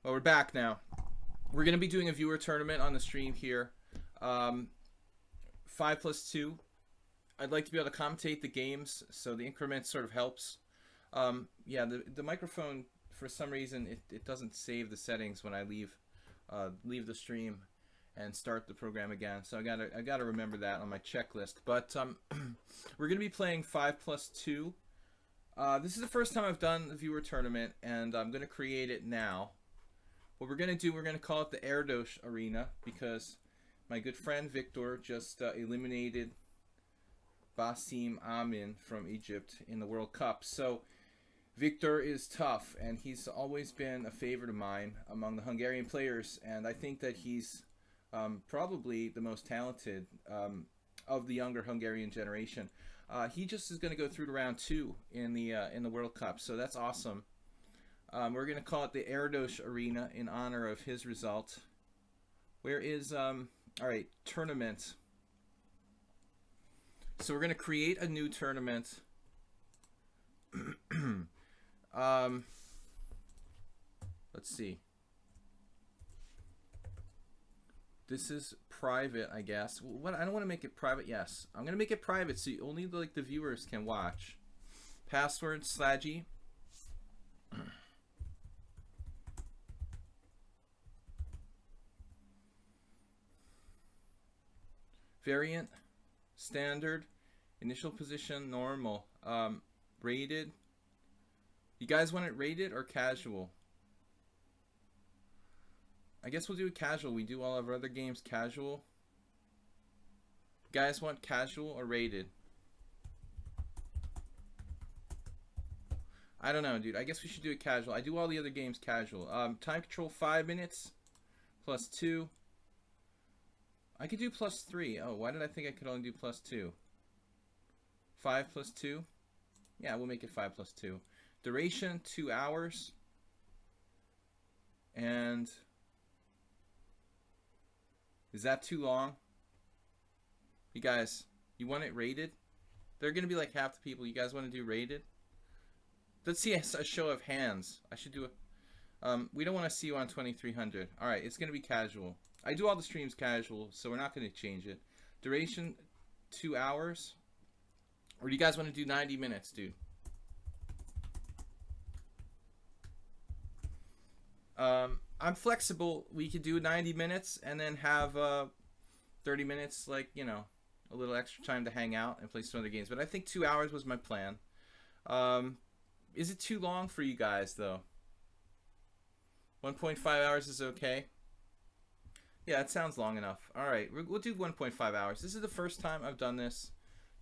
Well, we're back now. We're going to be doing a viewer tournament on the stream here. 5+2. I'd like to be able to commentate the games, so the increment sort of helps. Yeah, the microphone, for some reason, it doesn't save the settings when I leave the stream and start the program again. So I gotta remember that on my checklist. But we're going to be playing 5+2. This is the first time I've done the viewer tournament, and I'm going to create it now. What we're going to do, we're going to call it the Erdos Arena, because my good friend Viktor just eliminated Basim Amin from Egypt in the World Cup. So Viktor is tough, and he's always been a favorite of mine among the Hungarian players, and I think that he's probably the most talented of the younger Hungarian generation. He just is going to go through to round 2 in the World Cup, so that's awesome. We're going to call it the Erdos Arena in honor of his result. Where is, all right, tournament. So we're going to create a new tournament. Let's see. This is private, I guess. What? I don't want to make it private. Yes, I'm going to make it private so only the viewers can watch. Password, Slaggy. Variant, standard, initial position, normal, rated. You guys want it rated or casual? I guess we'll do it casual. We do all of our other games casual. You guys want casual or rated? I don't know, dude. I guess we should do it casual. I do all the other games casual. Time control 5 minutes, +2. I could do +3. Oh, why did I think I could only do +2? 5+2? Yeah, we'll make it 5+2. Duration, 2 hours. And is that too long? You guys, you want it rated? They're going to be like half the people. You guys want to do rated? Let's see a show of hands. I should do a... we don't want to see you on 2300. All right, it's going to be casual. I do all the streams casual, so we're not going to change it. Duration, 2 hours. Or do you guys want to do 90 minutes, dude? I'm flexible. We could do 90 minutes and then have 30 minutes, like, you know, a little extra time to hang out and play some other games. But I think 2 hours was my plan. Is it too long for you guys, though? 1.5 hours is okay. Yeah, it sounds long enough. All right, we'll do 1.5 hours. This is the first time I've done this.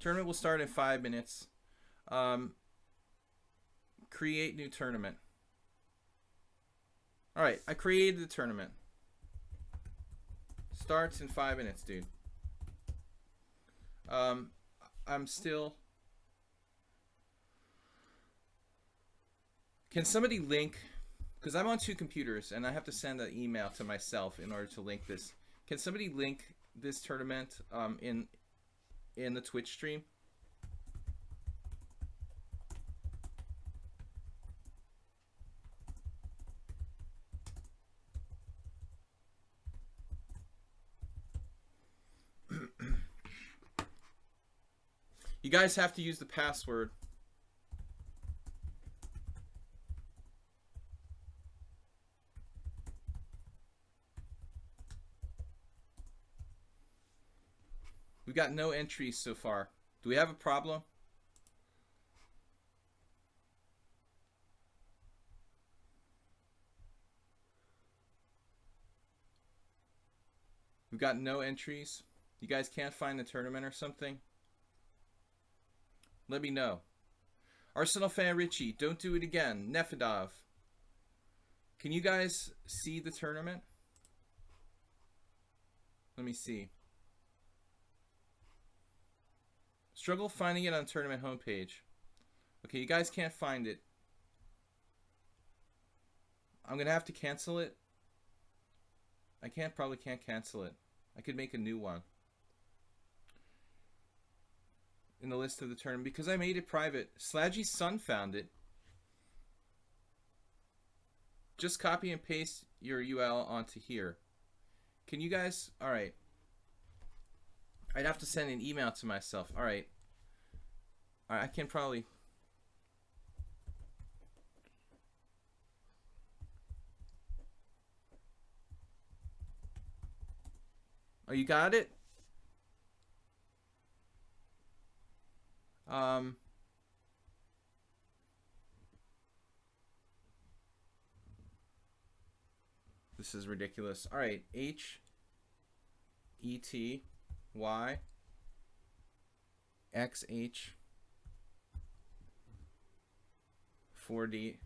Tournament will start in 5 minutes. Create new tournament. All right, I created the tournament. Starts in 5 minutes, dude. I'm still... Can somebody link... Because I'm on 2 computers, and I have to send an email to myself in order to link this. Can somebody link this tournament in the Twitch stream? You guys have to use the password. We've got no entries so far. Do we have a problem? We've got no entries. You guys can't find the tournament or something? Let me know. Arsenal fan Richie, don't do it again. Nefedov. Can you guys see the tournament? Let me see. Struggle finding it on tournament homepage. Okay, you guys can't find it. I'm gonna have to cancel it. I probably can't cancel it. I could make a new one in the list of the tournament because I made it private. Slaggy's son found it. just copy and paste your UL onto here. Can you guys? All right. I'd have to send an email to myself. All right. All right, I can probably. Oh, you got it? This is ridiculous. All right, H E T Y X H 4D.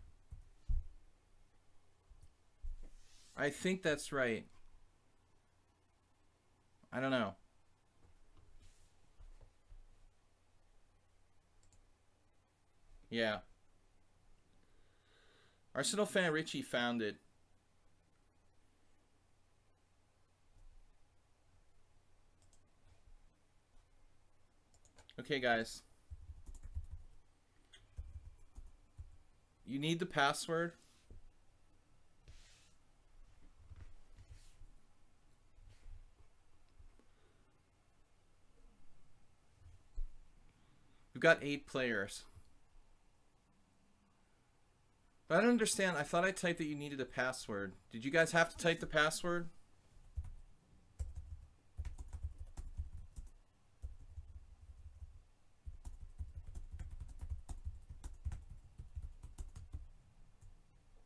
I think that's right. I don't know. Yeah. Arsenal fan Richie found it. Okay, guys. You need the password. We've got 8 players. But I don't understand. I thought I typed that you needed a password. Did you guys have to type the password?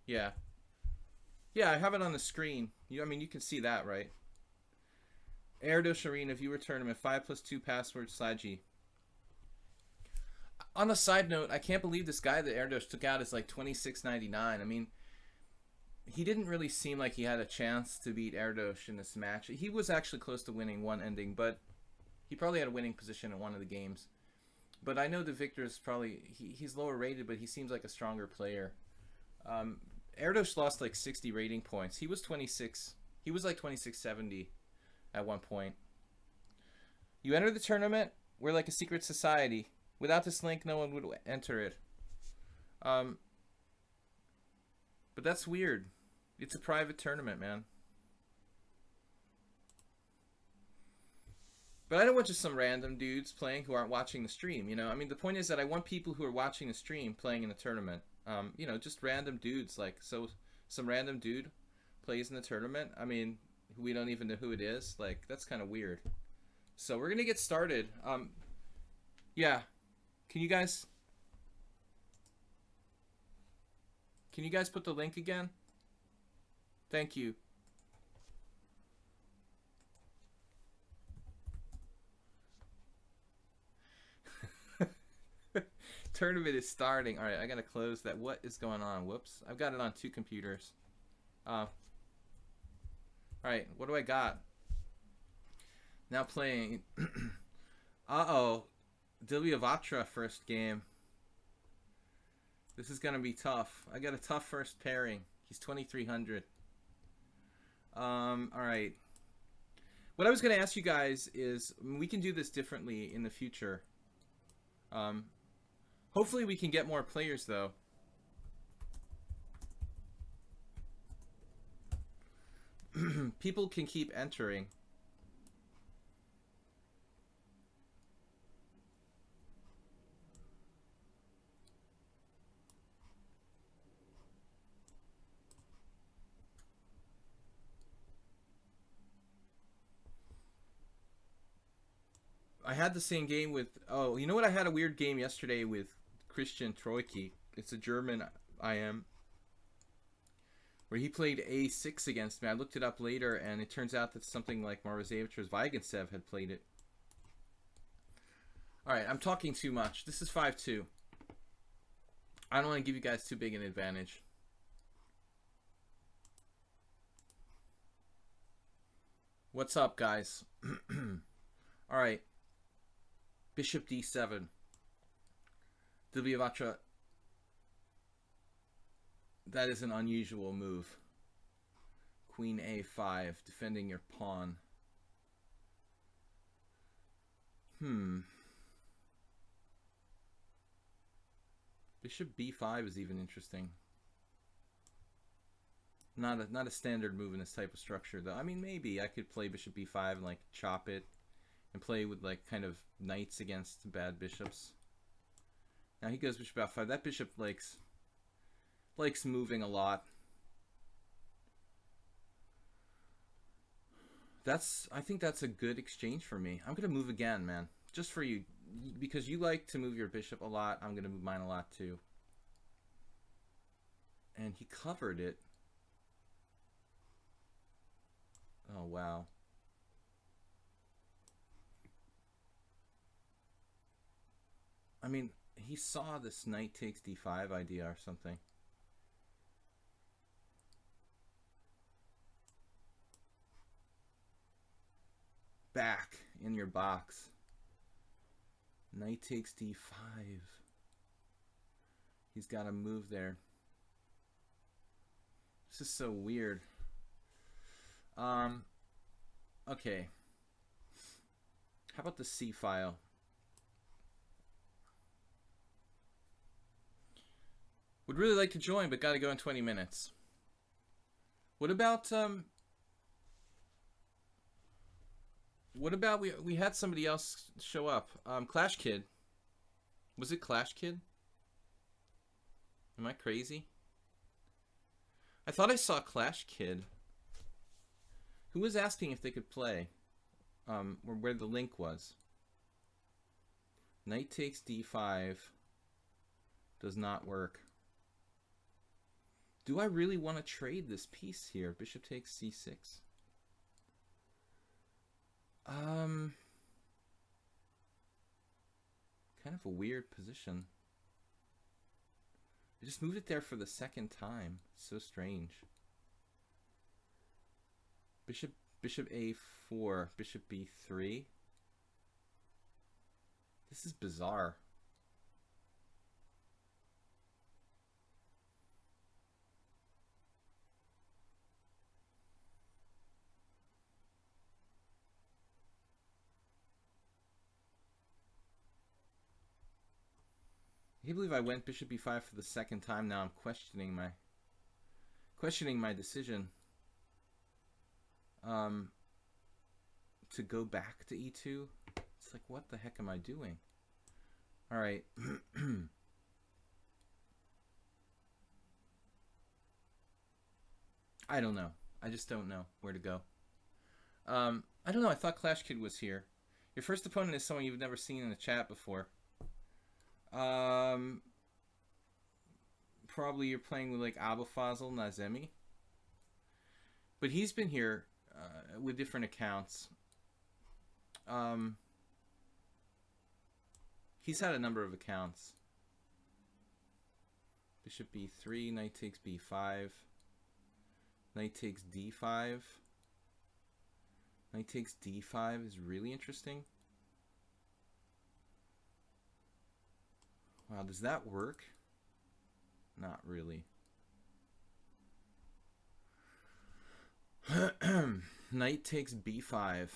Yeah. Yeah, I have it on the screen. I mean, you can see that, right? Erdos Arena viewer tournament 5+2 password /G. On a side note, I can't believe this guy that Erdos took out is like 26.99. I mean, he didn't really seem like he had a chance to beat Erdos in this match. He was actually close to winning one ending, but he probably had a winning position in one of the games. But I know that Viktor's probably he's lower rated, but he seems like a stronger player. Erdos lost like 60 rating points. He was 26. He was like 2670 at one point. You enter the tournament. We're like a secret society. Without this link, no one would enter it. But that's weird. It's a private tournament, man. But I don't want just some random dudes playing who aren't watching the stream, you know? I mean, the point is that I want people who are watching the stream playing in the tournament. You know, just random dudes. Like, so some random dude plays in the tournament. I mean, we don't even know who it is. Like, that's kind of weird. So we're going to get started. Yeah. Can you guys put the link again? Thank you. Tournament is starting. All right, I gotta close that. What is going on? Whoops. I've got it on 2 computers. All right, what do I got? Now playing. Uh-oh. Dilyavatra first game. This is gonna be tough. I got a tough first pairing. He's 2300. All right. What I was gonna ask you guys is, we can do this differently in the future. Hopefully we can get more players though. People can keep entering. I had the same game with, oh, you know what? I had a weird game yesterday with Christian Troicki. It's a German IM. Where he played A6 against me. I looked it up later, and it turns out that something like Morozevich or Zvygantsev had played it. Alright, I'm talking too much. This is 5-2. I don't want to give you guys too big an advantage. What's up, guys? Alright. Bishop D7. Dilyavatra. That is an unusual move. Queen A5, defending your pawn. Bishop B5 is even interesting. Not a standard move in this type of structure, though. I mean, maybe I could play bishop b5 and like chop it, and play with like kind of knights against bad bishops. Now he goes bishop f5. That bishop likes moving a lot. I think that's a good exchange for me. I'm gonna move again, man, just for you, because you like to move your bishop a lot. I'm gonna move mine a lot too. And he covered it. Oh wow. I mean, he saw this knight takes d5 idea or something. Back in your box. Knight takes d5. He's got to move there. This is so weird. Okay. How about the C file? Would really like to join, but gotta go in 20 minutes. What about we had somebody else show up? Clash Kid. Was it Clash Kid? Am I crazy? I thought I saw Clash Kid. Who was asking if they could play? Or where the link was. Knight takes d5. Does not work. Do I really want to trade this piece here? Bishop takes c6. Kind of a weird position. I just moved it there for the second time. It's so strange. Bishop a4, bishop b3. This is bizarre. I can't believe I went bishop b5 for the second time. Now I'm questioning my decision. To go back to e2. It's like, what the heck am I doing? All right. I don't know. I just don't know where to go. I don't know. I thought Clash Kid was here. Your first opponent is someone you've never seen in the chat before. Probably you're playing with like Abulfazl Nazemi. But he's been here with different accounts. He's had a number of accounts. Bishop b3, knight takes b5. Knight takes d5. Knight takes d5 is really interesting. Wow, does that work? Not really. Knight takes b5.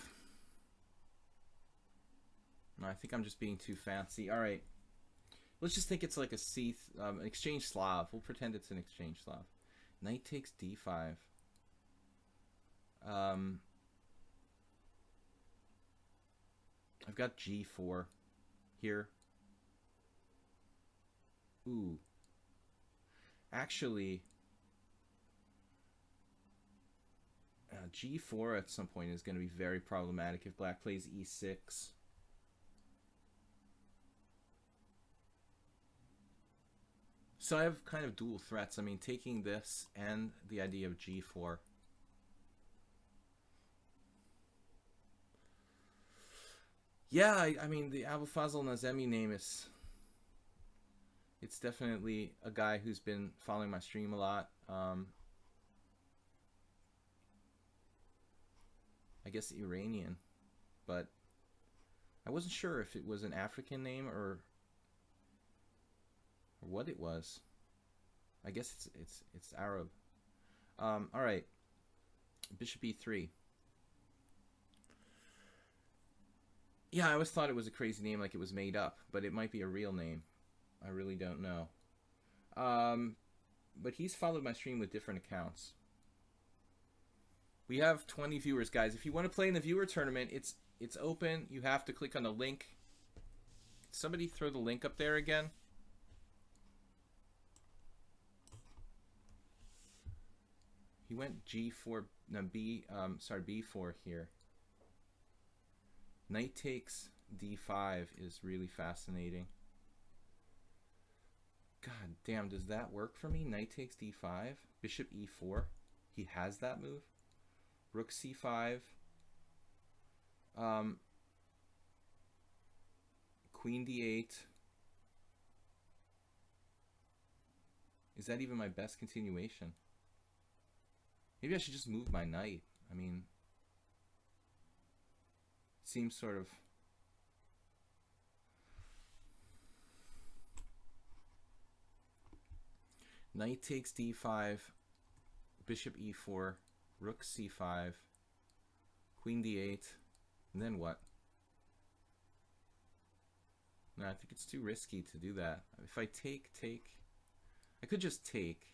No, I think I'm just being too fancy. All right. Let's just think it's like a an exchange Slav. We'll pretend it's an exchange Slav. Knight takes d5. I've got g4 here. Ooh. Actually, g4 at some point is going to be very problematic if black plays e6. So I have kind of dual threats. I mean, taking this and the idea of g4. Yeah, I mean, the Abulfazl Nazemi name is... It's definitely a guy who's been following my stream a lot. I guess Iranian, but I wasn't sure if it was an African name or what it was. I guess it's Arab. All right, bishop e3. Yeah, I always thought it was a crazy name, like it was made up, but it might be a real name. I really don't know. But he's followed my stream with different accounts. We have 20 viewers, guys. If you want to play in the viewer tournament, it's open. You have to click on the link. Somebody throw the link up there again. He went G4, no, B4 here. Knight takes D5 is really fascinating. God damn, does that work for me? Knight takes D5, Bishop E4. He has that move. Rook C5. Queen D8. Is that even my best continuation? Maybe I should just move my knight. I mean, it seems sort of... Knight takes D5, Bishop E4, Rook C5, Queen D8, and then what? No, I think it's too risky to do that. If I take, I could just take.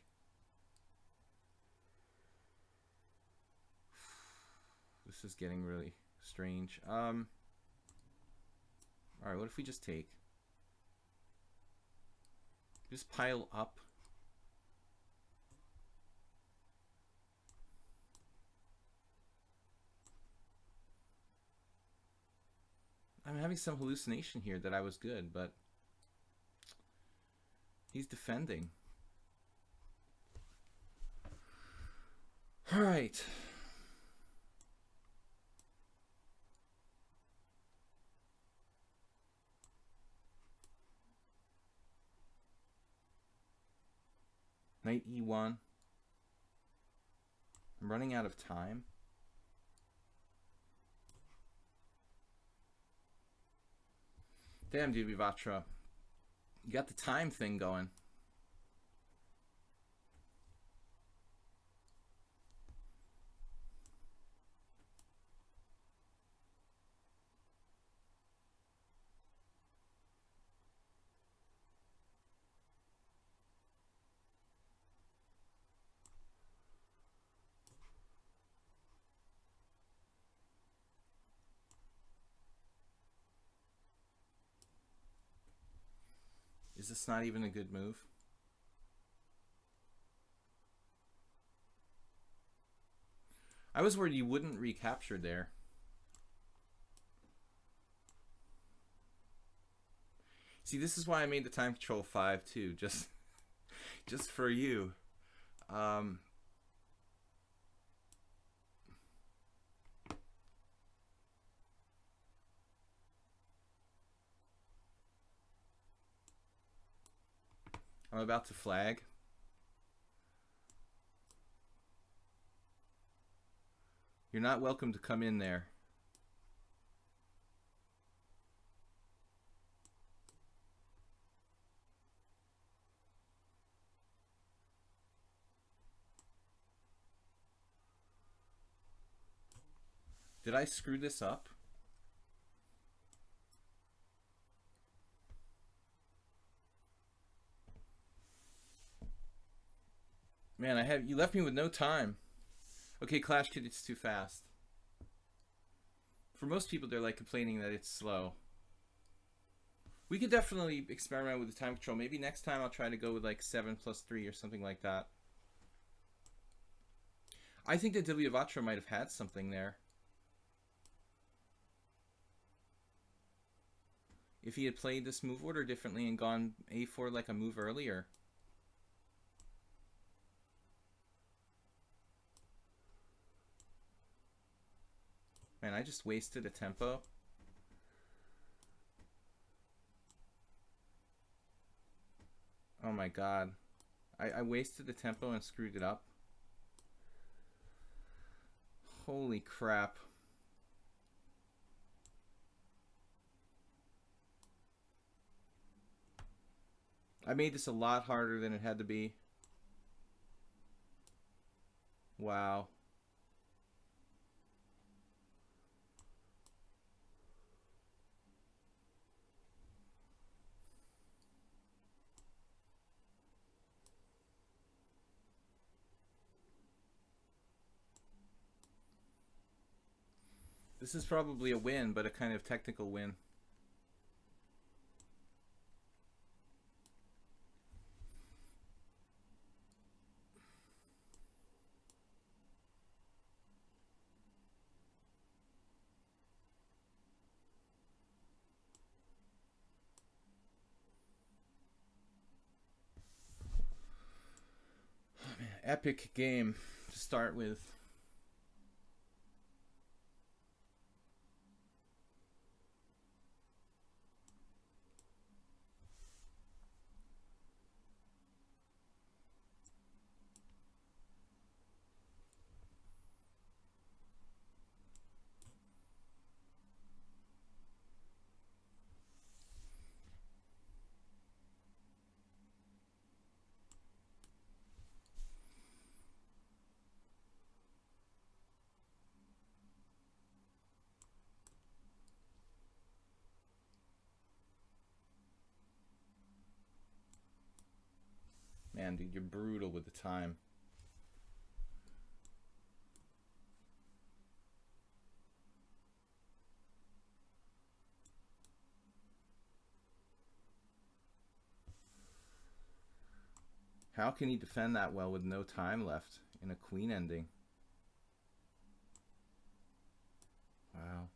This is getting really strange. Alright, what if we just take? Just pile up. I'm having some hallucination here that I was good, but he's defending. All right. Knight E1. I'm running out of time. Damn, dude, Vivatra. You got the time thing going. Is this not even a good move? I was worried you wouldn't recapture there. See, this is why I made the time control 5 too, just for you. I'm about to flag. You're not welcome to come in there. Did I screw this up? Man, you left me with no time. Okay, Clash Kid, it's too fast. For most people, they're like complaining that it's slow. We could definitely experiment with the time control. Maybe next time I'll try to go with like 7+3 or something like that. I think that Vivatra might have had something there. If he had played this move order differently and gone A4 like a move earlier. Man, I just wasted a tempo. Oh my god. I wasted the tempo and screwed it up. Holy crap. I made this a lot harder than it had to be. Wow. This is probably a win, but a kind of technical win. Oh, man. Epic game to start with. Man, dude, you're brutal with the time. How can he defend that well with no time left in a queen ending? Wow.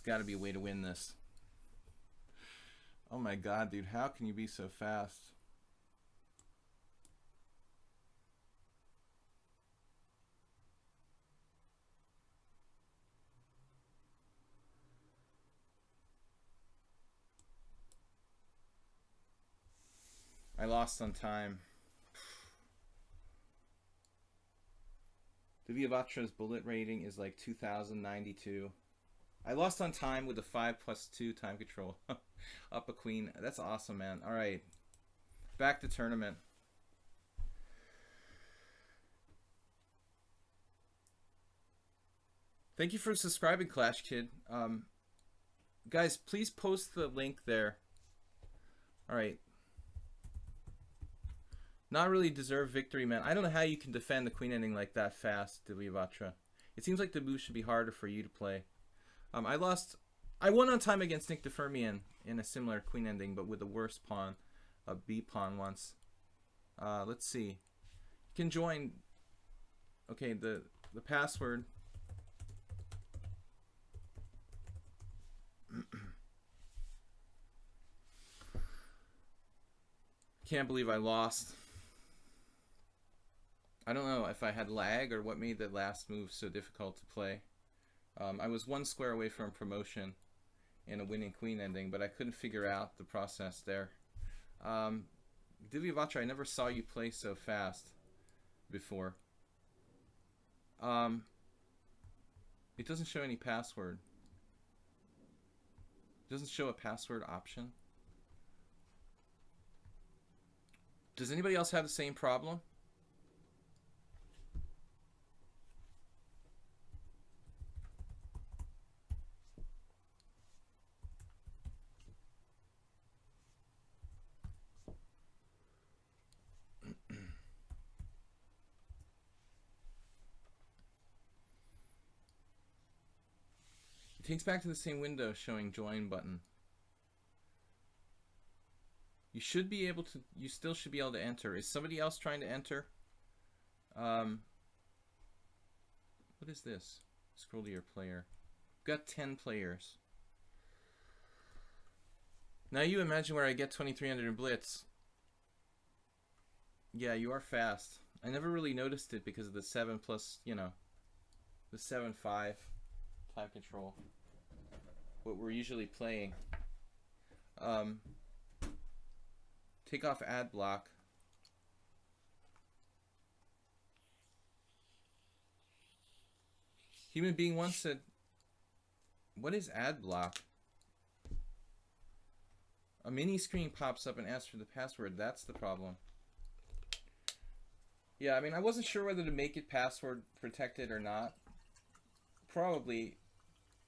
There's got to be a way to win this. Oh my god, dude, how can you be so fast? I lost on time. Divyavatra's bullet rating is like 2092. I lost on time with the 5+2 time control. Up a queen. That's awesome, man. All right. Back to tournament. Thank you for subscribing, Clash Kid. Guys, please post the link there. All right. Not really deserved victory, man. I don't know how you can defend the queen ending like that fast, Divyavatra. It seems like the move should be harder for you to play. I won on time against Nick DeFermian in a similar queen ending, but with a worse pawn, a B pawn once. Let's see. You can join. Okay, the password. Can't believe I lost. I don't know if I had lag or what made the last move so difficult to play. I was one square away from promotion in a winning queen ending, but I couldn't figure out the process there. Divyavatra, I never saw you play so fast before. It doesn't show any password. It doesn't show a password option. Does anybody else have the same problem? It takes back to the same window showing join button. You should be able to, you still should be able to enter. Is somebody else trying to enter? What is this? Scroll to your player. We've got 10 players. Now you imagine where I get 2300 in Blitz. Yeah, you are fast. I never really noticed it because of the 7+, you know, the 7-5 time control. What we're usually playing. Take off ad block. Human Being once said, what is ad block? A mini screen pops up and asks for the password. That's the problem. Yeah, I mean, I wasn't sure whether to make it password protected or not. Probably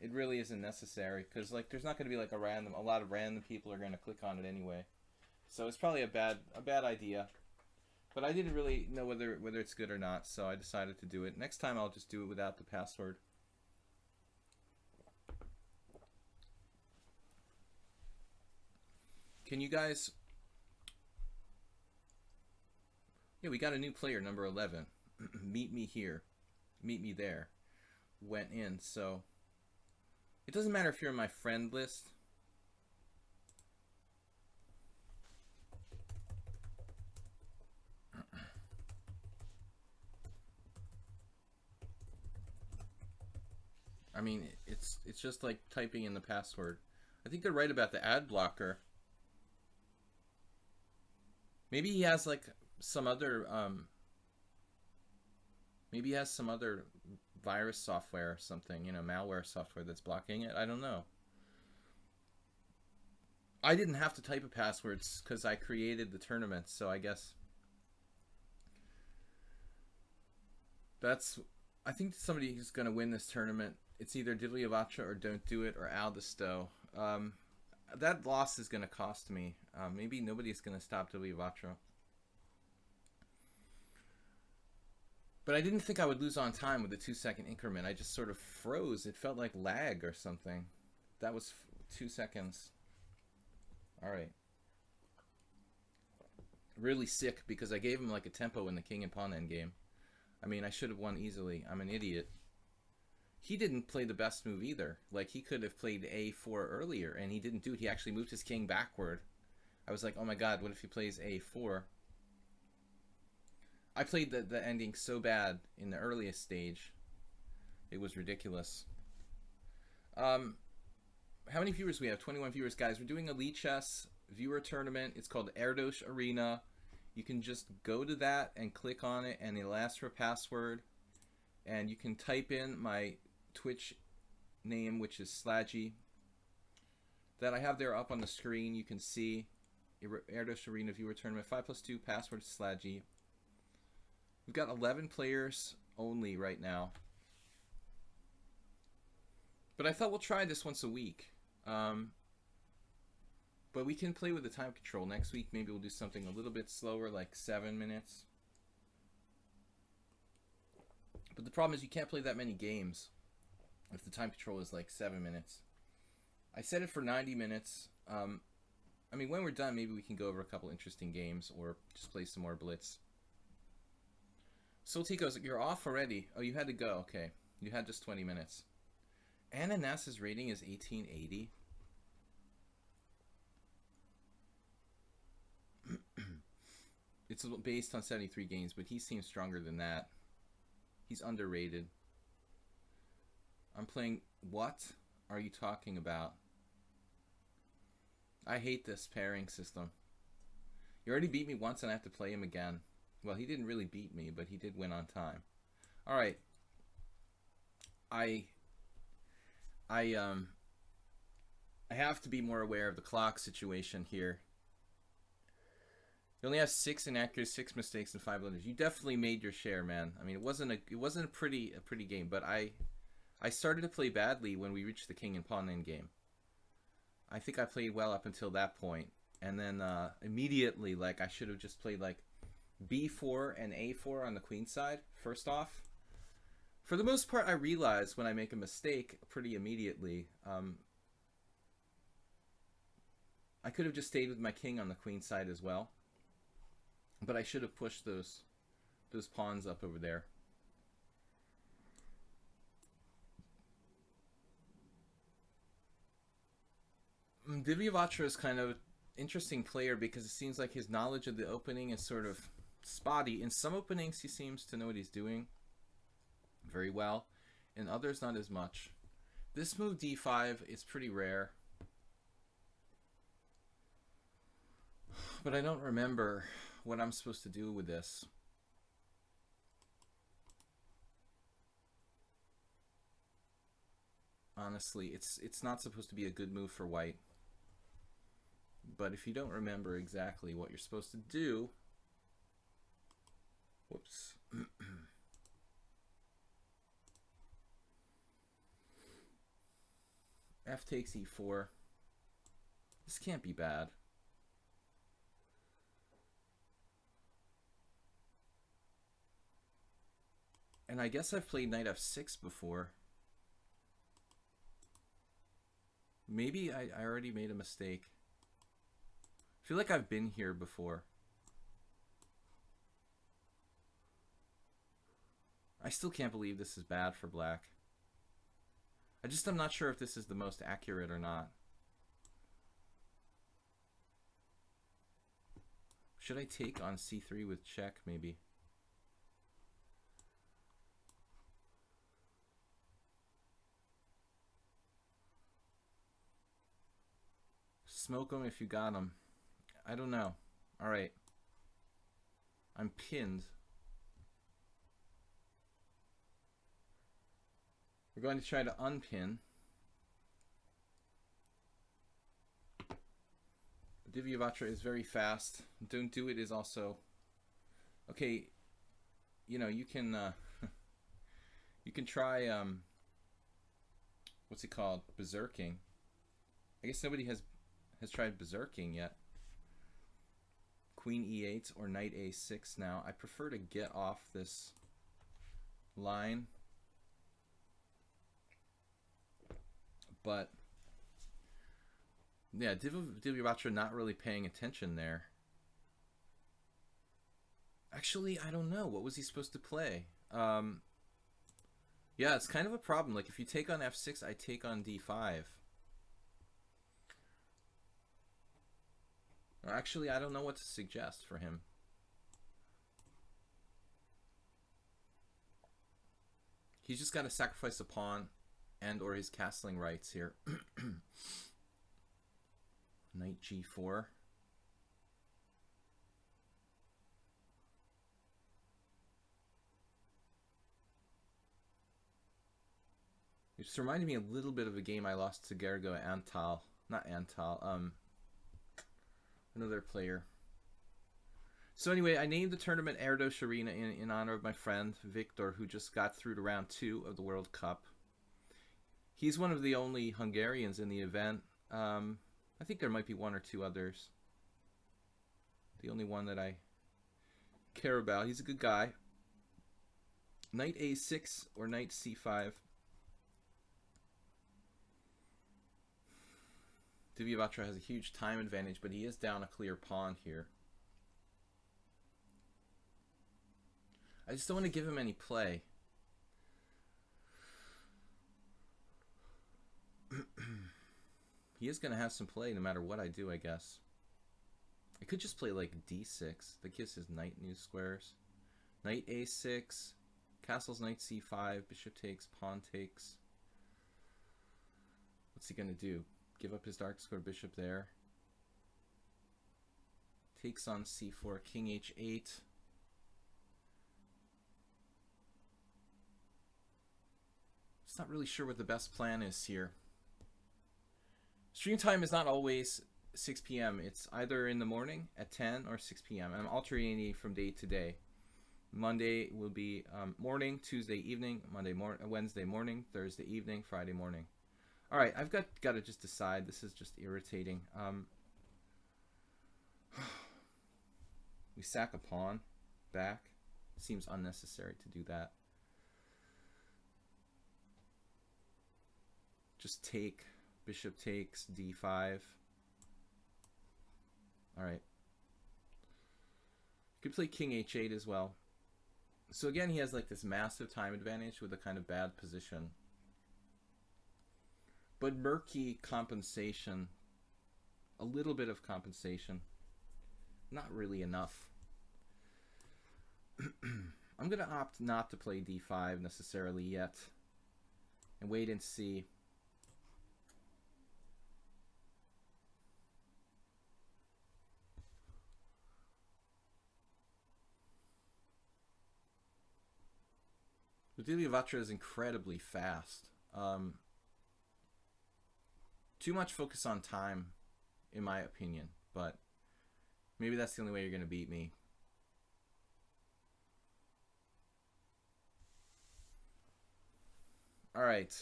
it really isn't necessary because like there's not going to be like a lot of random people are going to click on it anyway. So it's probably a bad idea. But I didn't really know whether it's good or not, so I decided to do it. Next time I'll just do it without the password. Can you guys... Yeah, we got a new player, number 11. Meet me here. Meet me there. Went in, so... It doesn't matter if you're in my friend list. I mean, it's just like typing in the password. I think they're right about the ad blocker. Maybe he has like some other maybe he has some other virus software or something, you know, malware software that's blocking it. I don't know. I didn't have to type a password because I created the tournament, so I guess that's... I think somebody who's going to win this tournament, it's either Divlyavatra or Don't Do It or Aldisto. That loss is going to cost me. Maybe nobody's going to stop Divlyavatra. But I didn't think I would lose on time with the 2-second increment. I just sort of froze. It felt like lag or something. That was 2 seconds. All right. Really sick because I gave him like a tempo in the king and pawn endgame. I mean, I should have won easily. I'm an idiot. He didn't play the best move either. Like, he could have played a4 earlier, and he didn't do it. He actually moved his king backward. I was like, oh my god, what if he plays a4? I played the ending so bad in the earliest stage. It was ridiculous. How many viewers we have? 21 viewers, guys. We're doing a lichess viewer tournament. It's called Erdos Arena. You can just go to that and click on it, and it'll ask for a password. And you can type in my Twitch name, which is Slaggy. That I have there up on the screen. You can see Erdos Arena viewer tournament 5+2 password Slaggy. We've got 11 players only right now. But I thought we'll try this once a week. But we can play with the time control. Next week, maybe we'll do something a little bit slower, like 7 minutes. But the problem is you can't play that many games if the time control is like 7 minutes. I set it for 90 minutes. I mean, when we're done, maybe we can go over a couple interesting games or just play some more Blitz. Soltico's, you're off already. Oh, you had to go. Okay. You had just 20 minutes. Ananas's rating is 1880. It's based on 73 games, but he seems stronger than that. He's underrated. I'm playing... What are you talking about? I hate this pairing system. You already beat me once and I have to play him again. Well, he didn't really beat me, but he did win on time. All right. I have to be more aware of the clock situation here. You only have 6 inaccuracies, 6 mistakes, and 5 blunders. You definitely made your share, man. I mean, it wasn't a pretty game, but I started to play badly when we reached the king and pawn end game. I think I played well up until that point, and then immediately, like, I should have just played like b4 and a4 on the queen side first off. For the most part, I realize when I make a mistake pretty immediately. I could have just stayed with my king on the queen side as well. But I should have pushed those pawns up over there. Divlyavatra is kind of an interesting player because it seems like his knowledge of the opening is sort of spotty. In some openings, he seems to know what he's doing very well. In others, not as much. This move, d5, is pretty rare. But I don't remember what I'm supposed to do with this. Honestly, it's not supposed to be a good move for white. But if you don't remember exactly what you're supposed to do, whoops. F takes e4. This can't be bad. And I guess I've played knight f6 before. Maybe I already made a mistake. I feel like I've been here before. I still can't believe this is bad for black. I'm not sure if this is the most accurate or not. Should I take on c3 with check, maybe? Smoke him if you got him. I don't know. All right. I'm pinned. We're going to try to unpin. Divyavatra is very fast. Don't do it is also okay. You know, you can you can try what's it called? Berserking. I guess nobody has tried berserking yet. Queen e8 or knight a6 now. I prefer to get off this line. But yeah, Divyavatra not really paying attention there. Actually, I don't know. What was he supposed to play? Yeah, it's kind of a problem. Like if you take on f6, I take on d5. Actually, I don't know what to suggest for him. He's just got to sacrifice a pawn and or his castling rights here. Knight g4. It just reminded me a little bit of a game I lost to Gergo Antal. Not Antal, another player. So anyway, I named the tournament Erdos Arena in honor of my friend Viktor, who just got through to round 2 of the World Cup. He's one of the only Hungarians in the event. I think there might be one or two others. The only one that I care about. He's a good guy. Knight a6 or knight c5. Divyavatra has a huge time advantage, but he is down a clear pawn here. I just don't want to give him any play. He is going to have some play no matter what I do, I guess. I could just play like d6. That gives his knight new squares. Knight a6, castles knight c5, bishop takes, pawn takes. What's he going to do? Give up his dark square bishop there. Takes on c4, king h8. Just not really sure what the best plan is here. Stream time is not always 6 p.m. It's either in the morning at 10 or 6 p.m. I'm alternating from day to day. Monday will be morning, Tuesday evening, Wednesday morning, Thursday evening, Friday morning. All right, I've got to just decide. This is just irritating. We sack a pawn back. Seems unnecessary to do that. Just take. Bishop takes, d5. All right. Could play king h8 as well. So again, he has like this massive time advantage with a kind of bad position. But murky compensation. A little bit of compensation. Not really enough. I'm going to opt not to play d5 necessarily yet. And wait and see. Divyavatra is incredibly fast. Too much focus on time in my opinion. But maybe that's the only way you're going to beat me. All right.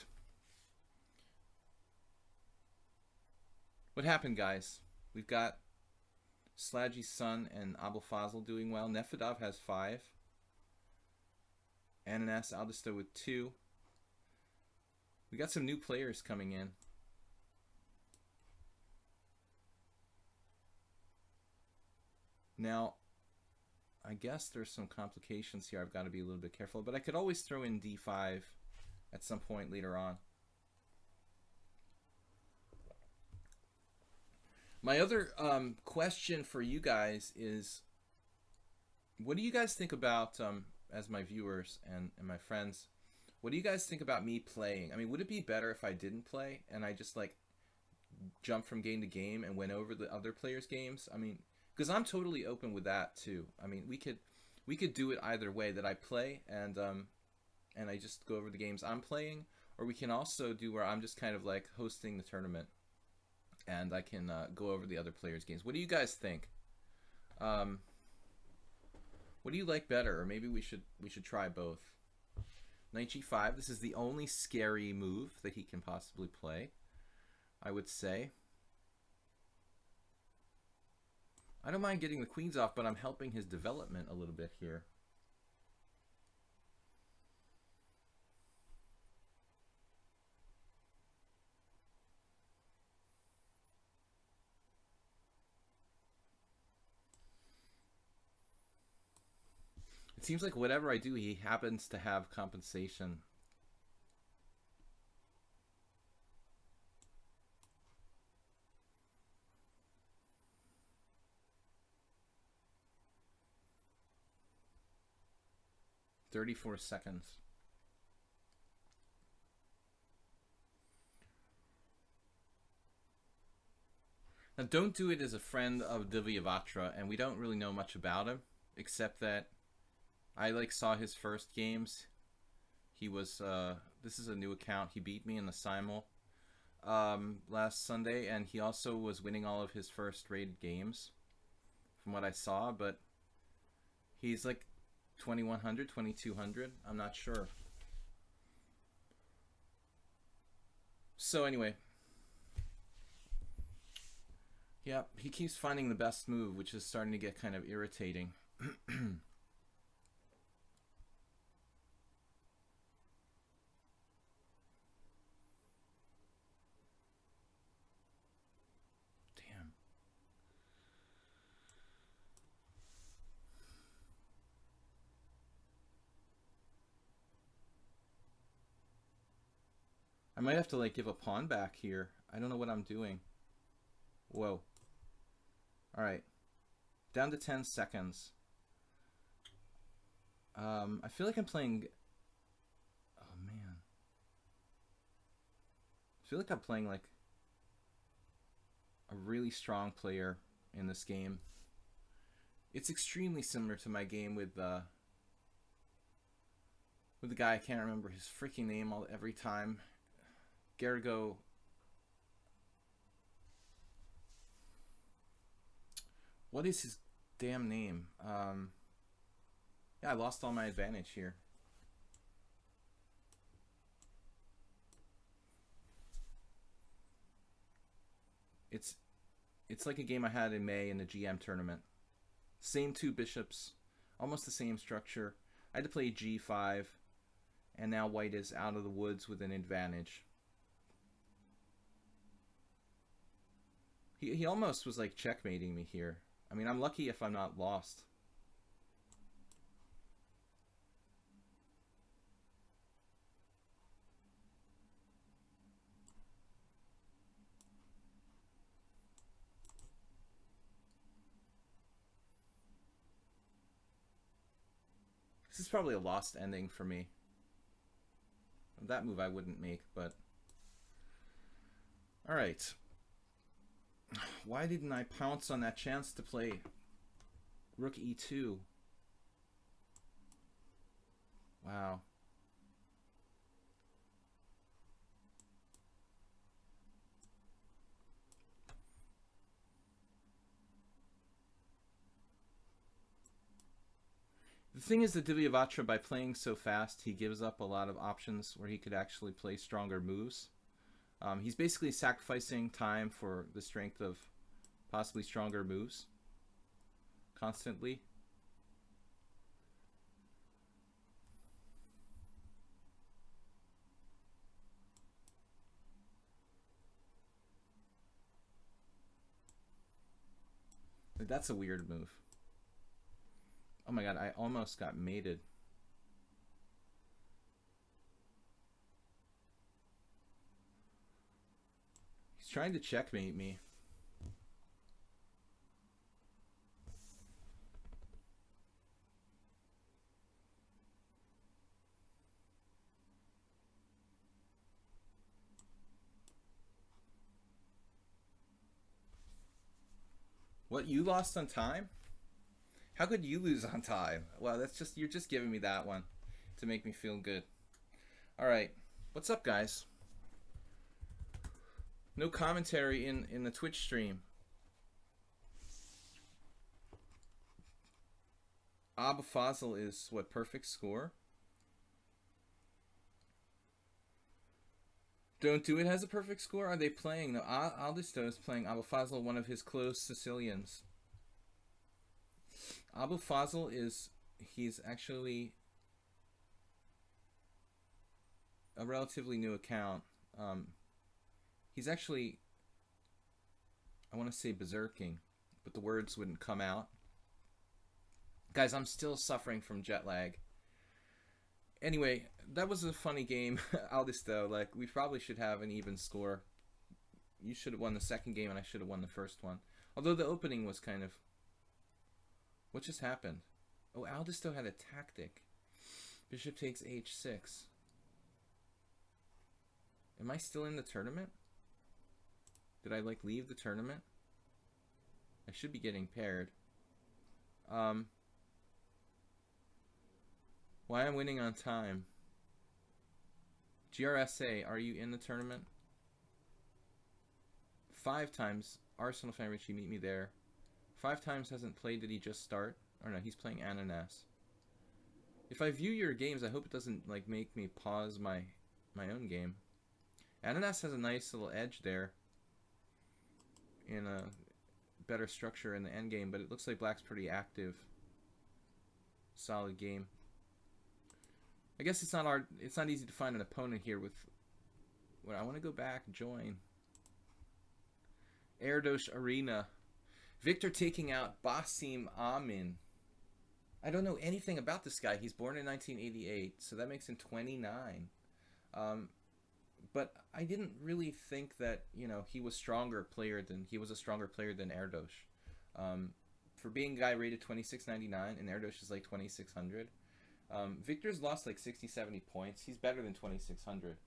What happened, guys? We've got Slaggy's son and Abul Fazl doing well. Nefedov has 5. Ananas Aldisto with 2. We got some new players coming in. Now, I guess there's some complications here. I've got to be a little bit careful, but I could always throw in d5 at some point later on. My other question for you guys is, what do you guys think about, as my viewers and my friends, what do you guys think about me playing? I mean, would it be better if I didn't play and I just like jumped from game to game and went over the other players' games? I mean, because I'm totally open with that too. I mean, we could do it either way, that I play and I just go over the games I'm playing, or we can also do where I'm just kind of like hosting the tournament and I can go over the other players' games. What do you guys think? What do you like better? Or maybe we should try both. Knight g5. This is the only scary move that he can possibly play, I would say. I don't mind getting the queens off, but I'm helping his development a little bit here. It seems like whatever I do, he happens to have compensation. "34 seconds. Now, don't do it as a friend of Divyavatra, and we don't really know much about him, except that I like saw his first games. He was this is a new account. He beat me in the simul last Sunday, and he also was winning all of his first rated games from what I saw, but he's like 2100, 2200. I'm not sure. So anyway, yeah, he keeps finding the best move, which is starting to get kind of irritating. I might have to like give a pawn back here. I don't know what I'm doing. Whoa. Alright. Down to 10 seconds. I feel like I'm playing... Oh, man. I feel like I'm playing like a really strong player in this game. It's extremely similar to my game with the guy, I can't remember his freaking name every time. Gergo. What is his damn name? Yeah, I lost all my advantage here. It's like a game I had in May in the GM tournament. Same 2 bishops, almost the same structure. I had to play g5, and now white is out of the woods with an advantage. He almost was like checkmating me here. I mean, I'm lucky if I'm not lost. This is probably a lost ending for me. That move I wouldn't make, but... Alright. Why didn't I pounce on that chance to play Rook e2? Wow. The thing is that Divyavatra, by playing so fast, he gives up a lot of options where he could actually play stronger moves. He's basically sacrificing time for the strength of possibly stronger moves constantly. That's a weird move. Oh my god, I almost got mated. He's trying to checkmate me. What, you lost on time? How could you lose on time? Well, that's just, you're just giving me that one to make me feel good. All right, what's up, guys? No commentary in the Twitch stream. Abu Fazl is what, perfect score? Don't Do It has a perfect score? Are they playing? No, Aldisto is playing Abu Fazl, one of his close Sicilians. Abu Fazl he's actually a relatively new account. He's actually, I want to say berserking, but the words wouldn't come out. Guys, I'm still suffering from jet lag. Anyway, that was a funny game. Aldisto, like, we probably should have an even score. You should have won the second game and I should have won the first one. Although the opening was kind of... What just happened? Oh, Aldisto had a tactic. Bishop takes h6. Am I still in the tournament? Did I, like, leave the tournament? I should be getting paired. Why I'm winning on time? GRSA, are you in the tournament? 5 times. Arsenal fan Richie, meet me there. 5 times hasn't played. Did he just start? Or no, he's playing Ananas. If I view your games, I hope it doesn't like make me pause my own game. Ananas has a nice little edge there in a better structure in the end game, but it looks like Black's pretty active. Solid game. I guess it's not easy to find an opponent here with... Well, I want to go back, join. Erdos Arena. Viktor taking out Basim Amin. I don't know anything about this guy. He's born in 1988, so that makes him 29. But I didn't really think that, you know, he was a stronger player than Erdos. For being a guy rated 2699 and Erdos is like 2600. Viktor's lost like 60-70 points. He's better than 2600.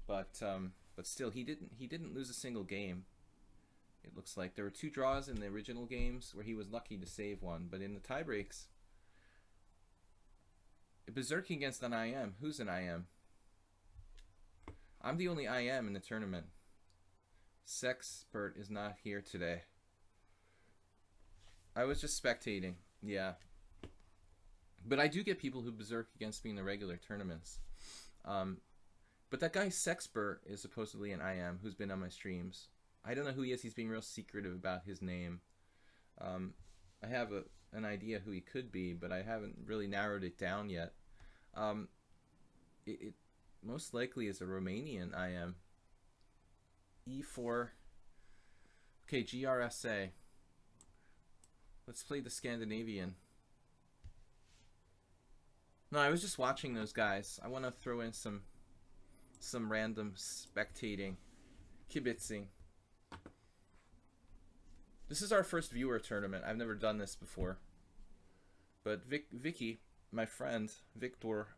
But still, he didn't lose a single game. It looks like there were 2 draws in the original games where he was lucky to save one, but in the tiebreaks, berserking against an IM. Who's an IM? I'm the only IM in the tournament. Sexpert is not here today. I was just spectating. Yeah. But I do get people who berserk against me in the regular tournaments. But that guy Sexpert is supposedly an IM who's been on my streams. I don't know who he is. He's being real secretive about his name. I have an idea who he could be, but I haven't really narrowed it down yet. It most likely is a Romanian IM. E4. Okay, GRSA. Let's play the Scandinavian. No, I was just watching those guys. I want to throw in some random spectating, kibitzing. This is our first viewer tournament. I've never done this before. But Vicky, my friend, Viktor,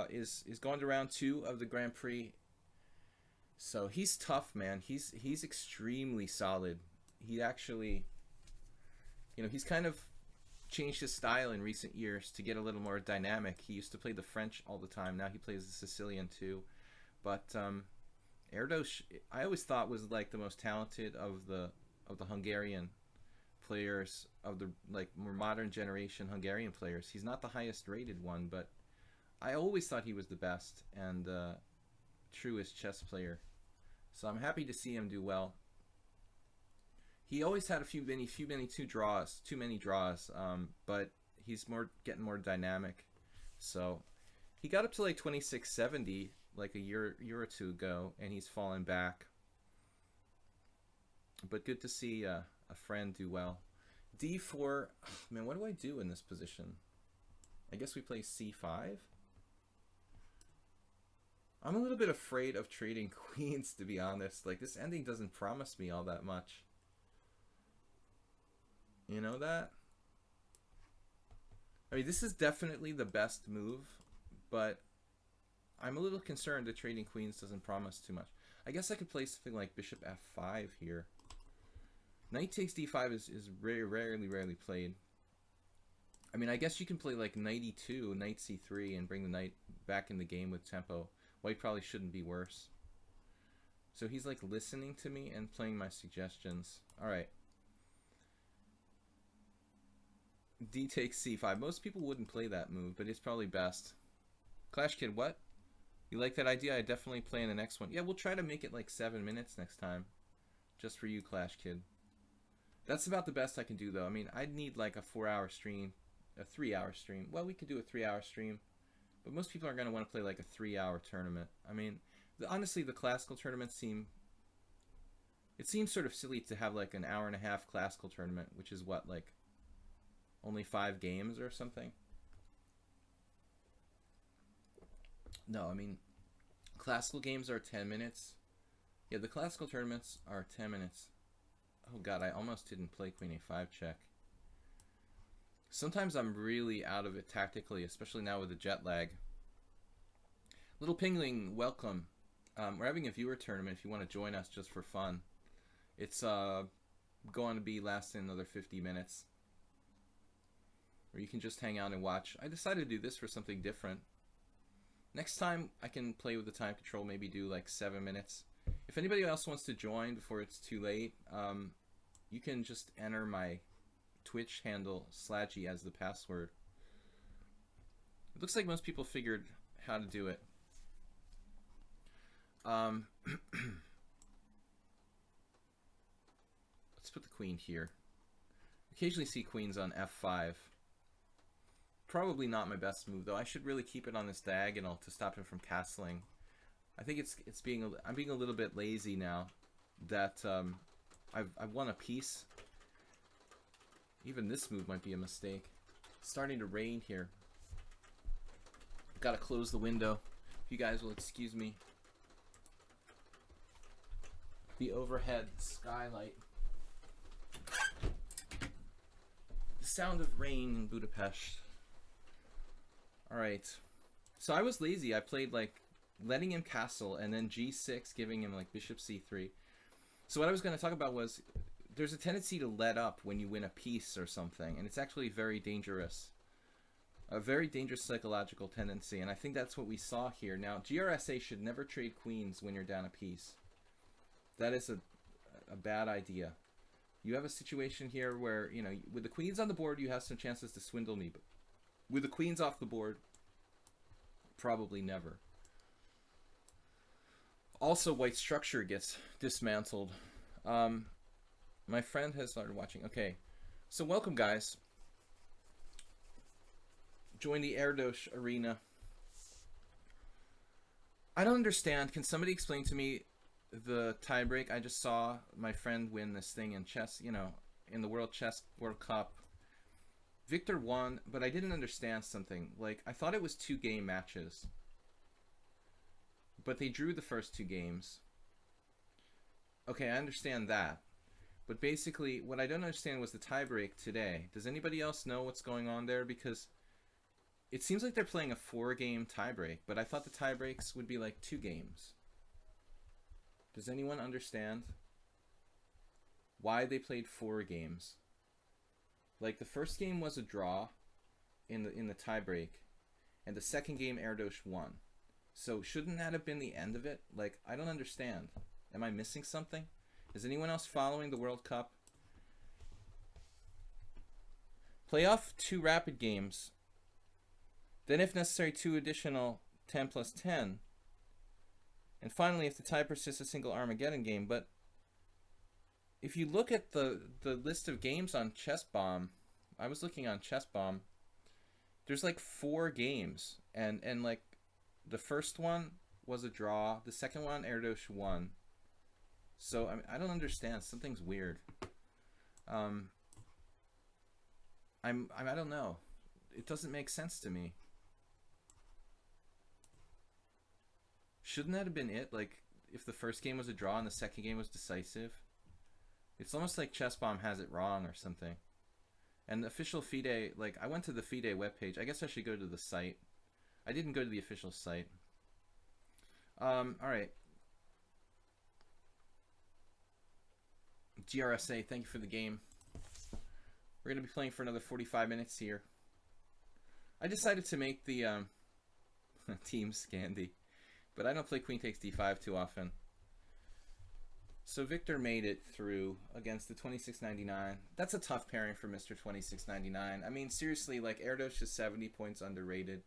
is going to round 2 of the Grand Prix. So he's tough, man. He's extremely solid. He actually, you know, he's kind of changed his style in recent years to get a little more dynamic. He used to play the French all the time. Now he plays the Sicilian too. But Erdos, I always thought was like the most talented of the Hungarian players, of the like more modern generation Hungarian players. He's not the highest rated one, but I always thought he was the best and truest chess player. So I'm happy to see him do well. He always had too many draws, but he's getting more dynamic. So he got up to like 2670 like a year or two ago, and he's fallen back. But good to see a friend do well. D4, man, what do I do in this position? I guess we play C5. I'm a little bit afraid of trading queens, to be honest. Like, this ending doesn't promise me all that much. You know that? I mean, this is definitely the best move, but I'm a little concerned that trading queens doesn't promise too much. I guess I could play something like bishop f5 here. Knight takes d5 is rarely played. I mean, I guess you can play like knight e2, knight c3, and bring the knight back in the game with tempo. White probably shouldn't be worse. So he's like listening to me and playing my suggestions. Alright. D takes c5. Most people wouldn't play that move, but it's probably best. Clash Kid, what? You like that idea? I definitely play in the next one. Yeah, we'll try to make it like 7 minutes next time. Just for you, Clash Kid. That's about the best I can do, though. I mean, I'd need like a 4-hour stream. A 3-hour stream. Well, we could do a 3-hour stream. But most people are going to want to play like a 3-hour tournament. I mean, honestly, the classical tournaments seem... It seems sort of silly to have like an hour-and-a-half classical tournament, which is what, like... only 5 games or something? No, I mean, classical games are 10 minutes. Yeah, the classical tournaments are 10 minutes. Oh god, I almost didn't play queen a5 check. Sometimes I'm really out of it tactically, especially now with the jet lag. Little Pingling, welcome. We're having a viewer tournament if you want to join us just for fun. It's going to be lasting another 50 minutes. Or you can just hang out and watch. I decided to do this for something different. Next time I can play with the time control, maybe do like 7 minutes. If anybody else wants to join before it's too late, you can just enter my Twitch handle, Slaggy, as the password. It looks like most people figured how to do it. Let's put the queen here. Occasionally see queens on f5. Probably not my best move, though. I should really keep it on this diagonal to stop him from castling. I think I'm being a little bit lazy now that I've won a piece. Even this move might be a mistake. It's starting to rain here. Gotta close the window. If you guys will excuse me. The overhead skylight. The sound of rain in Budapest. Alright. So I was lazy. I played like letting him castle and then g6, giving him like bishop c3. So what I was going to talk about was there's a tendency to let up when you win a piece or something, and it's actually very dangerous. A very dangerous psychological tendency, and I think that's what we saw here. Now, GRSA should never trade queens when you're down a piece. That is a bad idea. You have a situation here where, you know, with the queens on the board, you have some chances to swindle me, but with the queens off the board, probably never. Also, white structure gets dismantled. My friend has started watching. Okay, so welcome, guys. Join the Erdos arena. I don't understand. Can somebody explain to me the tiebreak? I just saw my friend win this thing in chess, you know, in the World Cup. Viktor won, but I didn't understand something. Like, I thought it was 2-game matches. But they drew the first 2 games. Okay, I understand that. But basically, what I don't understand was the tiebreak today. Does anybody else know what's going on there? Because it seems like they're playing a 4-game tiebreak, but I thought the tiebreaks would be like 2 games. Does anyone understand why they played 4 games? Like, the first game was a draw in the tiebreak, and the second game Erdos won. So shouldn't that have been the end of it? Like, I don't understand. Am I missing something? Is anyone else following the World Cup? Play off 2 rapid games. Then, if necessary, 2 additional 10 plus 10. And finally, if the tie persists, a single Armageddon game. But if you look at the list of games on Chess Bomb, I was looking on Chess Bomb, there's like 4 games. And like the first one was a draw. The second one, Erdos won. So I don't understand. Something's weird. I don't know. It doesn't make sense to me. Shouldn't that have been it? Like, if the first game was a draw and the second game was decisive? It's almost like Chess Bomb has it wrong or something. And the official FIDE, like, I went to the FIDE webpage. I guess I should go to the site. I didn't go to the official site. Alright. GRSA, thank you for the game. We're going to be playing for another 45 minutes here. I decided to make the Team Scandi, but I don't play Queen takes d5 too often. So Viktor made it through against the 2699. That's a tough pairing for Mr. 2699. I mean, seriously, like, Erdos is 70 points underrated.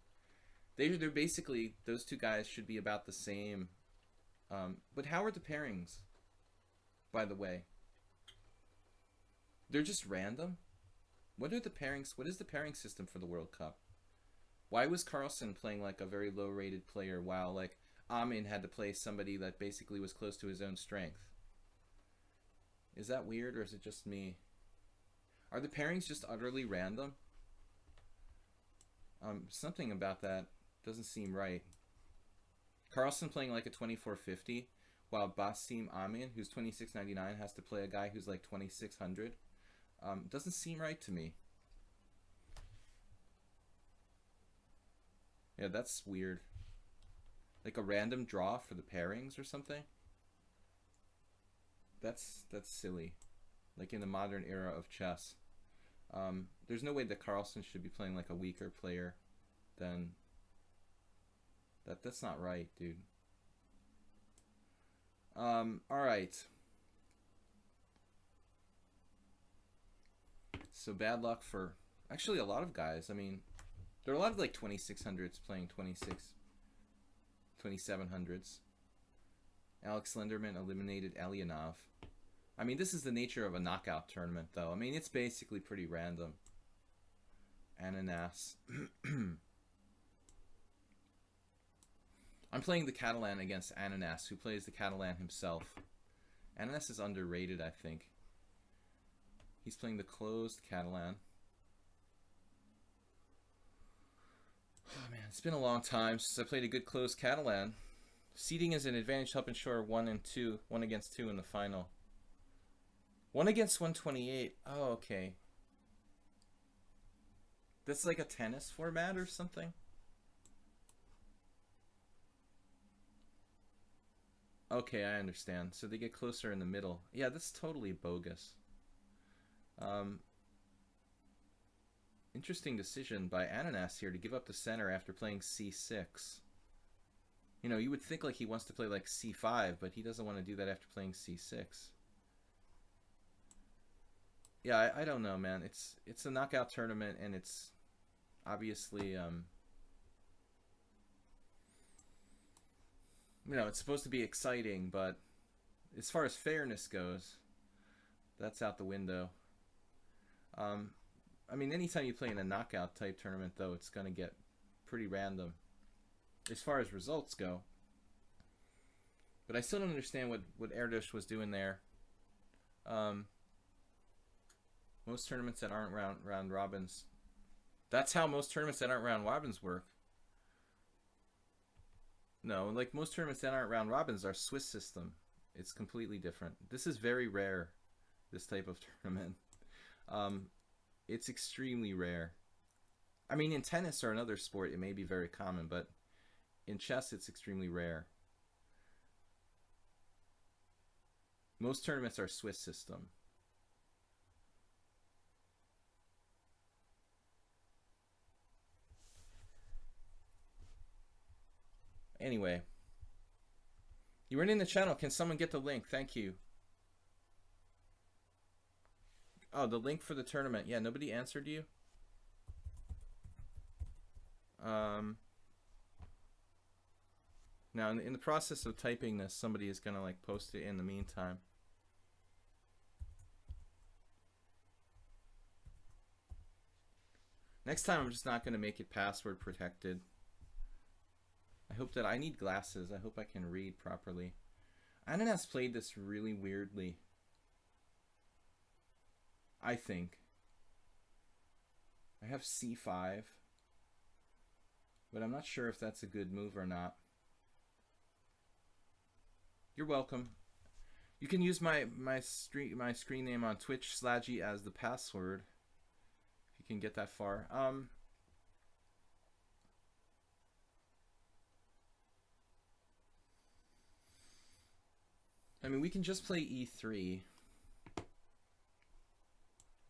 They're basically, those two guys should be about the same. But how are the pairings, by the way? They're just random? What are the pairings? What is the pairing system for the World Cup? Why was Carlsen playing like a very low-rated player while like Amin had to play somebody that basically was close to his own strength? Is that weird, or is it just me? Are the pairings just utterly random? Something about that doesn't seem right. Carlsen playing like a 2450, while Basim Amin, who's 2699, has to play a guy who's like 2600. Doesn't seem right to me. Yeah, that's weird. Like a random draw for the pairings or something? That's silly. Like in the modern era of chess. There's no way that Carlsen should be playing like a weaker player than... That's not right, dude. Alright. So bad luck for actually a lot of guys. I mean, there are a lot of like 2600s playing 2700s. Alex Lenderman eliminated Elianov. I mean, this is the nature of a knockout tournament, though. I mean, it's basically pretty random. Ananas. I'm playing the Catalan against Ananas, who plays the Catalan himself. Ananas is underrated, I think. He's playing the closed Catalan. Oh man, it's been a long time since I played a good closed Catalan. Seeding is an advantage to help ensure 1 against 2 in the final. 1 against 128. Oh, okay. That's like a tennis format or something? Okay, I understand. So they get closer in the middle. Yeah, that's totally bogus. Interesting decision by Ananas here to give up the center after playing c6. You know, you would think like he wants to play like c5, but he doesn't want to do that after playing c6. Yeah, I don't know, man. It's a knockout tournament, and it's obviously you know, it's supposed to be exciting, but as far as fairness goes, that's out the window. I mean, anytime you play in a knockout type tournament, though, it's going to get pretty random as far as results go. But I still don't understand what Erdos was doing there. Most tournaments that aren't round robins. That's how most tournaments that aren't round robins work. No, like most tournaments that aren't round robins are Swiss system. It's completely different. This is very rare, this type of tournament. It's extremely rare. I mean, in tennis or another sport, it may be very common, but in chess, it's extremely rare. Most tournaments are Swiss system. Anyway, you weren't in the channel. Can someone get the link? Thank you. Oh, the link for the tournament. Yeah, nobody answered you? Now, in the process of typing this, somebody is going to like post it in the meantime. Next time, I'm just not going to make it password protected. I hope that I need glasses. I hope I can read properly. Ananas played this really weirdly, I think. I have c5, but I'm not sure if that's a good move or not. You're welcome. You can use my screen name on Twitch, Slaggy, as the password. If you can get that far. I mean, we can just play e3.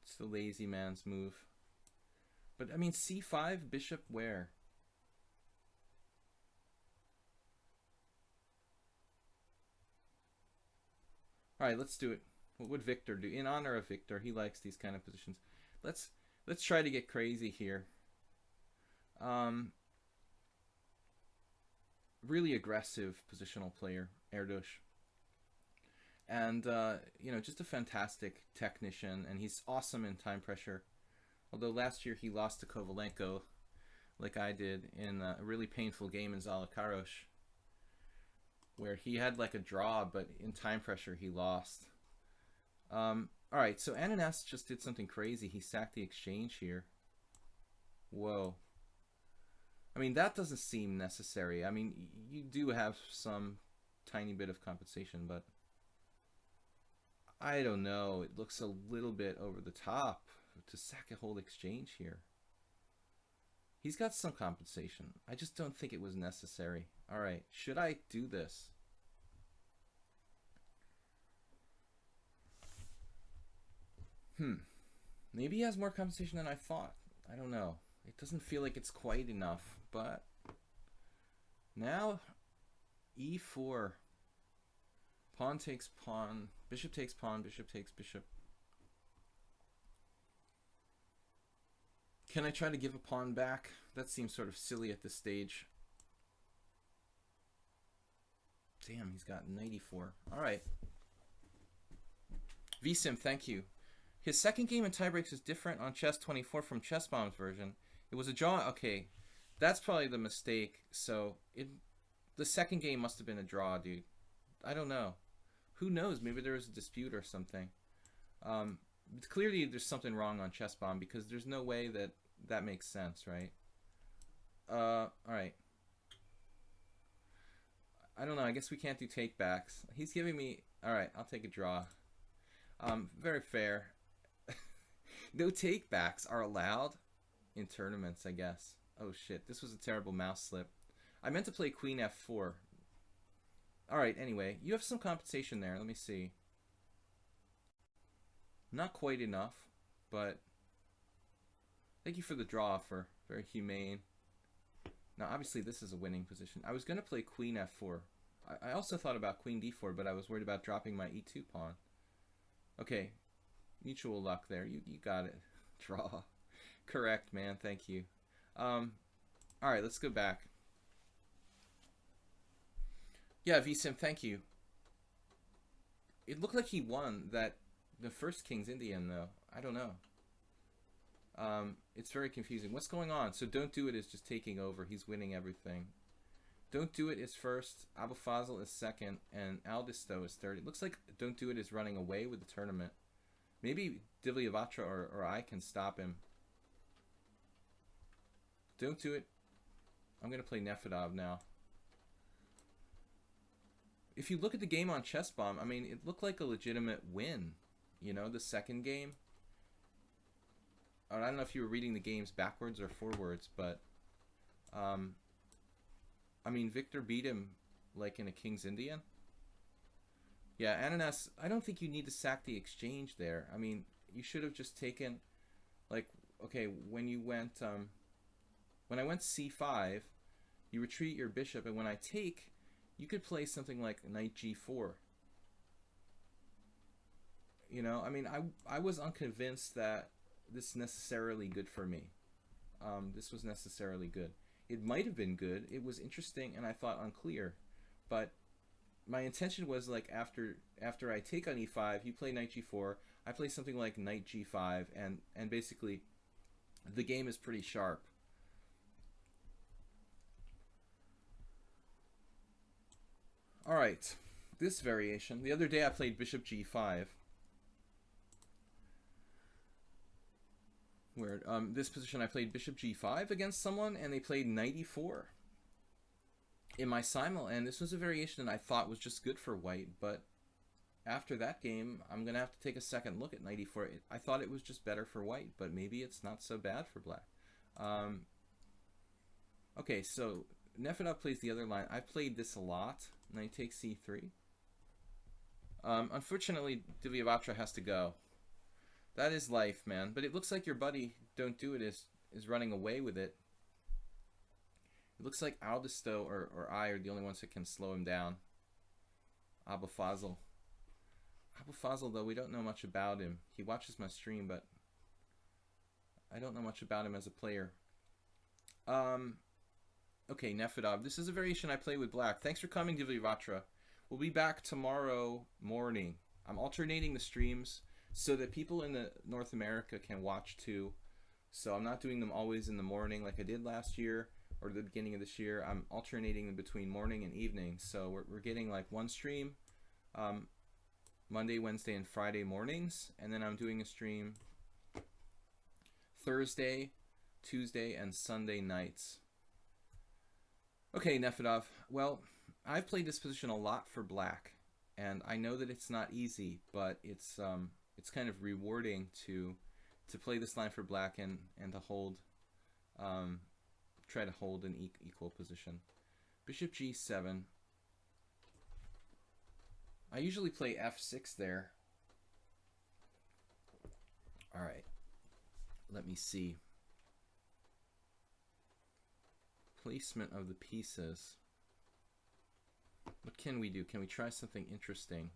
It's the lazy man's move. But, I mean, c5, bishop where? Alright, let's do it. What would Viktor do? In honor of Viktor, he likes these kind of positions. Let's try to get crazy here. Really aggressive positional player, Erdos. And, you know, just a fantastic technician, and he's awesome in time pressure. Although last year he lost to Kovalenko, like I did, in a really painful game in Zalakaros, where he had like a draw, but in time pressure he lost. Alright, so Ananas just did something crazy. He sacked the exchange here. Whoa. I mean, that doesn't seem necessary. I mean, you do have some tiny bit of compensation, but I don't know. It looks a little bit over the top to sack a whole exchange here. He's got some compensation. I just don't think it was necessary. Alright, should I do this? Maybe he has more compensation than I thought. I don't know. It doesn't feel like it's quite enough, but now e4. Pawn takes pawn. Bishop takes pawn. Bishop takes bishop. Can I try to give a pawn back? That seems sort of silly at this stage. Damn, he's got knight e4. Alright. VSim, thank you. His second game in tiebreaks is different on Chess24 from Chessbomb's version. It was a draw. Okay, that's probably the mistake. So the second game must have been a draw, dude. I don't know. Who knows? Maybe there was a dispute or something. Clearly, there's something wrong on Chessbomb because there's no way that makes sense, right? All right. I don't know. I guess we can't do takebacks. He's giving me... All right, I'll take a draw. Very fair. No takebacks are allowed in tournaments, I guess. Oh, shit. This was a terrible mouse slip. I meant to play queen f4. Alright, anyway. You have some compensation there. Let me see. Not quite enough, but... Thank you for the draw offer. Very humane. Now, obviously, this is a winning position. I was going to play queen f4. I also thought about queen d4, but I was worried about dropping my e2 pawn. Okay. Mutual luck there. You got it. Draw. Correct, man. Thank you. Alright, let's go back. Yeah, VSim, thank you. It looked like he won the first King's Indian, though. I don't know. It's very confusing. What's going on? So Don't Do It is just taking over. He's winning everything. Don't Do It is first, Abu Fazl is second, and Aldisto is third. It looks like Don't Do It is running away with the tournament. Maybe Divyavatra or I can stop him. Don't Do It. I'm going to play Nefedov now. If you look at the game on Chessbomb, I mean, it looked like a legitimate win. You know, the second game. I don't know if you were reading the games backwards or forwards, but... I mean, Viktor beat him, like, in a King's Indian. Yeah, Ananas, I don't think you need to sack the exchange there. I mean, you should have just taken, like, okay, when you went, when I went c5, you retreat your bishop, and when I take, you could play something like knight g4. You know, I mean, I was unconvinced that this is necessarily good for me. This was necessarily good. It might have been good. It was interesting and I thought unclear. But my intention was like after I take on e5, you play knight g4, I play something like knight g5, and basically the game is pretty sharp. All right, this variation. The other day I played bishop g5. Where this position I played bishop g5 against someone, and they played knight e4 in my simul, and this was a variation that I thought was just good for white, but after that game, I'm going to have to take a second look at knight e4. I thought it was just better for white, but maybe it's not so bad for black. Okay, so Nefedov plays the other line. I've played this a lot. Knight takes c3. Unfortunately, Divyavatra has to go. That is life, man. But it looks like your buddy, Don't Do It, is running away with it. It looks like Aldisto or I are the only ones that can slow him down. Abu Fazl. Abu Fazl, though, we don't know much about him. He watches my stream, but I don't know much about him as a player. Okay, Nefedov. This is a variation I play with black. Thanks for coming, Divyavatra. We'll be back tomorrow morning. I'm alternating the streams so that people in North America can watch too. So I'm not doing them always in the morning like I did last year or the beginning of this year. I'm alternating them between morning and evening. So we're getting like one stream Monday, Wednesday, and Friday mornings. And then I'm doing a stream Thursday, Tuesday, and Sunday nights. Okay, Nefedov. Well, I've played this position a lot for black. And I know that it's not easy, but it's kind of rewarding to play this line for black and to hold, try to hold an equal position. Bishop g7. I usually play f6 there. All right, let me see. Placement of the pieces. What can we do? Can we try something interesting?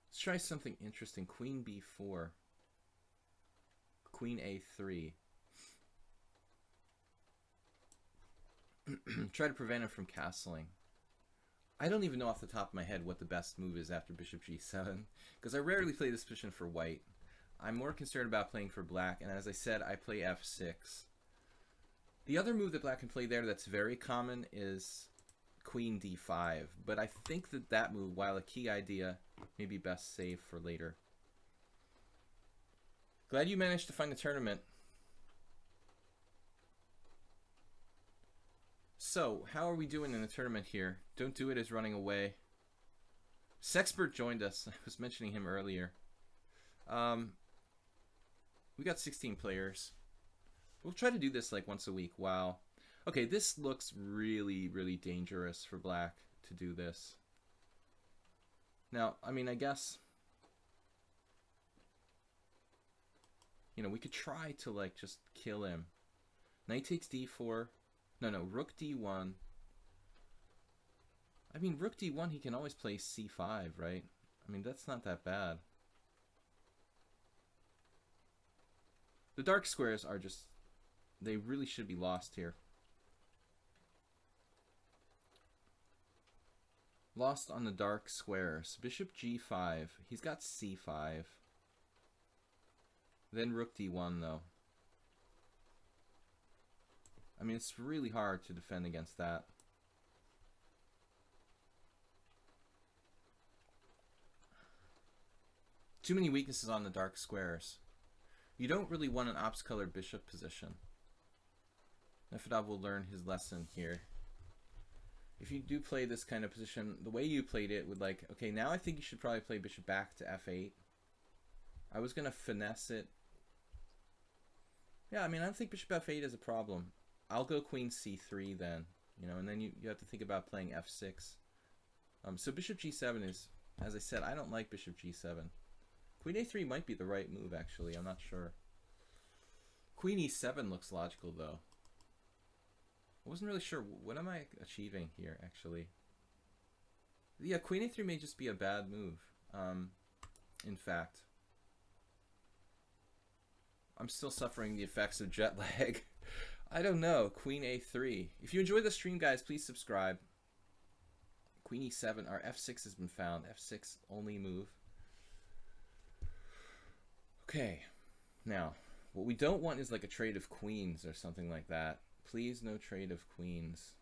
Let's try something interesting. Queen b4. Queen a3. Try to prevent him from castling. I don't even know off the top of my head what the best move is after bishop g7, because I rarely play this position for white. I'm more concerned about playing for black, and as I said, I play f6. The other move that black can play there that's very common is queen d5, but I think that move, while a key idea, may be best saved for later. Glad you managed to find the tournament. So, how are we doing in the tournament here? Don't Do It is running away. Sexpert joined us. I was mentioning him earlier. We got 16 players. We'll try to do this like once a week. Wow. Okay, this looks really, really dangerous for black to do this. Now, I mean, I guess, you know, we could try to like just kill him. Knight takes d4. No, rook d1. I mean, rook d1, he can always play c5, right? I mean, that's not that bad. The dark squares are just, they really should be lost here. Lost on the dark squares. Bishop g5. He's got c5. Then rook d1, though. I mean, it's really hard to defend against that. Too many weaknesses on the dark squares. You don't really want an ops-colored bishop position. Nefedov will learn his lesson here. If you do play this kind of position, the way you played it would like, okay, now I think you should probably play bishop back to f8. I was going to finesse it. Yeah, I mean, I don't think bishop f8 is a problem. I'll go queen c3 then, you know, and then you have to think about playing f6. So bishop g7 is, as I said, I don't like bishop g7. Queen a3 might be the right move, actually. I'm not sure. Queen e7 looks logical, though. I wasn't really sure. What am I achieving here, actually? Yeah, queen a3 may just be a bad move, in fact. I'm still suffering the effects of jet lag. I don't know. Queen A3. If you enjoy the stream, guys, please subscribe. Queen E7. Our F6 has been found. F6 only move. Okay. Now, what we don't want is like a trade of queens or something like that. Please, no trade of queens.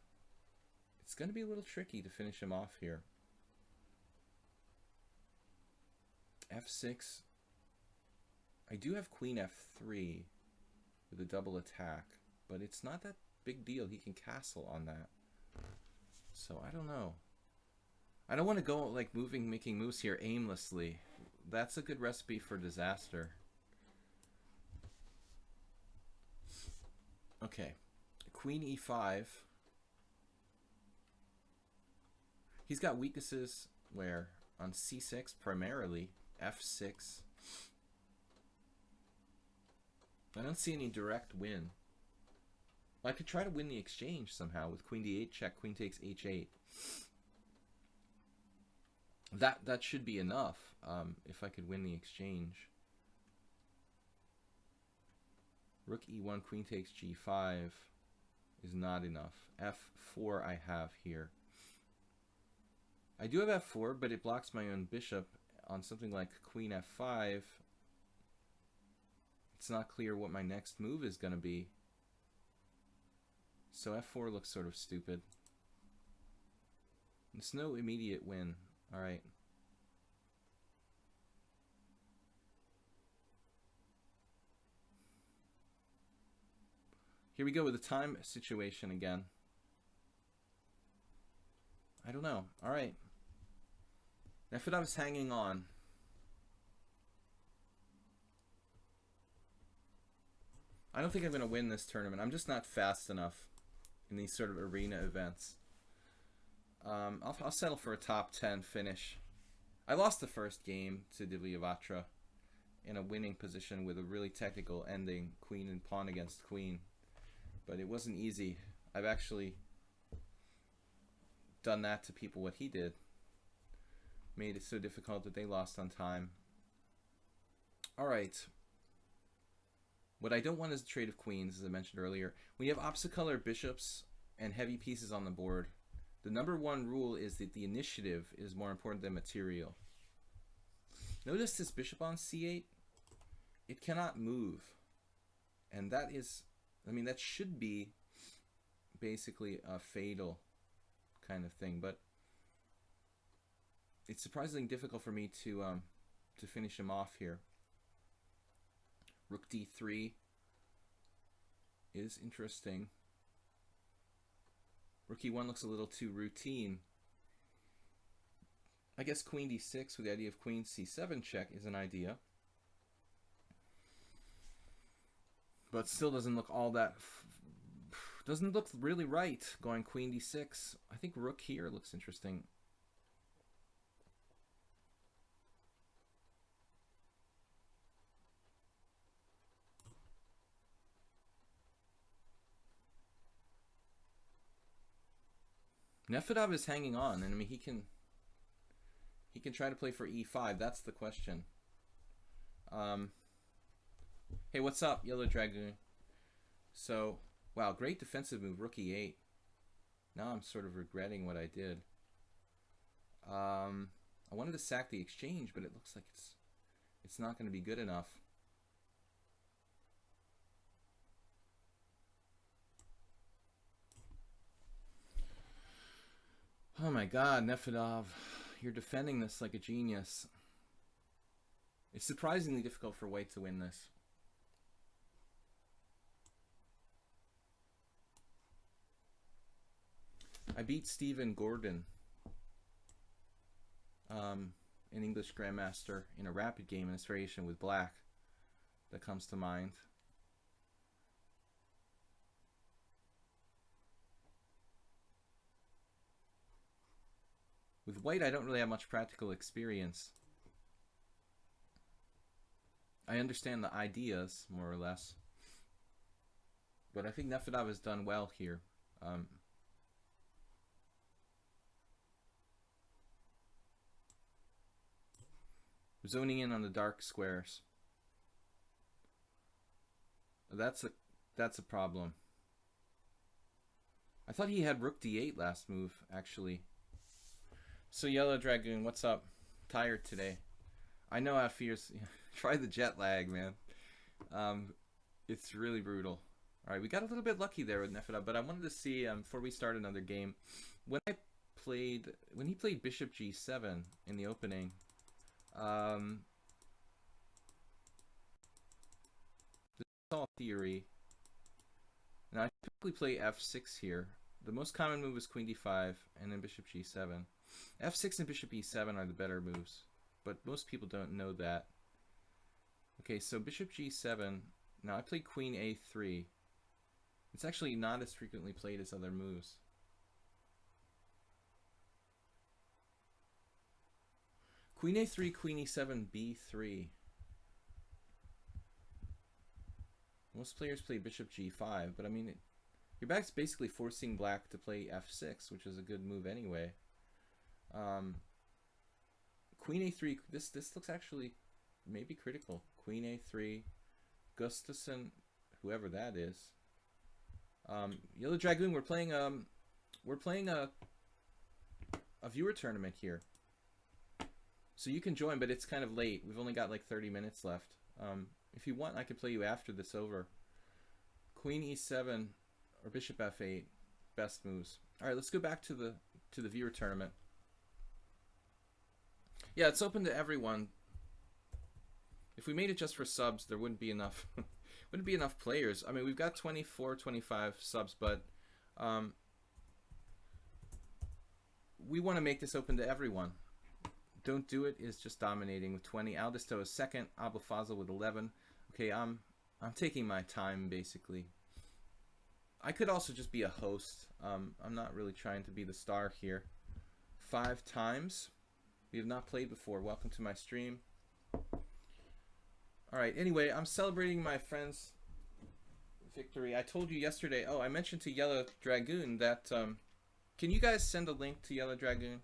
It's going to be a little tricky to finish him off here. F6. I do have Queen F3 with a double attack, but it's not that big deal. He can castle on that. So I don't know. I don't want to go like making moves here aimlessly. That's a good recipe for disaster. Okay. Queen E5. He's got weaknesses where on C6 primarily, F6. I don't see any direct win. I could try to win the exchange somehow with Queen D8 check, Queen takes H8. That should be enough if I could win the exchange. Rook E1, Queen takes G5 is not enough. F4 I have here. I do have F4, but it blocks my own bishop on something like Queen F5. It's not clear what my next move is going to be. So F4 looks sort of stupid. It's no immediate win. Alright. Here we go with the time situation again. I don't know. Alright. Nefedov is hanging on. I don't think I'm going to win this tournament. I'm just not fast enough in these sort of arena events. I'll settle for a top 10 finish. I lost the first game to Divyavatra in a winning position with a really technical ending, queen and pawn against queen. But it wasn't easy. I've actually done that to people what he did. Made it so difficult that they lost on time. Alright. What I don't want is a trade of queens, as I mentioned earlier. When you have opposite color bishops and heavy pieces on the board, the number one rule is that the initiative is more important than material. Notice this bishop on C8. It cannot move. And that is, I mean, that should be basically a fatal kind of thing. But it's surprisingly difficult for me to finish him off here. Rook D3 is interesting. Rook E1 looks a little too routine. I guess Queen D6 with the idea of Queen C7 check is an idea. But still doesn't look all that... doesn't look really right going Queen D6. I think Rook here looks interesting. Nefedov is hanging on, and I mean he can try to play for E5. That's the question. Hey, what's up, Yellow Dragoon? So, wow, great defensive move, Rook E8. Now I'm sort of regretting what I did. I wanted to sack the exchange, but it looks like it's not going to be good enough. Oh my god, Nefedov, you're defending this like a genius. It's surprisingly difficult for white to win this. I beat Stephen Gordon, an English Grandmaster, in a rapid game in this variation with black. That comes to mind. With white, I don't really have much practical experience. I understand the ideas, more or less. But I think Nefedov has done well here. Zoning in on the dark squares. That's a problem. I thought he had rook d8 last move, actually. So Yellow Dragoon, what's up? Tired today. I know how it feels. Try the jet lag, man. It's really brutal. All right, we got a little bit lucky there with Nefeda, but I wanted to see before we start another game when he played Bishop G7 in the opening. This is all theory. Now I typically play F6 here. The most common move is Queen D5 and then Bishop G7. F6 and Bishop E7 are the better moves, but most people don't know that. Okay, so Bishop G7. Now I played Queen A3. It's actually not as frequently played as other moves. Queen A3, Queen E7, B3. Most players play Bishop G5, but I mean, your back's basically forcing black to play F6, which is a good move anyway. Queen A3, this looks actually maybe critical. Queen A3, Gustafsson, whoever that is. Yellow Dragoon, we're playing a viewer tournament here. So you can join, but it's kind of late. We've only got like 30 minutes left. If you want, I could play you after this over. Queen E7 or Bishop F8, best moves. All right, let's go back to the viewer tournament. Yeah, it's open to everyone. If we made it just for subs, there wouldn't be enough. Wouldn't be enough players. I mean, we've got 24, 25 subs, but we want to make this open to everyone. Don't Do It is just dominating with 20. Aldisto is second. Abulfazl with 11. Okay, I'm taking my time basically. I could also just be a host. I'm not really trying to be the star here. 5 times. We have not played before. Welcome to my stream. All right. Anyway, I'm celebrating my friend's victory. I told you yesterday. Oh, I mentioned to Yellow Dragoon that. Can you guys send a link to Yellow Dragoon?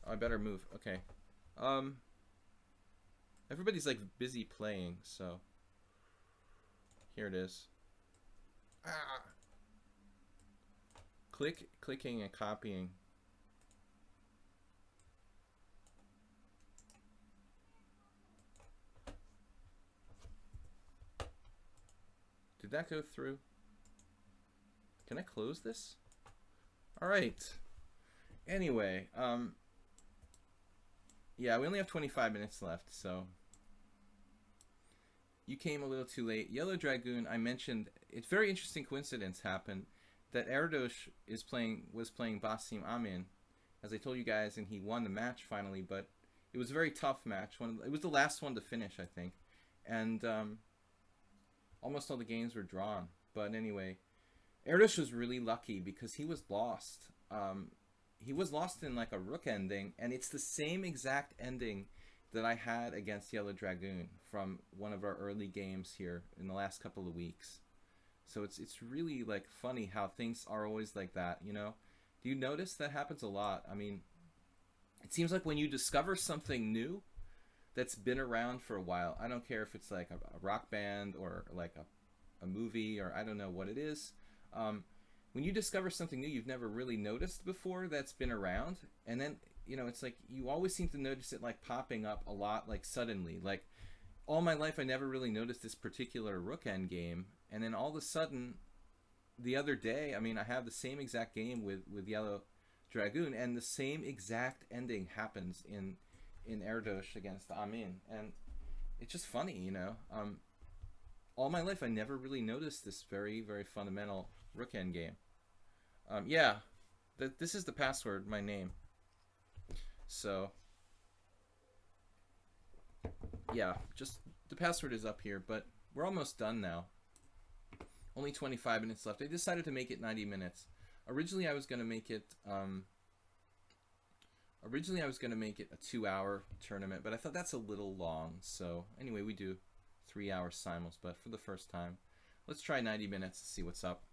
Oh, I better move. Okay. Everybody's like busy playing, so here it is. Clicking and copying. Did that go through? Can I close this? All right. Anyway, yeah, we only have 25 minutes left, so you came a little too late. Yellow Dragoon, I mentioned, it's very interesting coincidence happened that Erdos was playing Basim Amin, as I told you guys, and he won the match finally, but it was a very tough match. It was the last one to finish, I think, and almost all the games were drawn. But anyway, Erdos was really lucky because he was lost. He was lost in like a rook ending, and it's the same exact ending that I had against Yellow Dragoon from one of our early games here in the last couple of weeks. So it's really like funny how things are always like that, you know? Do you notice that happens a lot? I mean, it seems like when you discover something new that's been around for a while, I don't care if it's like a rock band or like a movie or I don't know what it is. When you discover something new you've never really noticed before that's been around, and then, you know, it's like you always seem to notice it like popping up a lot, like suddenly. Like all my life I never really noticed this particular rook end game, and then all of a sudden the other day, I mean, I have the same exact game with Yellow Dragoon, and the same exact ending happens in Erdos against Amin, and it's just funny, you know. All my life I never really noticed this very, very fundamental rook end game. Yeah, this is the password, my name. So yeah, just the password is up here, but we're almost done now. Only 25 minutes left. I decided to make it 90 minutes. Originally I was going to make it a 2-hour tournament, but I thought that's a little long. So anyway, we do 3-hour simuls, but for the first time, let's try 90 minutes to see what's up.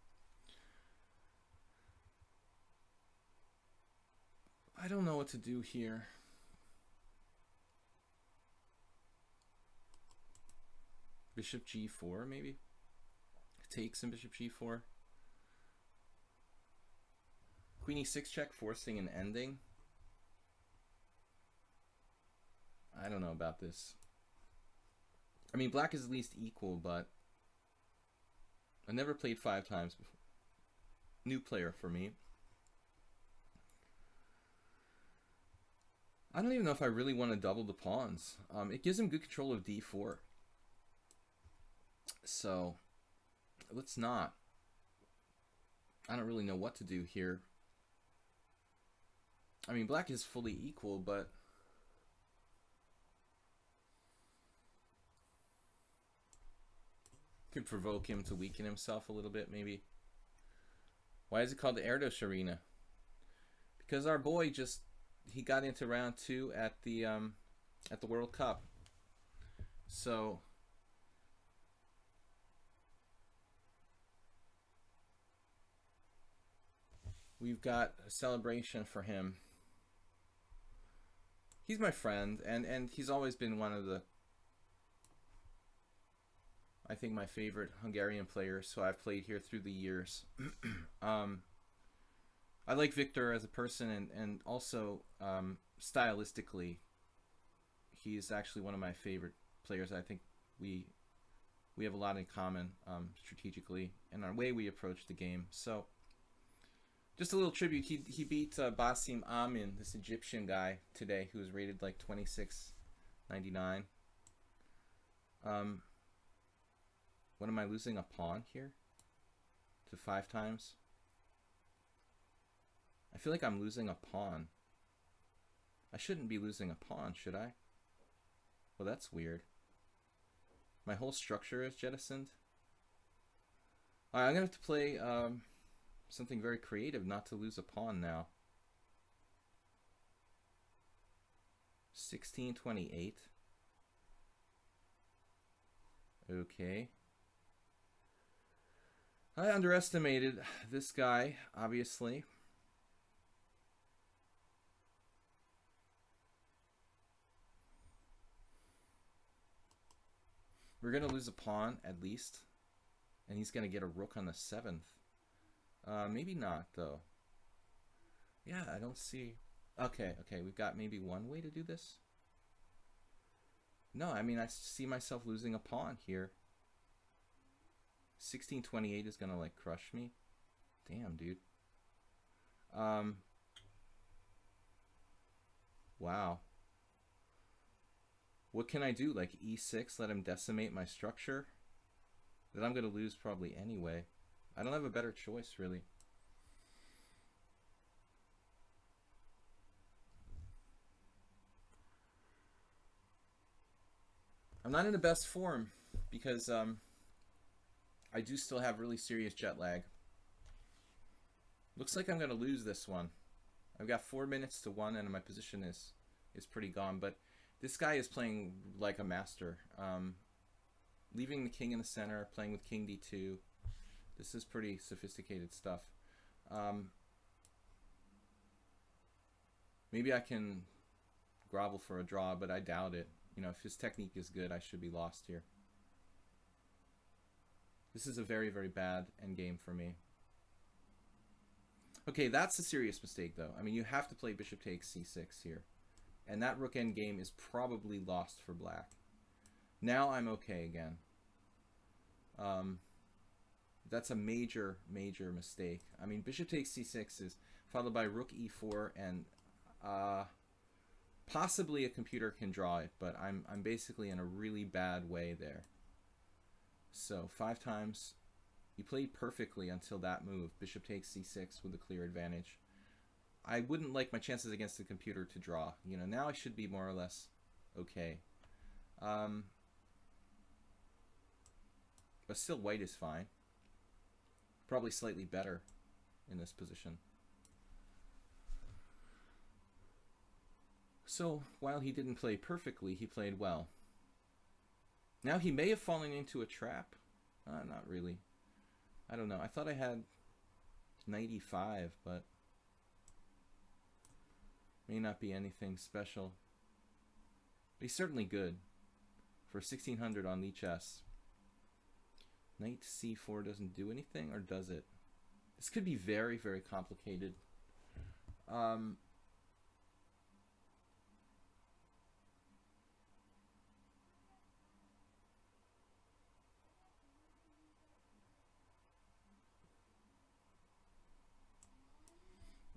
I don't know what to do here. Bishop G4, maybe? takes in bishop g4. Queen e6 check, forcing an ending. I don't know about this. I mean, black is at least equal, but I never played 5 times before. New player for me. I don't even know if I really want to double the pawns. It gives him good control of d4. So, let's not. I don't really know what to do here. I mean, black is fully equal, but could provoke him to weaken himself a little bit, maybe. Why is it called the Erdos Arena? Because our boy just, he got into round 2 at the World Cup. So we've got a celebration for him. He's my friend, and he's always been one of the, I think, my favorite Hungarian players, so I've played here through the years. I like Viktor as a person, and also stylistically, he's actually one of my favorite players. I think we have a lot in common strategically and our way we approach the game. So just a little tribute. He beat Basim Amin, this Egyptian guy, today, who was rated like 26.99. What am I losing, a pawn here to 5 times? I feel like I'm losing a pawn. I shouldn't be losing a pawn, should I? Well, that's weird. My whole structure is jettisoned. Alright, I'm gonna have to play something very creative not to lose a pawn now. 1628. Okay. I underestimated this guy, obviously. We're going to lose a pawn, at least. And he's going to get a rook on the 7th. Maybe not, though. Yeah, I don't see... Okay, we've got maybe one way to do this. No, I mean, I see myself losing a pawn here. 1628 is going to, like, crush me. Damn, dude. Wow. What can I do? Like e6, let him decimate my structure? That I'm going to lose probably anyway. I don't have a better choice, really. I'm not in the best form because I do still have really serious jet lag. Looks like I'm going to lose this one. I've got 4 minutes to 1 and my position is pretty gone, but this guy is playing like a master. Leaving the king in the center, playing with king d2. This is pretty sophisticated stuff. Maybe I can grovel for a draw, but I doubt it. You know, if his technique is good, I should be lost here. This is a very, very bad endgame for me. Okay, that's a serious mistake, though. I mean, you have to play bishop takes c6 here. And that rook endgame is probably lost for black. Now I'm okay again. That's a major, major mistake. I mean, bishop takes c6 is followed by rook e4, and possibly a computer can draw it, but I'm basically in a really bad way there. So 5 times. You played perfectly until that move. Bishop takes c6 with a clear advantage. I wouldn't like my chances against the computer to draw. You know, now I should be more or less okay. But still, white is fine. Probably slightly better in this position. So, while he didn't play perfectly, he played well. Now, he may have fallen into a trap. Not really. I don't know. I thought I had 95, but may not be anything special. But he's certainly good for 1600 on lichess. Knight c4 doesn't do anything, or does it? This could be very, very complicated.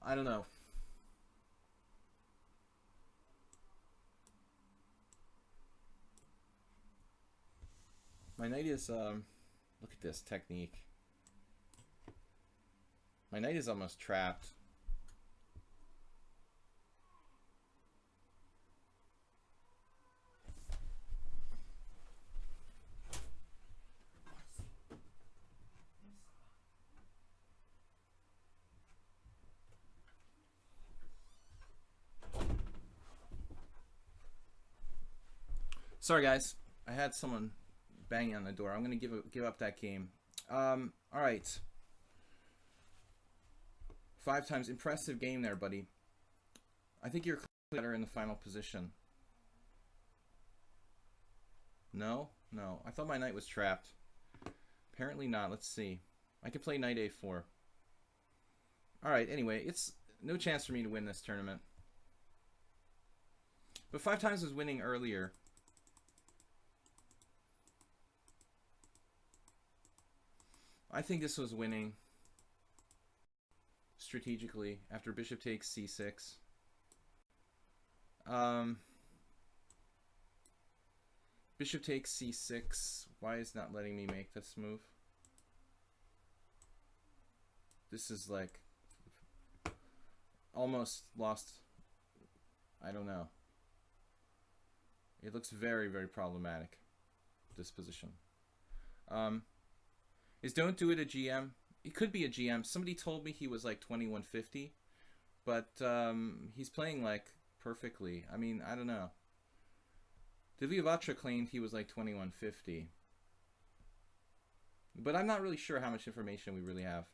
I don't know. My knight is, look at this technique. My knight is almost trapped. Sorry guys, I had someone banging on the door. I'm gonna give up that game. All right. 5 times. Impressive game there, buddy. I think you're better in the final position. No? No. I thought my knight was trapped. Apparently not. Let's see. I could play knight a4. Alright, anyway, it's no chance for me to win this tournament. But 5 times was winning earlier. I think this was winning strategically after bishop takes c6. Bishop takes c6. Why is not letting me make this move? This is like almost lost. I don't know. It looks very, very problematic, this position. Is don't do it a GM? It could be a GM. Somebody told me he was like 2150, but he's playing like perfectly. I mean, I don't know. Divya claimed he was like 2150, but I'm not really sure how much information we really have.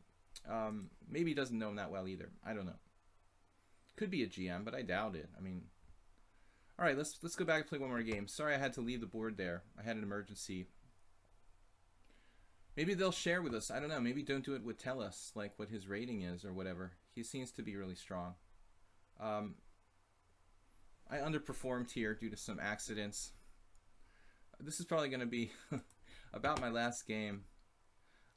Maybe he doesn't know him that well either. I don't know. Could be a GM, but I doubt it. I mean, all right, let's go back and play one more game. Sorry I had to leave the board there. I had an emergency. Maybe they'll share with us. I don't know. Maybe Don't Do It would tell us like what his rating is or whatever. He seems to be really strong. I underperformed here due to some accidents. This is probably going to be about my last game.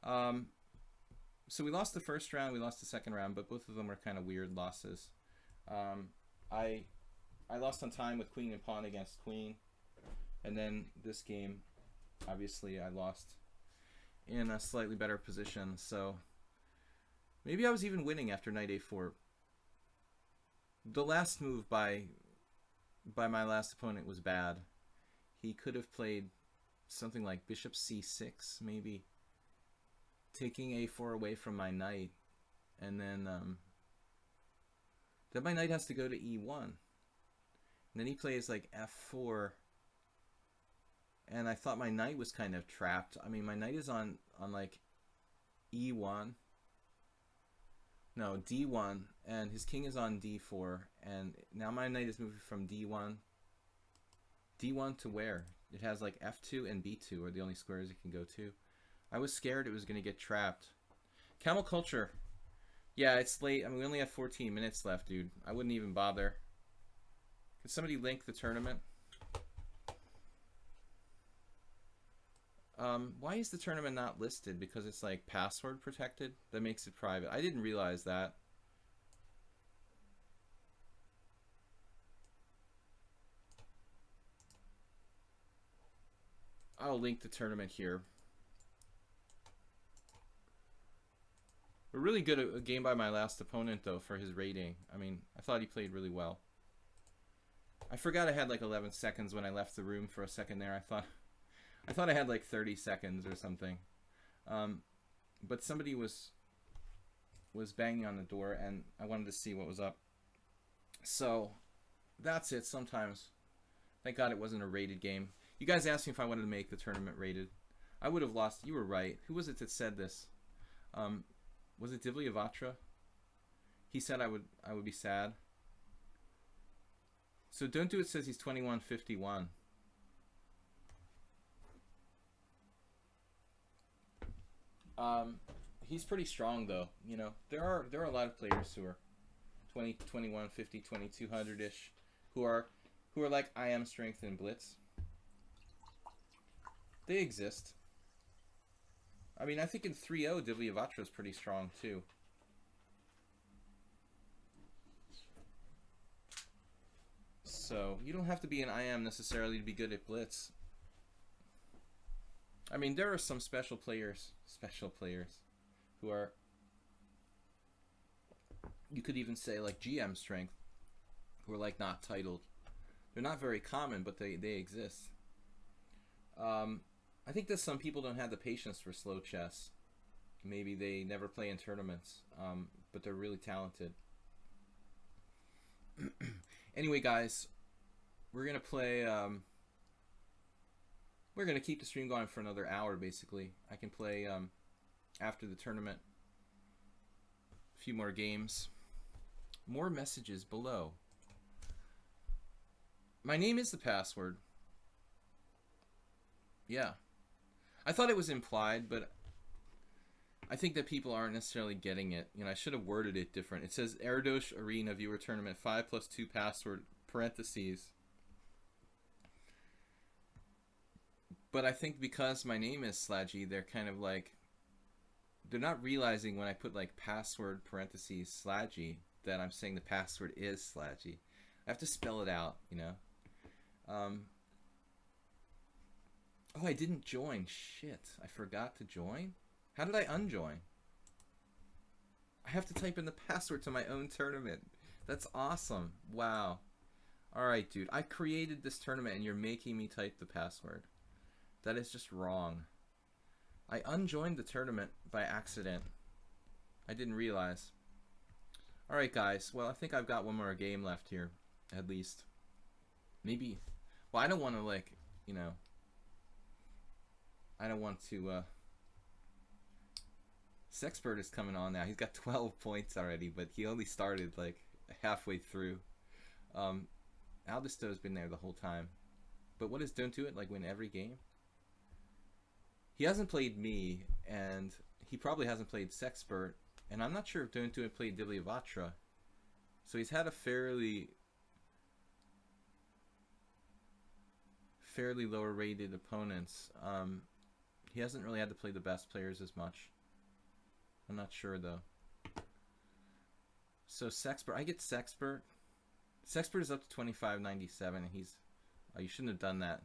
So we lost the first round, we lost the second round, but both of them were kind of weird losses. I lost on time with queen and pawn against queen, and then this game, obviously, I lost in a slightly better position. So maybe I was even winning after knight a4. The last move by my last opponent was bad. He could have played something like bishop c6, maybe taking a4 away from my knight, and then my knight has to go to e1. And then he plays like f4, and I thought my knight was kind of trapped. I mean, my knight is on like e1. No, d1, and his king is on d4, and now my knight is moving from d1 to where? It has like f2 and b2 are the only squares it can go to. I was scared it was going to get trapped. Camel Culture. Yeah, it's late. I mean, we only have 14 minutes left, dude. I wouldn't even bother. Could somebody link the tournament? Why is the tournament not listed? Because it's like password protected? That makes it private. I didn't realize that. I'll link the tournament here. A really good game by my last opponent, though, for his rating. I mean, I thought he played really well. I forgot I had like 11 seconds when I left the room for a second there. I thought I had like 30 seconds or something. But somebody was banging on the door, and I wanted to see what was up. So that's it. Sometimes, thank God it wasn't a rated game. You guys asked me if I wanted to make the tournament rated. I would have lost. You were right. Who was it that said this? Was it Divya Vatra? He said I would be sad. So Don't Do It says he's 2151. Um, he's pretty strong though. You know, there are a lot of players who are 20, 21, 50, 2200 ish, who are like I am strength and blitz. They exist. I mean, I think in 3-0, Divyavatra is pretty strong too. So you don't have to be an IM necessarily to be good at blitz. I mean, there are some special players who are, you could even say like GM strength, who are like not titled. They're not very common, but they exist. I think that some people don't have the patience for slow chess. Maybe they never play in tournaments, but they're really talented. Anyway, guys, we're gonna play. We're gonna keep the stream going for another hour. Basically, I can play after the tournament. A few more games. More messages below. My name is the password. Yeah. I thought it was implied, but I think that people aren't necessarily getting it. You know, I should have worded it different. It says Erdos Arena Viewer Tournament 5+2 password parentheses. But I think because my name is Slaggy, they're kind of like, they're not realizing when I put like password parentheses Slaggy that I'm saying the password is Slaggy. I have to spell it out, you know. Oh, I didn't join. Shit. I forgot to join? How did I unjoin? I have to type in the password to my own tournament. That's awesome. Wow. Alright, dude. I created this tournament and you're making me type the password. That is just wrong. I unjoined the tournament by accident. I didn't realize. Alright, guys. Well, I think I've got one more game left here. At least. Maybe. Well, I don't want to, like, you know. I don't want to, Sexpert is coming on now. He's got 12 points already, but he only started, like, halfway through. Aldisto's been there the whole time. But what does Don't Do It, like, win every game? He hasn't played me, and he probably hasn't played Sexpert, and I'm not sure if Don't Do It played Divyavatra. So he's had a fairly lower rated opponents. He hasn't really had to play the best players as much. I'm not sure though. So Sexpert, I get Sexpert. Sexpert is up to 25.97 and he's, oh, you shouldn't have done that.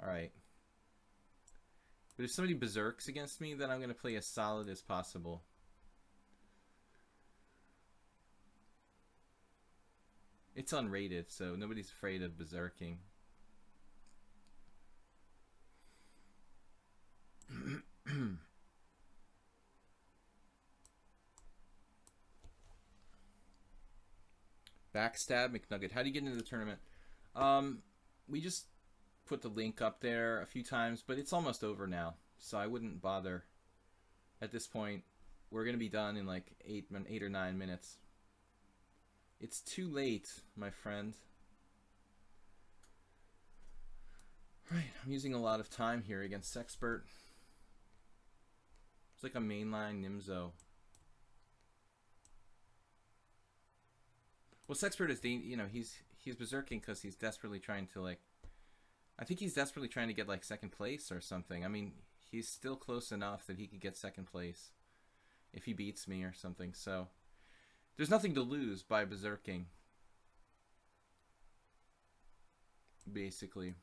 Alright. But if somebody berserks against me, then I'm going to play as solid as possible. It's unrated, so nobody's afraid of berserking. Backstab McNugget. How do you get into the tournament? We just put the link up there a few times, but it's almost over now, so I wouldn't bother. At this point, we're going to be done in like 8 or 9 minutes. It's too late, my friend. Right, I'm using a lot of time here against Sexpert. It's like a mainline Nimzo. Well, Sexpert is, you know, he's berserking because he's desperately trying to, like, I think he's desperately trying to get like second place or something. I mean, he's still close enough that he could get second place if he beats me or something. So there's nothing to lose by berserking, basically.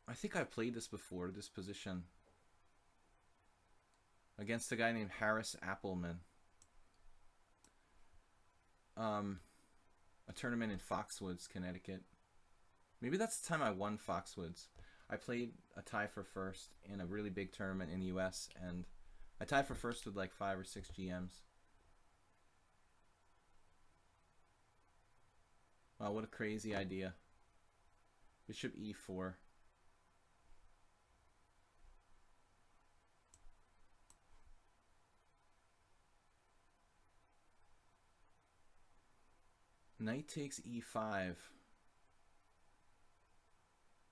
I think I've played this before, this position, against a guy named Harris Appleman. A tournament in Foxwoods, Connecticut. Maybe that's the time I won Foxwoods. I played a tie for first in a really big tournament in the US, and I tied for first with like 5 or 6 GMs. Wow, what a crazy idea. Bishop E4. Knight takes e5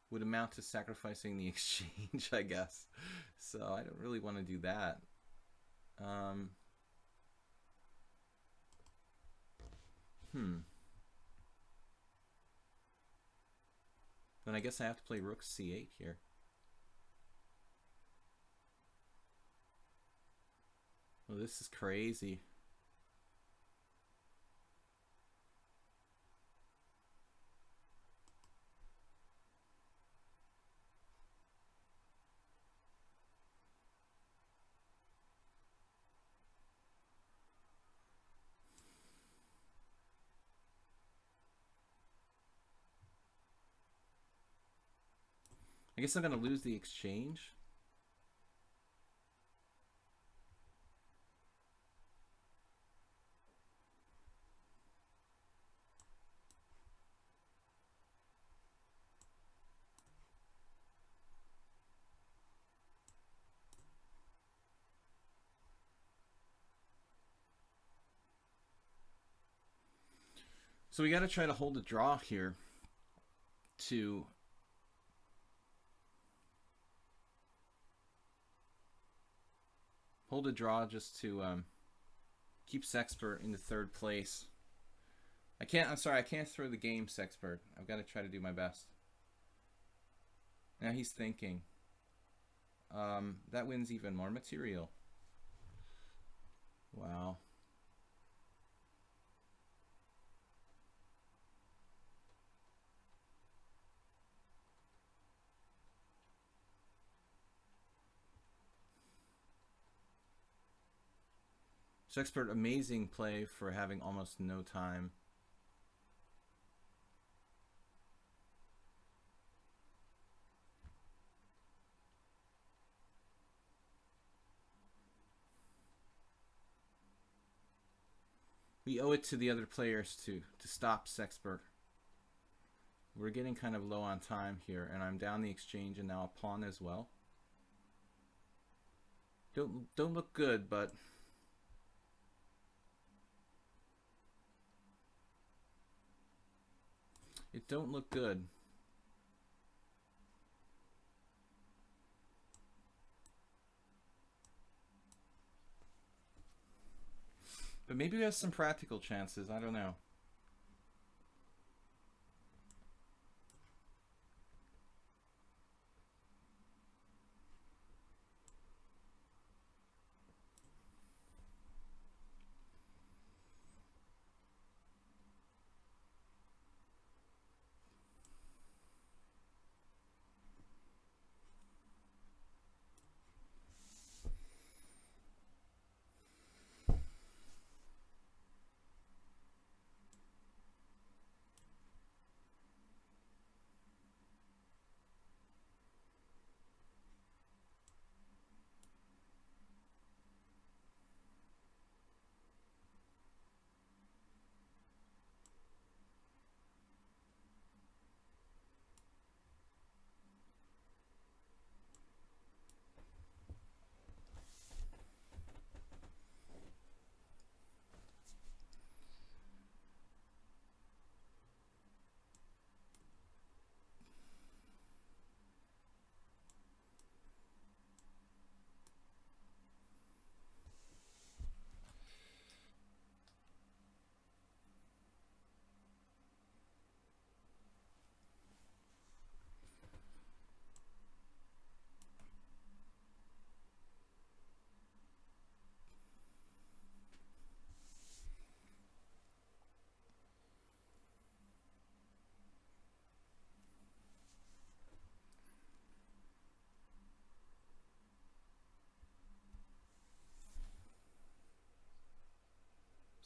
would amount to sacrificing the exchange, I guess. So I don't really want to do that. Then I guess I have to play rook c8 here. Well, this is crazy. I guess I'm going to lose the exchange. So we got to try to hold a draw here to hold a draw just to keep Sexpert in the third place. I'm sorry, I can't throw the game, Sexpert. I've got to try to do my best. Now he's thinking. That wins even more material. Wow. Sexpert, amazing play for having almost no time. We owe it to the other players to stop Sexpert. We're getting kind of low on time here, and I'm down the exchange and now a pawn as well. Don't look good, but it don't look good. But maybe we have some practical chances. I don't know.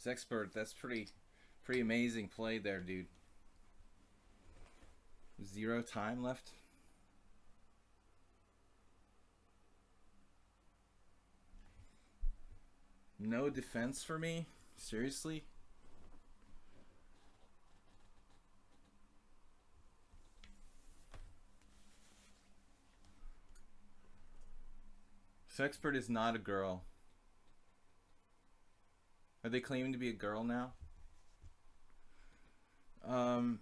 Sexpert, that's pretty amazing play there, dude. 0 time left. No defense for me? Seriously? Sexpert is not a girl. Are they claiming to be a girl now? Um,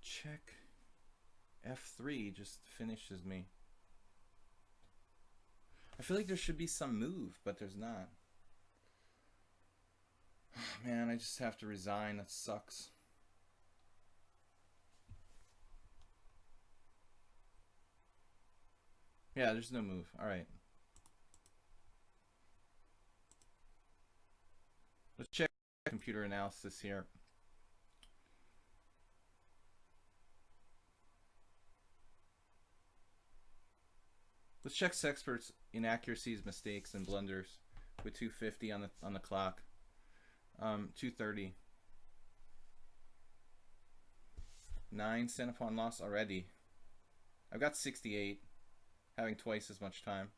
check F3 just finishes me. I feel like there should be some move, but there's not. Man, I just have to resign. That sucks. Yeah, there's no move. All right. Let's check computer analysis here. Let's check Sexpert's inaccuracies, mistakes, and blunders with 250 on the clock. 230. 9 cent upon loss already. I've got 68, having twice as much time.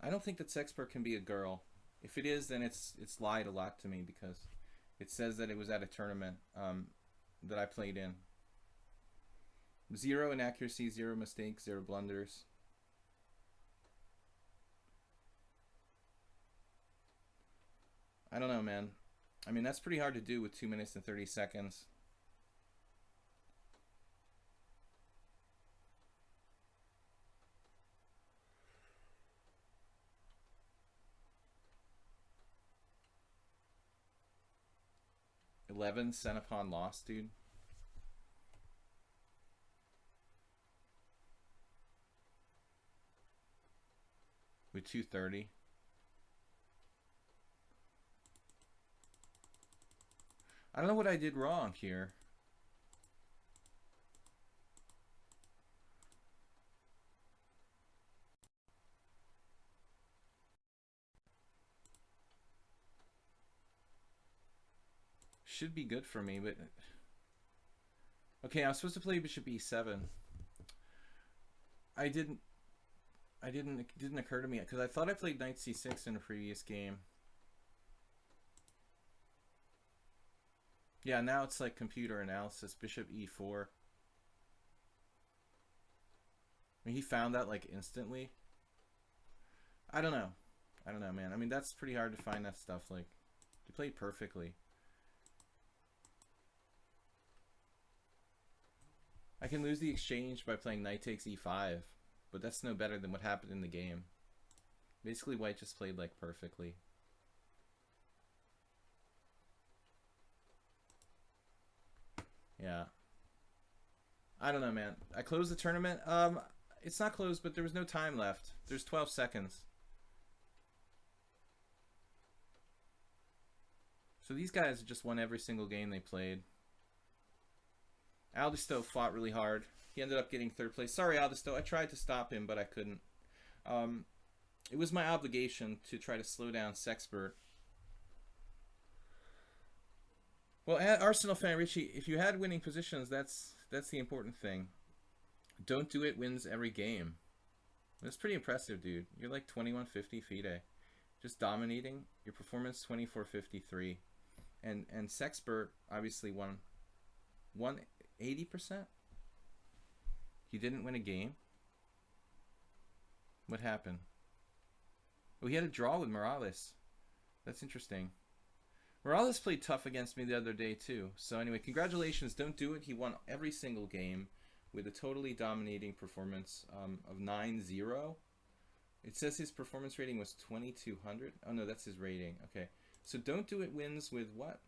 I don't think that Sexpert can be a girl. If it is, then it's lied a lot to me because it says that it was at a tournament that I played in. 0 inaccuracies, 0 mistakes, 0 blunders. I don't know, man. I mean, that's pretty hard to do with 2 minutes and 30 seconds. $11 upon loss, dude. With 230. I don't know what I did wrong here. Should be good for me, but okay, I'm supposed to play bishop e7. It didn't occur to me because I thought I played knight c6 in a previous game. Yeah, now it's like computer analysis, bishop e4. I mean, he found that like instantly. I don't know, man. I mean, that's pretty hard to find that stuff. Like, he played perfectly. I can lose the exchange by playing knight takes e5, but that's no better than what happened in the game. Basically, white just played like perfectly. Yeah. I don't know, man. I closed the tournament. It's not closed, but there was no time left. There's 12 seconds. So these guys just won every single game they played. Aldisto fought really hard. He ended up getting 3rd place. Sorry, Aldisto. I tried to stop him, but I couldn't. It was my obligation to try to slow down Sexpert. Well, Arsenal fan Richie, if you had winning positions, that's the important thing. Don't do it wins every game. That's pretty impressive, dude. You're like 2150 FIDE. Just dominating. Your performance 2453. And Sexpert obviously won 80%? He didn't win a game? What happened? Oh, he had a draw with Morales. That's interesting. Morales played tough against me the other day too. So anyway, congratulations. Don't do it. He won every single game with a totally dominating performance of 9-0. It says his performance rating was 2200. Oh no, that's his rating. Okay. So don't do it wins with what?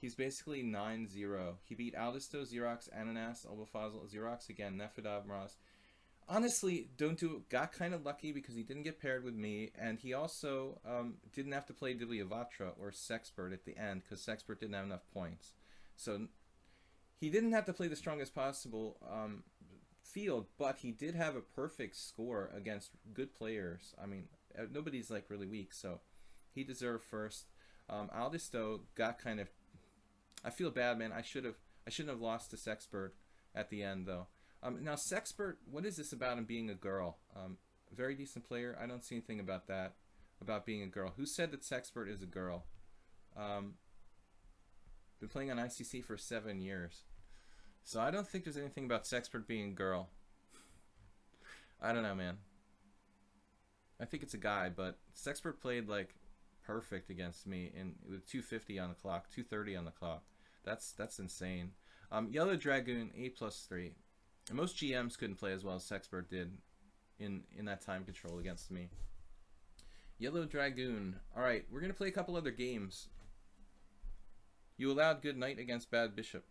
He's basically 9-0. He beat Aldisto, Xerox, Ananas, Obafazl, Xerox again, Nefedov, Morales. Honestly, don't do it. Got kind of lucky because he didn't get paired with me, and he also didn't have to play Dilyavatra or Sexpert at the end because Sexpert didn't have enough points. So he didn't have to play the strongest possible field, but he did have a perfect score against good players. I mean, nobody's like really weak, so he deserved first. Aldisto got kind of. I feel bad, man. I shouldn't have lost to Sexpert at the end though. Now Sexpert, what is this about him being a girl? Very decent player. I don't see anything about that, about being a girl. Who said that Sexpert is a girl? Been playing on ICC for 7 years, so I don't think there's anything about Sexpert being a girl. I don't know, man. I think it's a guy, but Sexpert played like perfect against me in with 250 on the clock, 230 on the clock. That's insane. Yellow Dragoon 8+3. And most GMs couldn't play as well as Sexpert did in that time control against me. Yellow Dragoon. All right, we're gonna play a couple other games. You allowed good knight against bad bishop.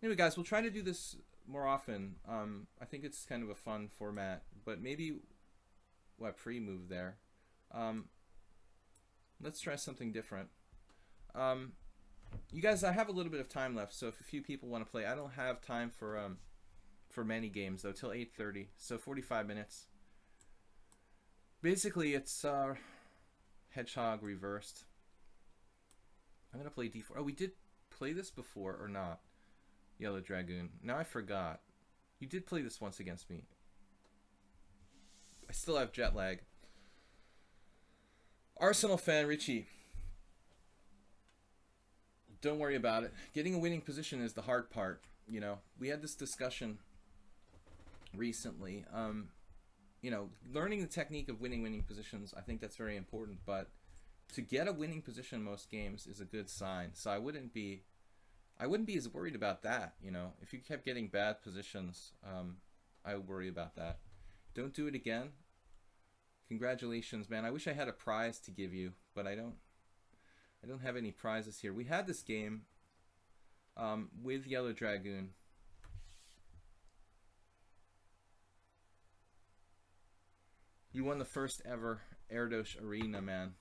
Anyway, guys, we'll try to do this more often. I think it's kind of a fun format, but maybe what pre-move there. Let's try something different. You guys, I have a little bit of time left, so if a few people want to play, I don't have time for many games though till 8:30, so 45 minutes. Basically, it's hedgehog reversed. I'm gonna play d4. Oh, we did play this before or not? Yellow Dragoon. Now I forgot. You did play this once against me. I still have jet lag. Arsenal fan Richie. Don't worry about it. Getting a winning position is the hard part. You know, we had this discussion recently. You know, learning the technique of winning positions, I think that's very important. But to get a winning position in most games is a good sign. So I wouldn't be as worried about that. You know, if you kept getting bad positions, I would worry about that. Don't do it again. Congratulations, man. I wish I had a prize to give you, but I don't have any prizes here. We had this game with Yellow Dragoon. You won the first ever Erdos Arena, man.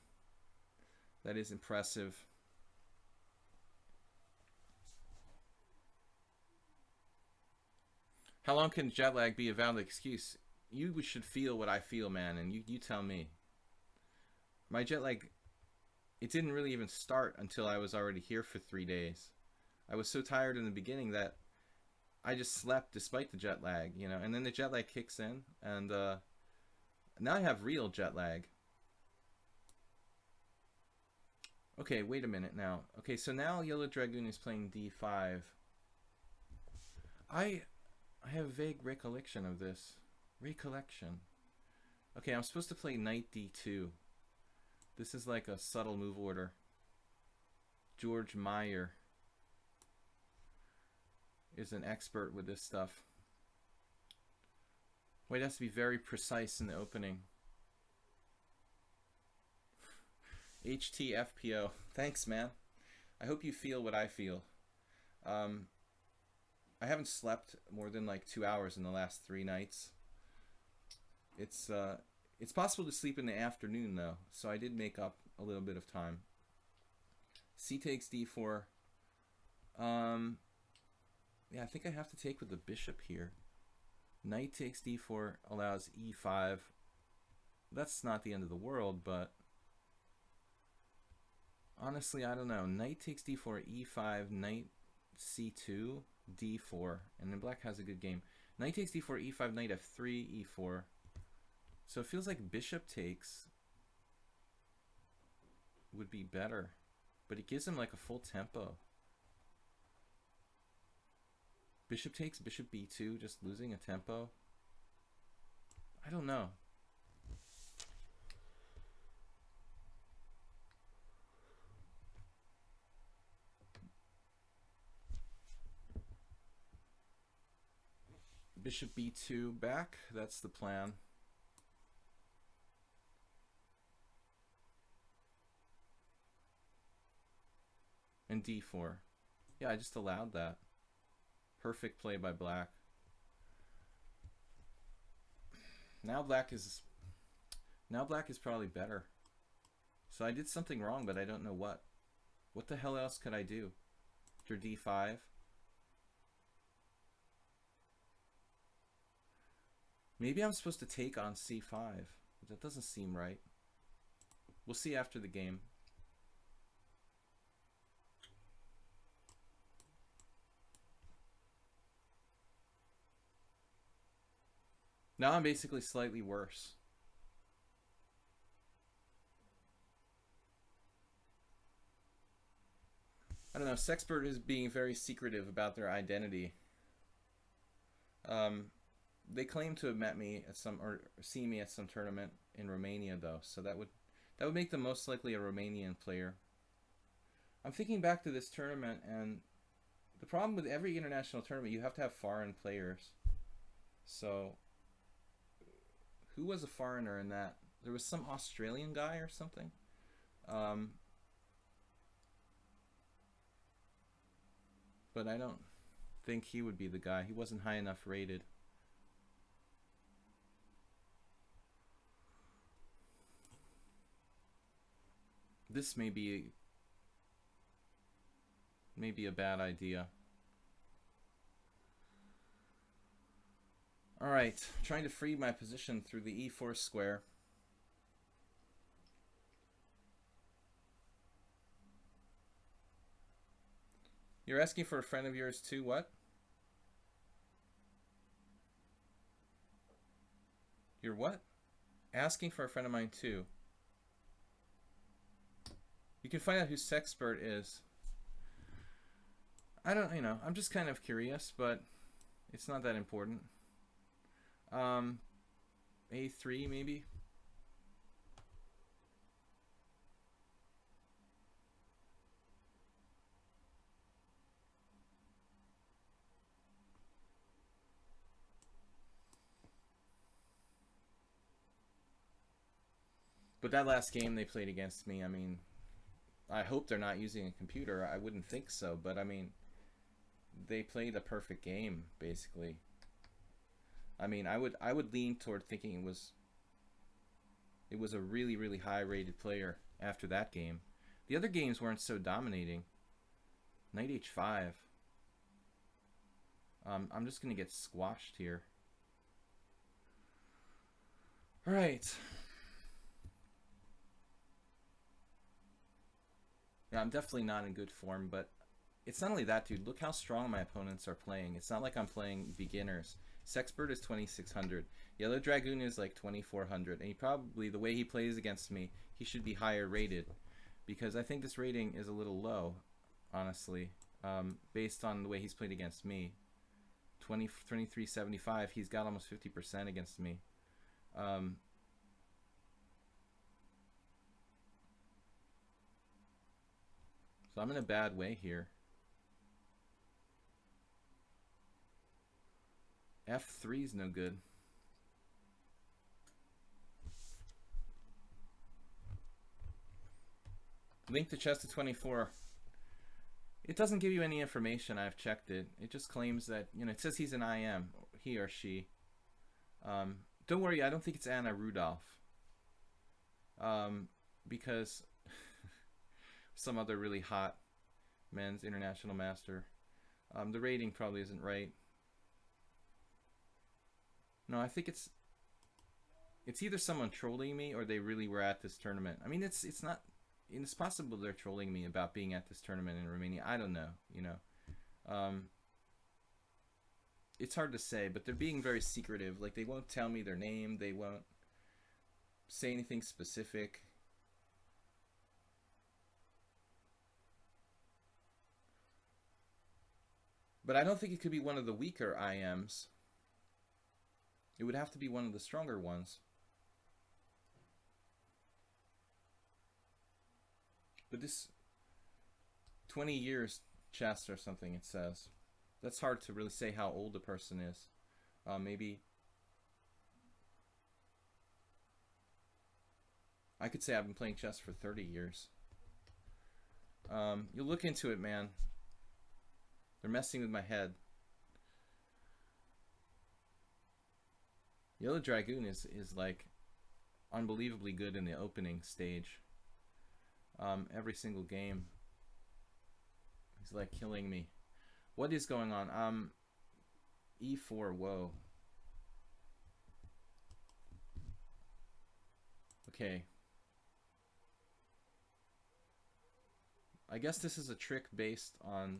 That is impressive. How long can jet lag be a valid excuse? You should feel what I feel, man, and you tell me. My jet lag, it didn't really even start until I was already here for 3 days. I was so tired in the beginning that I just slept despite the jet lag, you know, and then the jet lag kicks in, and now I have real jet lag. Okay, wait a minute now. Okay, so now Yellow Dragoon is playing d5. I have a vague recollection of this. Okay, I'm supposed to play knight d2. This is like a subtle move order. George Meyer is an expert with this stuff. White has to be very precise in the opening. HTFPO. Thanks, man. I hope you feel what I feel. I haven't slept more than like 2 hours in the last 3 nights. It's possible to sleep in the afternoon though, so I did make up a little bit of time. C takes d4. Yeah, I think I have to take with the bishop here. Knight takes d4 allows e5. That's not the end of the world, but honestly, I don't know. Knight takes d4, e5, knight c2, d4, and then black has a good game. Knight takes d4, e5, knight f3, e4. So it feels like bishop takes would be better, but it gives him like a full tempo. Bishop takes, bishop b2, just losing a tempo. I don't know. Bishop b2 back, that's the plan. And d4. Yeah, I just allowed that. Perfect play by black. Now black is probably better. So I did something wrong, but I don't know what. What the hell else could I do? After d5. Maybe I'm supposed to take on c5. That doesn't seem right. We'll see after the game. Now I'm basically slightly worse. I don't know, Sexpert is being very secretive about their identity. They claim to have met me at some or seen me at some tournament in Romania though, so that would make them most likely a Romanian player. I'm thinking back to this tournament, and the problem with every international tournament, you have to have foreign players. So, who was a foreigner in that? There was some Australian guy or something. But I don't think he would be the guy. He wasn't high enough rated. This may be a bad idea. Alright, trying to free my position through the e4 square. You're asking for a friend of yours too, what? You're what? Asking for a friend of mine too. You can find out who Sexpert is. I don't, I'm just kind of curious, but it's not that important. A3 maybe? But that last game they played against me, I mean, I hope they're not using a computer. I wouldn't think so, but I mean, they played a perfect game, basically. I mean, I would lean toward thinking it was a really, really high rated player after that game. The other games weren't so dominating. Knight h5. I'm just gonna get squashed here. All right. Yeah, I'm definitely not in good form, but it's not only that, dude. Look how strong my opponents are playing. It's not like I'm playing beginners. Sexpert is 2600. Yellow Dragoon is like 2400. And he probably, the way he plays against me, he should be higher rated. Because I think this rating is a little low, honestly. Based on the way he's played against me. 2375, he's got almost 50% against me. So I'm in a bad way here. F3 is no good. Link to chess to 24. It doesn't give you any information. I've checked it. It just claims that, it says he's an IM, he or she. Don't worry, I don't think it's Anna Rudolph. Because some other really hot men's international master. The rating probably isn't right. No, I think it's either someone trolling me or they really were at this tournament. I mean, it's not. It's possible they're trolling me about being at this tournament in Romania. I don't know. It's hard to say, but they're being very secretive. Like, they won't tell me their name. They won't say anything specific. But I don't think it could be one of the weaker IMs. It would have to be one of the stronger ones. But this 20 years chess or something, it says. That's hard to really say how old a person is. Maybe I could say I've been playing chess for 30 years. You'll look into it, man. They're messing with my head. Yellow Dragoon is like unbelievably good in the opening stage. Every single game. He's like killing me. What is going on? E4, whoa. Okay. I guess this is a trick based on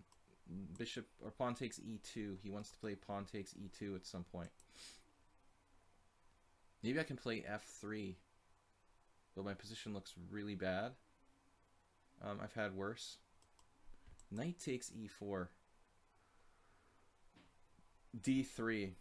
bishop or pawn takes e2. He wants to play pawn takes e2 at some point. Maybe I can play f3, but my position looks really bad. I've had worse. Knight takes e4. D3.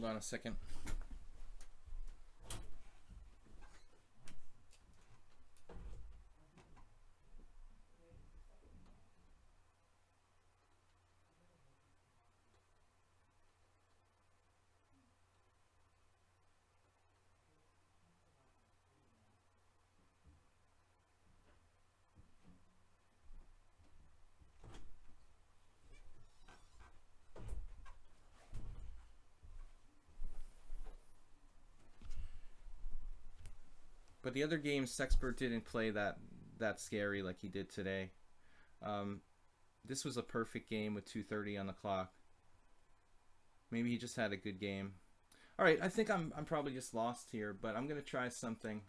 Hold on a second. But the other games, Sexpert didn't play that scary like he did today. This was a perfect game with 2:30 on the clock. Maybe he just had a good game. All right, I think I'm probably just lost here, but I'm gonna try something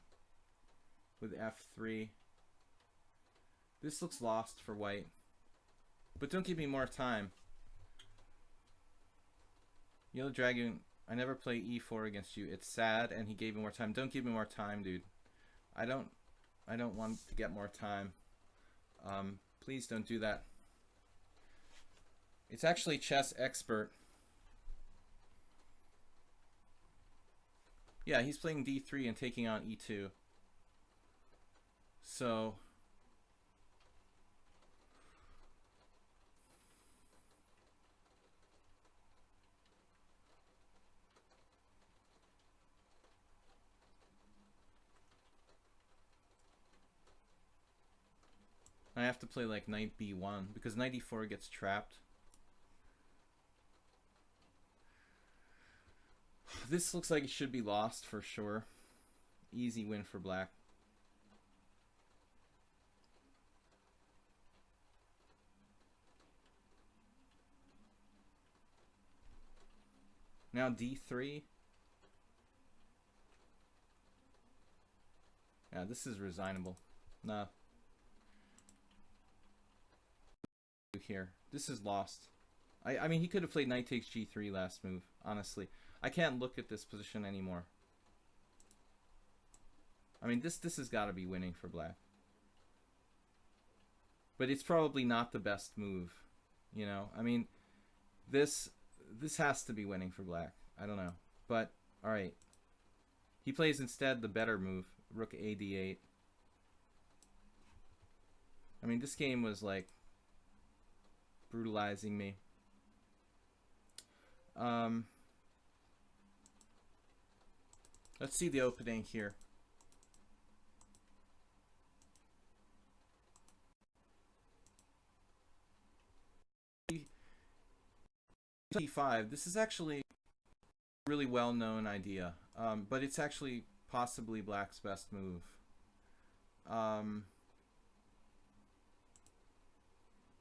with F3. This looks lost for white, but don't give me more time. Yellow Dragon, I never play E4 against you. It's sad, and he gave me more time. Don't give me more time, dude. I don't want to get more time. Please don't do that. It's actually Chess Expert. Yeah, he's playing D3 and taking on E2. So I have to play like knight B1 because knight E4 gets trapped. This looks like it should be lost for sure. Easy win for black. Now D3. Yeah, this is resignable. Nah. Here. This is lost. I mean, he could have played knight takes G3 last move, honestly. I can't look at this position anymore. I mean, this has got to be winning for black. But it's probably not the best move, you know? I mean, this has to be winning for black. I don't know. But, alright. He plays instead the better move, rook A D8. I mean, this game was like brutalizing me. Let's see the opening here. T5. This is actually a really well-known idea, but it's actually possibly black's best move.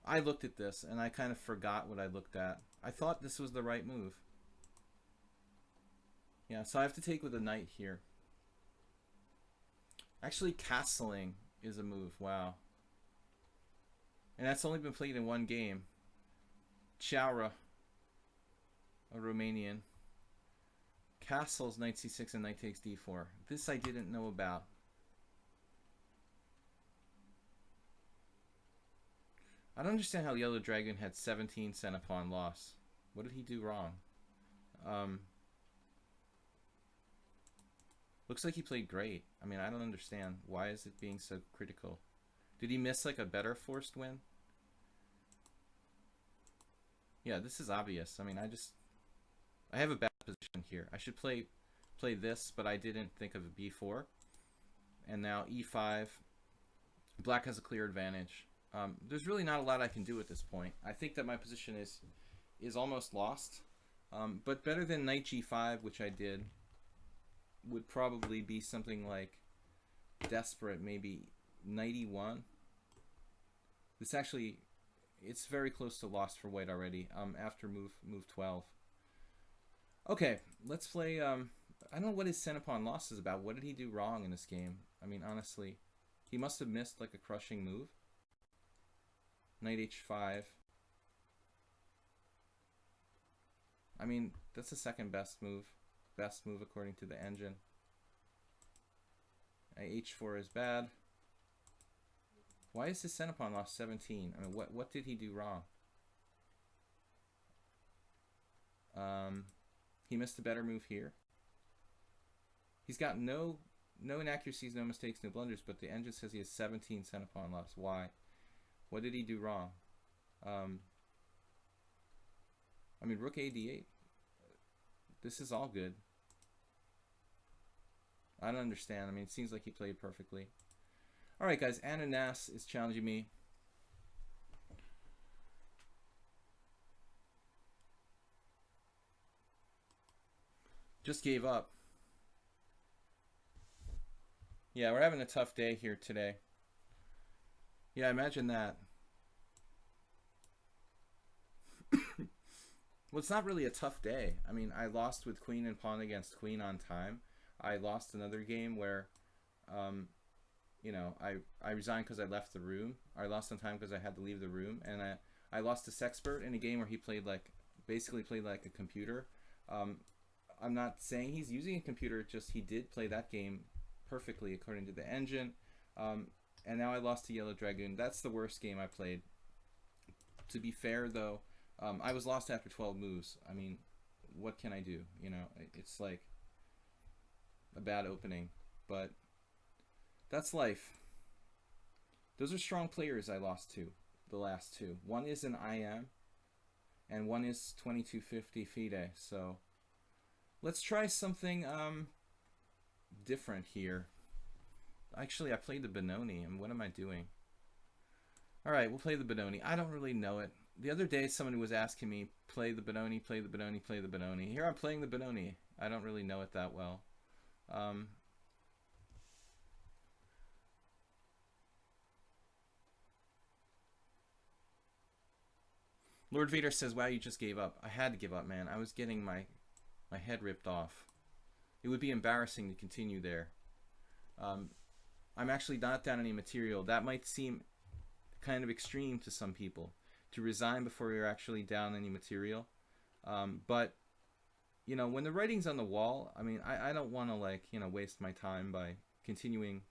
I looked at this and I kind of forgot what I looked at. I thought this was the right move. Yeah, so I have to take with a knight here. Actually, castling is a move. Wow. And that's only been played in one game. Chaura, a Romanian. Castles, knight c6 and knight takes d4. This I didn't know about. I don't understand how Yellow Dragon had 17 cent pawn loss. What did he do wrong? Looks like he played great. I mean, I don't understand. Why is it being so critical? Did he miss like a better forced win? Yeah, this is obvious. I mean, I have a bad position here. I should play this, but I didn't think of a b4. And now e5. Black has a clear advantage. There's really not a lot I can do at this point. I think that my position is almost lost. But better than knight g5, which I did, would probably be something like desperate, maybe knight e1. This actually, it's very close to lost for white already, after move 12. Okay, let's play, I don't know what his cent pawn loss is about. What did he do wrong in this game? I mean, honestly, he must have missed like a crushing move. Knight h5. I mean, that's the second best move. Best move according to the engine. H4 is bad. Why is his cent pawn lost 17? I mean, what did he do wrong? He missed a better move here. He's got no inaccuracies, no mistakes, no blunders, but the engine says he has 17 center pawn loss. Why? What did he do wrong? I mean, rook a d8. This is all good. I don't understand. I mean, it seems like he played perfectly. All right, guys. Ananas is challenging me. Just gave up. Yeah, we're having a tough day here today. Yeah, imagine that. Well, it's not really a tough day. I mean, I lost with queen and pawn against queen on time. I lost another game where, you know, I resigned because I left the room. I lost on time because I had to leave the room. And I lost to Sexpert in a game where he played like, basically played like a computer. I'm not saying he's using a computer, just he did play that game perfectly according to the engine. And now I lost to Yellow Dragoon. That's the worst game I played. To be fair, though, I was lost after 12 moves. I mean, what can I do? You know, it's like a bad opening, but that's life. Those are strong players I lost to, the last two. One is an IM, and one is 2250 FIDE. So let's try something different here. Actually, I played the Benoni, and what am I doing? All right, we'll play the Benoni. I don't really know it. The other day, someone was asking me, play the Benoni, play the Benoni, play the Benoni. Here I'm playing the Benoni. I don't really know it that well. Lord Vader says, wow, you just gave up. I had to give up, man. I was getting my head ripped off. It would be embarrassing to continue there. I'm actually not down any material. That might seem kind of extreme to some people, to resign before you're actually down any material. But, you know, when the writing's on the wall, I mean, I don't want to, like, you know, waste my time by continuing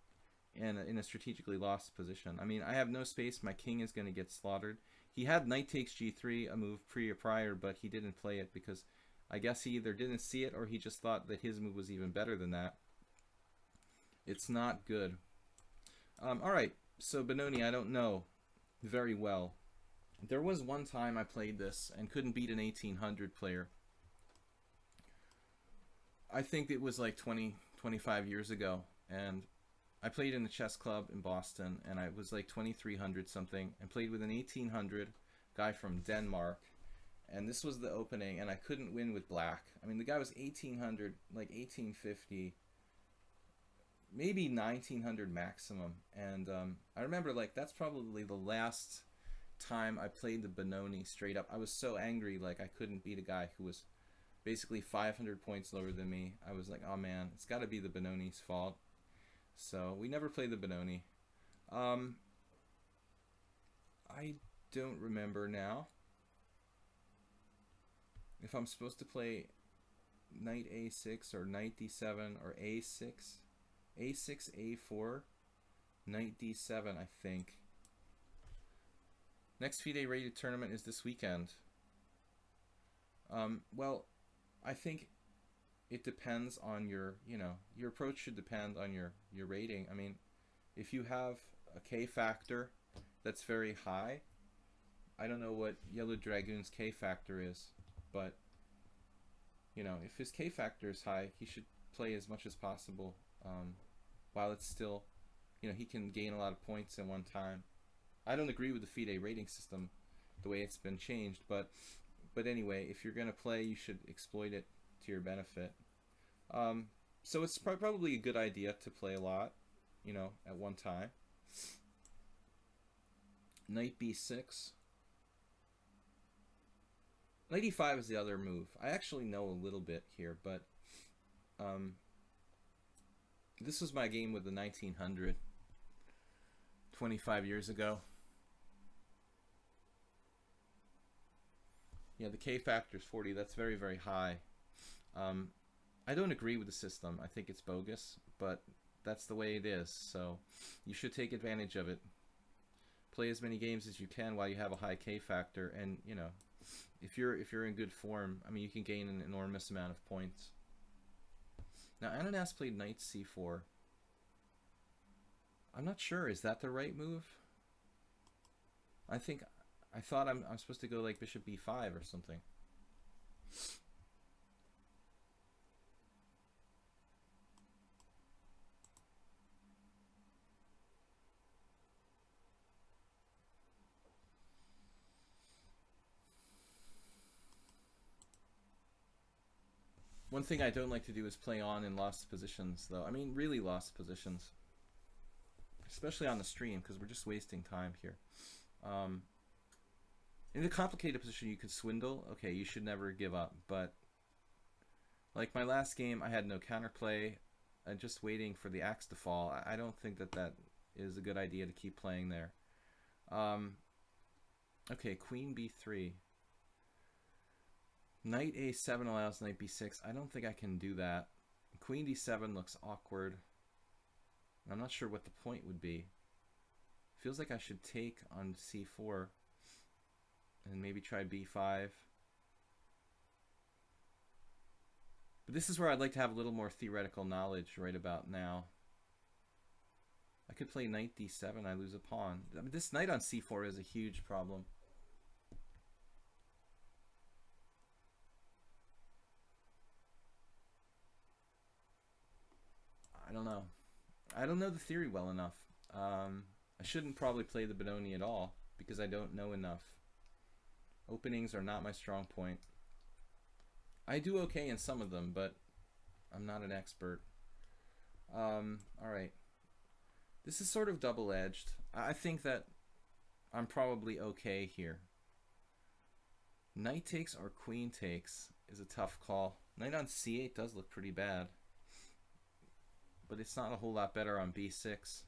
in a strategically lost position. I mean, I have no space. My king is going to get slaughtered. He had knight takes g3, a move pre or prior, but he didn't play it because I guess he either didn't see it or he just thought that his move was even better than that. It's not good. All right, so Benoni, I don't know very well. There was one time I played this and couldn't beat an 1800 player. I think it was like 25 years ago, and I played in the chess club in Boston, and I was like 2300 something, and played with an 1800 guy from Denmark, and this was the opening, and I couldn't win with black. I mean, the guy was 1800, like 1850, maybe 1900 maximum, and I remember, like, that's probably the last time I played the Benoni straight up. I was so angry, like, I couldn't beat a guy who was basically 500 points lower than me. I was like, oh man, it's got to be the Benoni's fault. So we never played the Benoni. I don't remember now if I'm supposed to play knight a6 or knight d7 or a6, a4, knight d7, I think. Next FIDE rated tournament is this weekend. Well, I think it depends on your, you know, your approach should depend on your rating. I mean, if you have a K factor that's very high, I don't know what Yellow Dragoon's K factor is, but, you know, if his K factor is high, he should play as much as possible while it's still, you know, he can gain a lot of points in one time. I don't agree with the FIDE rating system, the way it's been changed, but anyway, if you're going to play, you should exploit it to your benefit. So it's probably a good idea to play a lot, you know, at one time. Knight b6. Knight e5 is the other move. I actually know a little bit here, but this was my game with the 1900, 25 years ago. Yeah, the K factor is 40. That's very, very high. I don't agree with the system. I think it's bogus, but that's the way it is. So you should take advantage of it. Play as many games as you can while you have a high K factor, and, you know, If you're in good form, I mean, you can gain an enormous amount of points. Now Ananas played knight c4. I'm not sure. Is that the right move? I thought I'm supposed to go like bishop b5 or something. One thing I don't like to do is play on in lost positions, though. I mean, really lost positions. Especially on the stream, because we're just wasting time here. In a complicated position, you could swindle. Okay, you should never give up. But, like my last game, I had no counterplay. I'm just waiting for the axe to fall. I don't think that is a good idea to keep playing there. Okay, queen b3. Knight a7 allows knight b6. I don't think I can do that. Queen d7 looks awkward. I'm not sure what the point would be. Feels like I should take on c4 and maybe try b5. But this is where I'd like to have a little more theoretical knowledge right about now. I could play knight d7. I lose a pawn. I mean, this knight on c4 is a huge problem. I don't know. I don't know the theory well enough. I shouldn't probably play the Benoni at all because I don't know enough. Openings are not my strong point. I do okay in some of them, but I'm not an expert. Alright. This is sort of double-edged. I think that I'm probably okay here. Knight takes or queen takes is a tough call. Knight on c8 does look pretty bad. But it's not a whole lot better on b6.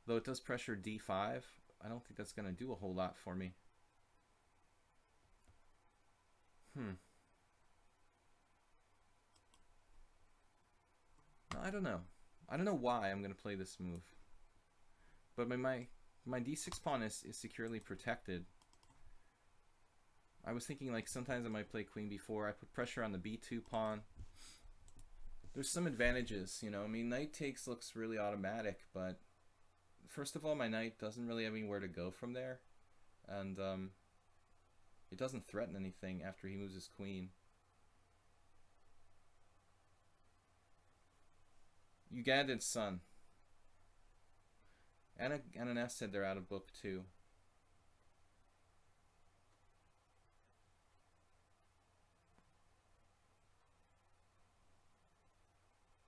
Though it does pressure d5, I don't think that's going to do a whole lot for me. I don't know. I don't know why I'm going to play this move. But my d6 pawn is securely protected. I was thinking like sometimes I might play queen b4. I put pressure on the b2 pawn. There's some advantages, you know. I mean, knight takes looks really automatic, but first of all, my knight doesn't really have anywhere to go from there, and it doesn't threaten anything after he moves his queen. Ugandan Sun. Ananas said they're out of book 2.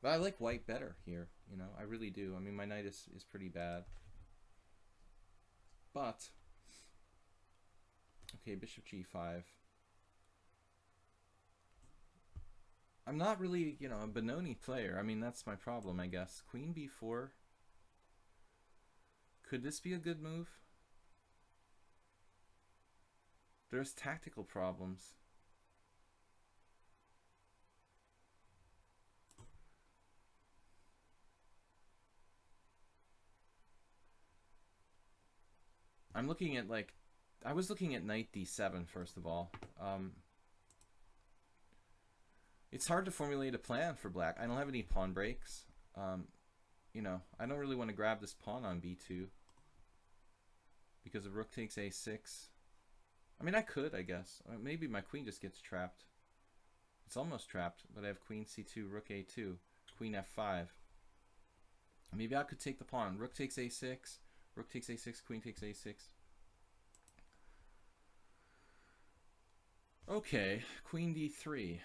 But I like white better here, you know, I really do. I mean, my knight is pretty bad. But, okay, bishop g5. I'm not really, you know, a Benoni player. I mean, that's my problem, I guess. Queen b4. Could this be a good move? There's tactical problems. I'm looking at like, I was looking at knight d7 first of all. It's hard to formulate a plan for black. I don't have any pawn breaks. You know, I don't really want to grab this pawn on b2 because if rook takes a6. I mean, I could, I guess. Maybe my queen just gets trapped. It's almost trapped, but I have queen c2, rook a2, queen f5. Maybe I could take the pawn. Rook takes a6. Rook takes a6, queen takes a6. Okay, queen d3.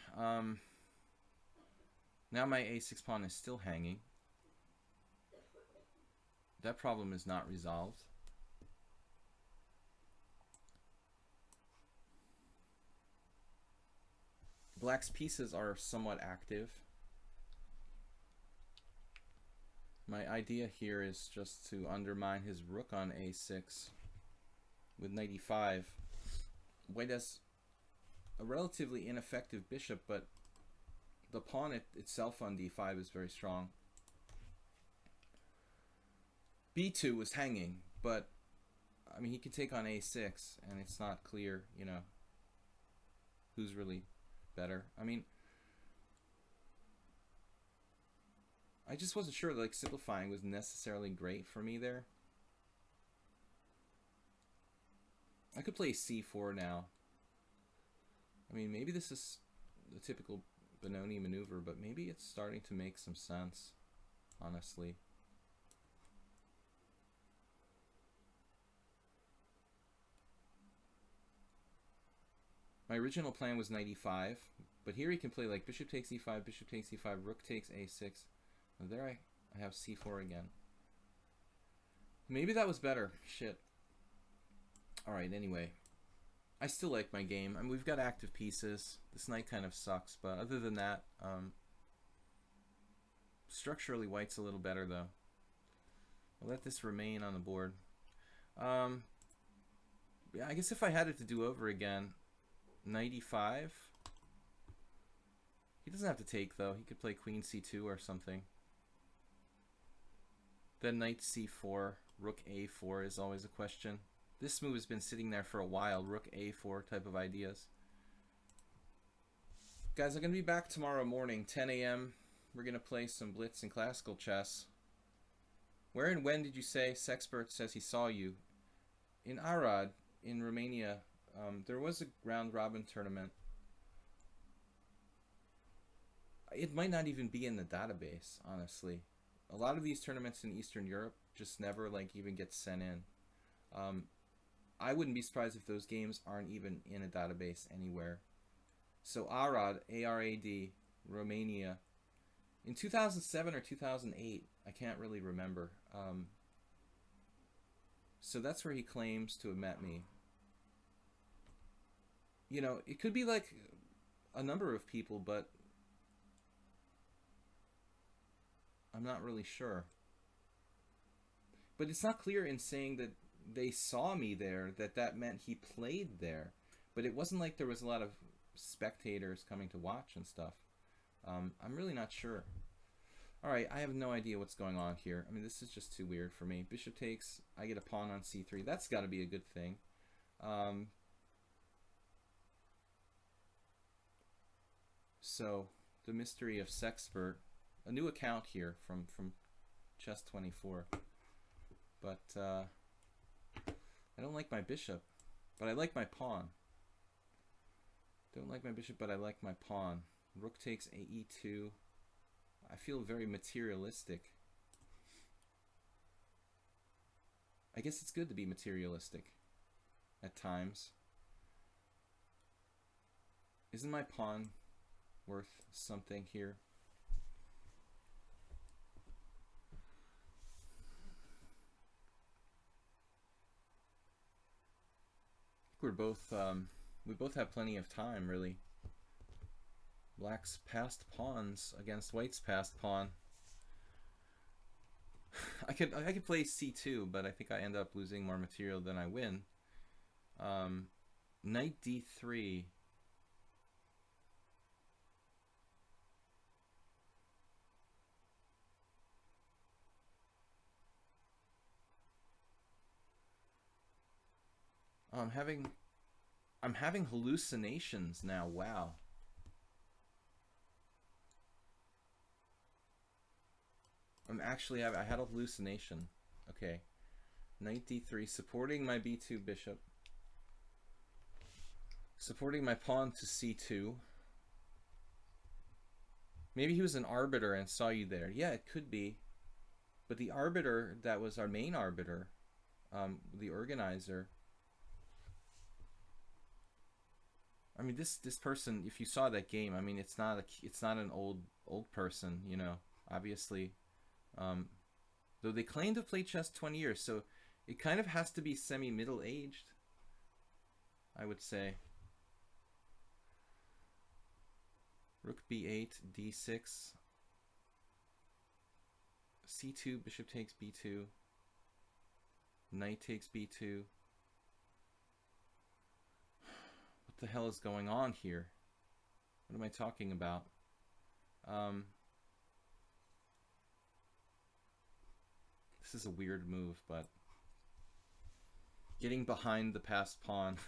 Now my a6 pawn is still hanging. That problem is not resolved. Black's pieces are somewhat active. My idea here is just to undermine his rook on a6 with knight e5. White has a relatively ineffective bishop, but the pawn itself on d5 is very strong. b2 was hanging, but I mean, he could take on a6, and it's not clear, you know. who's really better. I mean, I just wasn't sure like simplifying was necessarily great for me there. I could play c4 now. I mean, maybe this is the typical Benoni maneuver, but maybe it's starting to make some sense, honestly. My original plan was knight e5, but here he can play like bishop takes e5, bishop takes e5, rook takes a6. And there I have c4 again. Maybe that was better. Shit. Alright, anyway. I still like my game. I mean, we've got active pieces. This knight kind of sucks, but other than that, structurally white's a little better though. I'll let this remain on the board. Yeah, I guess if I had it to do over again, knight e5. He doesn't have to take though. He could play queen c2 or something. Then knight c4, rook a4 is always a question. This move has been sitting there for a while. Rook a4 type of ideas. Guys, I'm going to be back tomorrow morning, 10 a.m. We're going to play some blitz and classical chess. Where and when did you say Sexpert says he saw you? In Arad, in Romania. There was a round-robin tournament. It might not even be in the database, honestly. A lot of these tournaments in Eastern Europe just never like even get sent in. I wouldn't be surprised if those games aren't even in a database anywhere. So Arad, A-R-A-D, Romania, in 2007 or 2008, I can't really remember. So that's where he claims to have met me. You know, it could be like a number of people, but I'm not really sure. But it's not clear in saying that they saw me there that meant he played there. But it wasn't like there was a lot of spectators coming to watch and stuff. I'm really not sure. Alright, I have no idea what's going on here. I mean, this is just too weird for me. Bishop takes, I get a pawn on c3. That's got to be a good thing. So, the mystery of Sexpert. A new account here from Chess24. But, I don't like my bishop, but I like my pawn. Don't like my bishop, but I like my pawn. Rook takes ae2. I feel very materialistic. I guess it's good to be materialistic at times. Isn't my pawn worth something here? We're both we both have plenty of time, really. Black's passed pawns against White's passed pawn. I could play c2, but I think I end up losing more material than I win. Knight d3. I'm having hallucinations now. Wow. I had a hallucination. Okay. Knight d3, supporting my b2 bishop. Supporting my pawn to c2. Maybe he was an arbiter and saw you there. Yeah, it could be. But the arbiter that was our main arbiter, the organizer, I mean, this person, if you saw that game, I mean, it's not an old person, you know, obviously. Though they claim to play chess 20 years, so it kind of has to be semi-middle aged, I would say. Rook b8, d6, c2, bishop takes b2, knight takes b2. What the hell is going on here? What am I talking about? This is a weird move, but getting behind the passed pawn.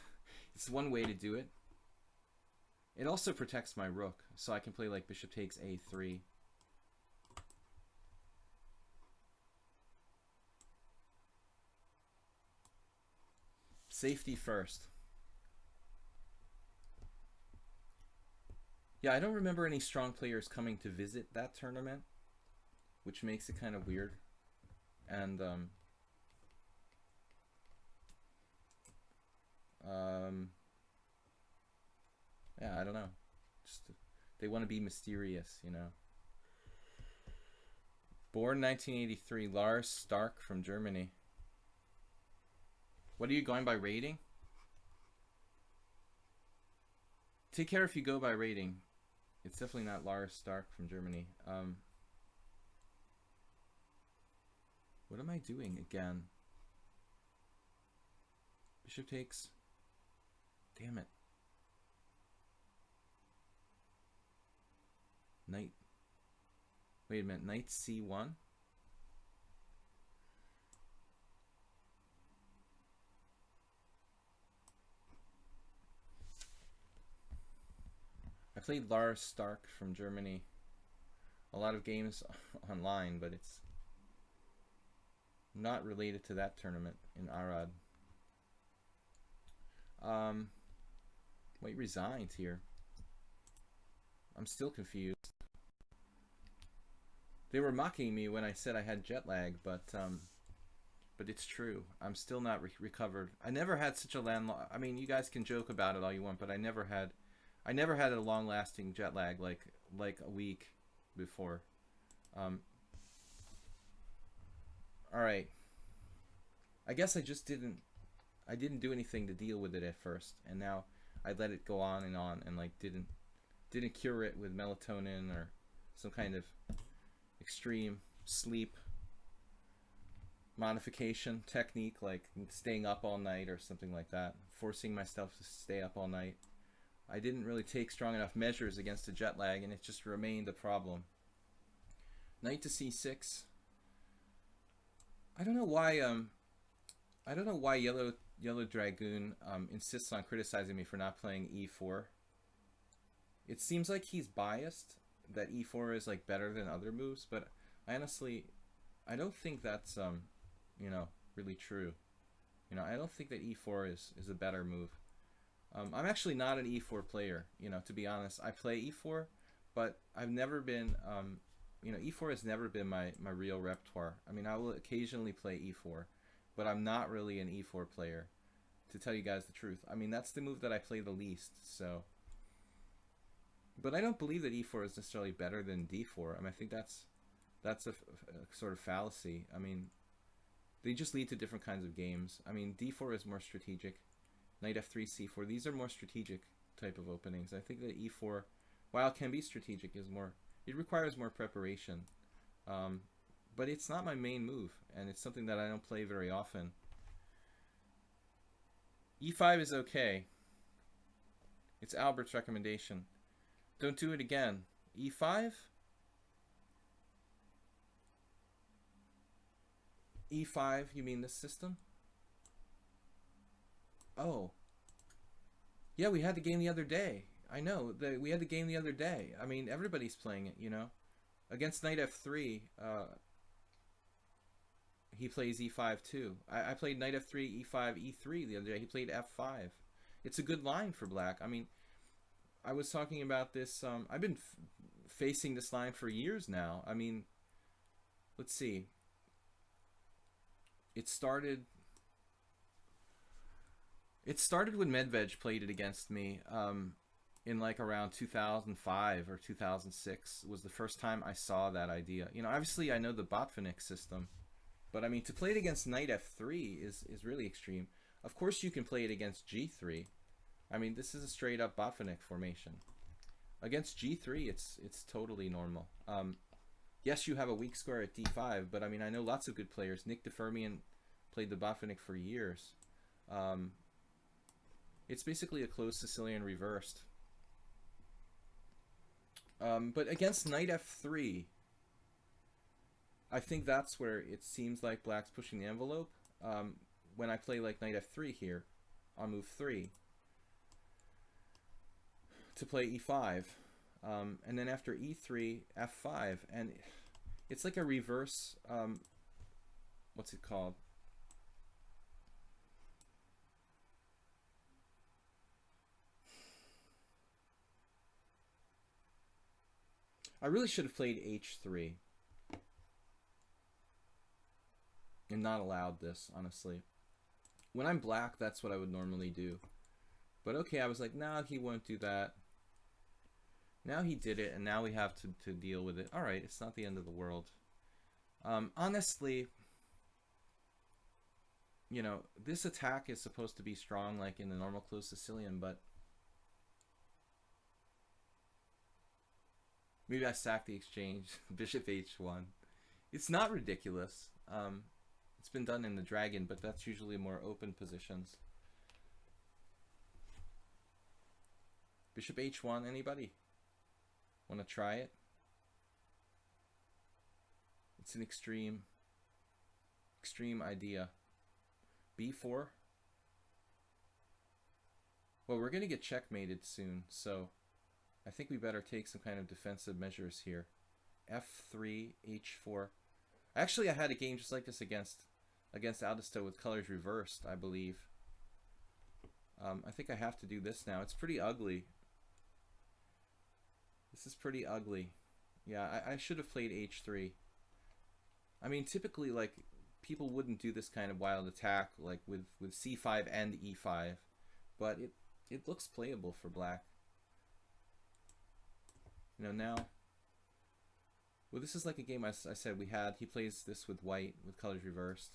It's one way to do it. It also protects my rook, so I can play like bishop takes a3. Safety first. Yeah, I don't remember any strong players coming to visit that tournament, which makes it kind of weird. And yeah, I don't know. Just they want to be mysterious, you know. Born 1983, Lars Stark from Germany. What are you going by rating? Take care if you go by rating. It's definitely not Lars Stark from Germany. What am I doing again? Bishop takes. Damn it. Knight. Wait a minute. Knight c1. I played Lars Stark from Germany. A lot of games online, but it's not related to that tournament in Arad. White resigned here. I'm still confused. They were mocking me when I said I had jet lag, but it's true. I'm still not recovered. I never had such a I mean, you guys can joke about it all you want, but I never had a long-lasting jet lag like a week before. All right. I guess I didn't do anything to deal with it at first, and now I let it go on and like didn't cure it with melatonin or some kind of extreme sleep modification technique, like staying up all night or something like that, forcing myself to stay up all night. I didn't really take strong enough measures against the jet lag, and it just remained a problem. Knight to c6. I don't know why Yellow Dragoon insists on criticizing me for not playing e4. It seems like he's biased that e4 is like better than other moves, but I don't think that's you know, really true. You know, I don't think that e4 is a better move. I'm actually not an e4 player, you know, to be honest. I play e4, but I've never been you know, e4 has never been my real repertoire. I mean, I will occasionally play e4, but I'm not really an e4 player, to tell you guys the truth. I mean, that's the move that I play the least, so. But I don't believe that e4 is necessarily better than d4. I mean, I think that's a sort of fallacy. I mean, they just lead to different kinds of games. I mean, d4 is more strategic. Knight f3, c4. These are more strategic type of openings. I think that e4, while it can be strategic, is more. It requires more preparation. But it's not my main move, and it's something that I don't play very often. e5 is okay. It's Albert's recommendation. Don't do it again. e5? e5, you mean this system? Oh. Yeah, we had the game the other day. I know. We had the game the other day. I mean, everybody's playing it, you know. Against Knight f3, he plays e5 too. I played Knight f3, e5, e3 the other day. He played f5. It's a good line for black. I mean, I was talking about this. I've been facing this line for years now. I mean, let's see. It started when Medved played it against me in like around 2005 or 2006 was the first time I saw that idea. You know, obviously I know the Botvinnik system, but I mean, to play it against Knight f3 is really extreme. Of course you can play it against g3. I mean, this is a straight up Botvinnik formation. Against g3 it's totally normal. Yes, you have a weak square at d5, but I mean, I know lots of good players. Nick DeFermian played the Botvinnik for years. It's basically a closed Sicilian reversed. But against Knight f3, I think that's where it seems like black's pushing the envelope. When I play like Knight f3 here on move 3, to play e5. And then after e3, f5. And it's like a reverse, what's it called? I really should have played h3 and not allowed this, honestly. When I'm black, that's what I would normally do. But okay, I was like, nah, he won't do that. Now he did it, and now we have to deal with it. Alright, it's not the end of the world. Honestly, you know, this attack is supposed to be strong like in the normal closed Sicilian, but maybe I sack the exchange. Bishop h1. It's not ridiculous. It's been done in the dragon, but that's usually more open positions. Bishop h1, anybody? Want to try it? It's an extreme idea. b4. Well, we're going to get checkmated soon, so I think we better take some kind of defensive measures here. f3, h4. Actually, I had a game just like this against Aldisto with colors reversed, I believe. I think I have to do this now. It's pretty ugly. This is pretty ugly. Yeah, I should have played h3. I mean, typically, like, people wouldn't do this kind of wild attack, like with c5 and e5, but it looks playable for black. You know, now, well, this is like a game I said we had. He plays this with white, with colors reversed.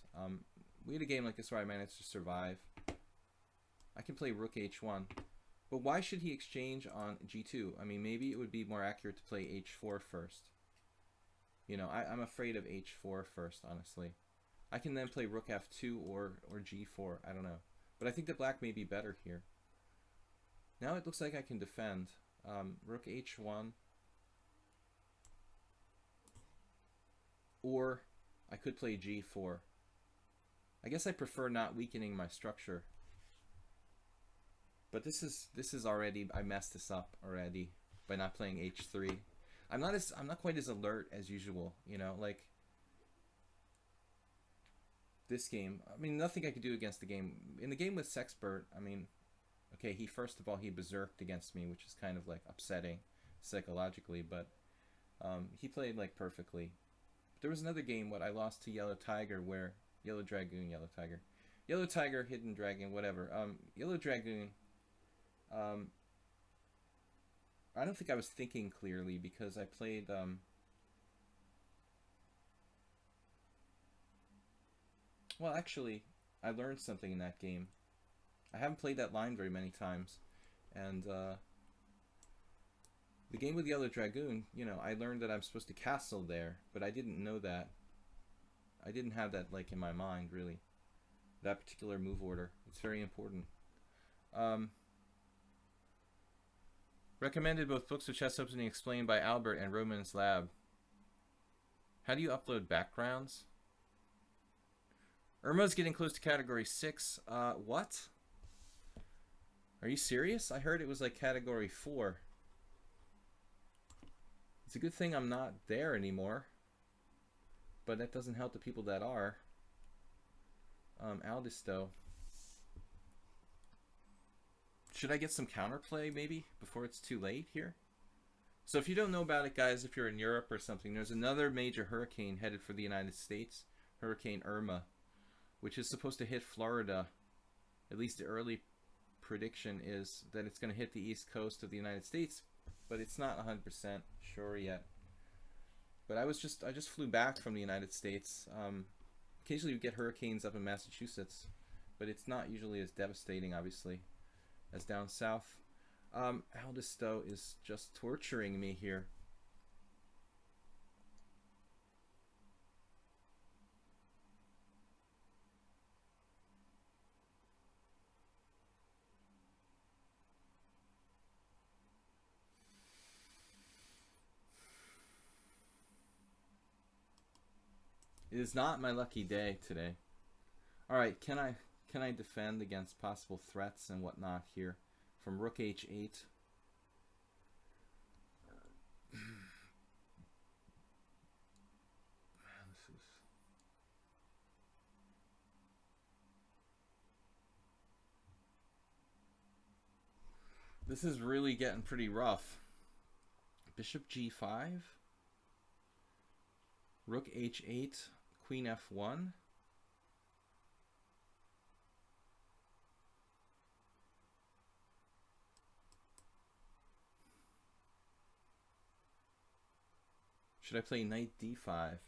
We had a game like this where I managed to survive. I can play rook h1. But why should he exchange on g2? I mean, maybe it would be more accurate to play h4 first. You know, I'm afraid of h4 first, honestly. I can then play rook f2 or g4. I don't know. But I think the black may be better here. Now it looks like I can defend. Rook h1. Or I could play g4. I guess I prefer not weakening my structure. But this is already, I messed this up already by not playing h3. I'm not quite as alert as usual, you know, like this game. I mean, nothing I could do against the game. In the game with Sexpert, I mean, okay, first of all he berserked against me, which is kind of like upsetting psychologically, but he played like perfectly. There was another game what I lost to Yellow Tiger where Yellow Dragoon, Yellow Tiger, Hidden Dragon, whatever. Yellow Dragoon. I don't think I was thinking clearly because I played well, actually, I learned something in that game. I haven't played that line very many times, and the game with Yellow Dragoon, you know, I learned that I'm supposed to castle there, but I didn't know that. I didn't have that like in my mind really. That particular move order. It's very important. Recommended both books of chess opening explained by Albert and Roman's Lab. How do you upload backgrounds? Irma's getting close to category 6. What? Are you serious? I heard it was like category 4. It's a good thing I'm not there anymore. But that doesn't help the people that are. Aldisto. Should I get some counterplay maybe before it's too late here? So if you don't know about it, guys, if you're in Europe or something, there's another major hurricane headed for the United States, Hurricane Irma, which is supposed to hit Florida. At least the early prediction is that it's going to hit the east coast of the United States, but it's not 100% sure yet. But I just flew back from the United States. Occasionally we get hurricanes up in Massachusetts, but it's not usually as devastating, obviously, as down south. Aldisto is just torturing me here. It is not my lucky day today. Alright, can I defend against possible threats and whatnot here? From rook h8. This is really getting pretty rough. Bishop g5. Rook h8. Queen f1. Should I play knight d5?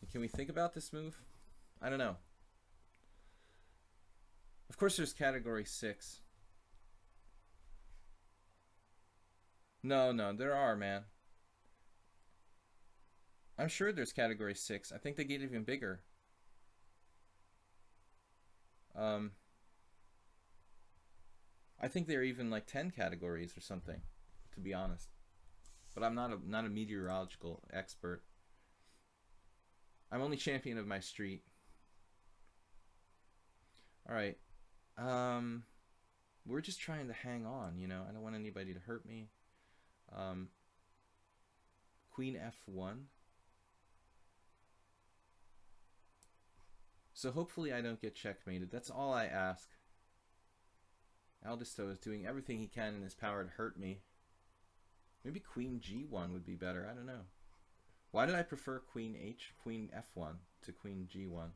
Can we think about this move? I don't know. Of course there's category 6. No, there are, man. I'm sure there's category 6. I think they get even bigger. I think they're even like 10 categories or something, to be honest. But I'm not a meteorological expert. I'm only champion of my street. All right. We're just trying to hang on, you know. I don't want anybody to hurt me. Queen f1. So hopefully I don't get checkmated. That's all I ask. Aldisto is doing everything he can in his power to hurt me. Maybe queen g1 would be better. I don't know. Why did I prefer queen f1 to queen g1?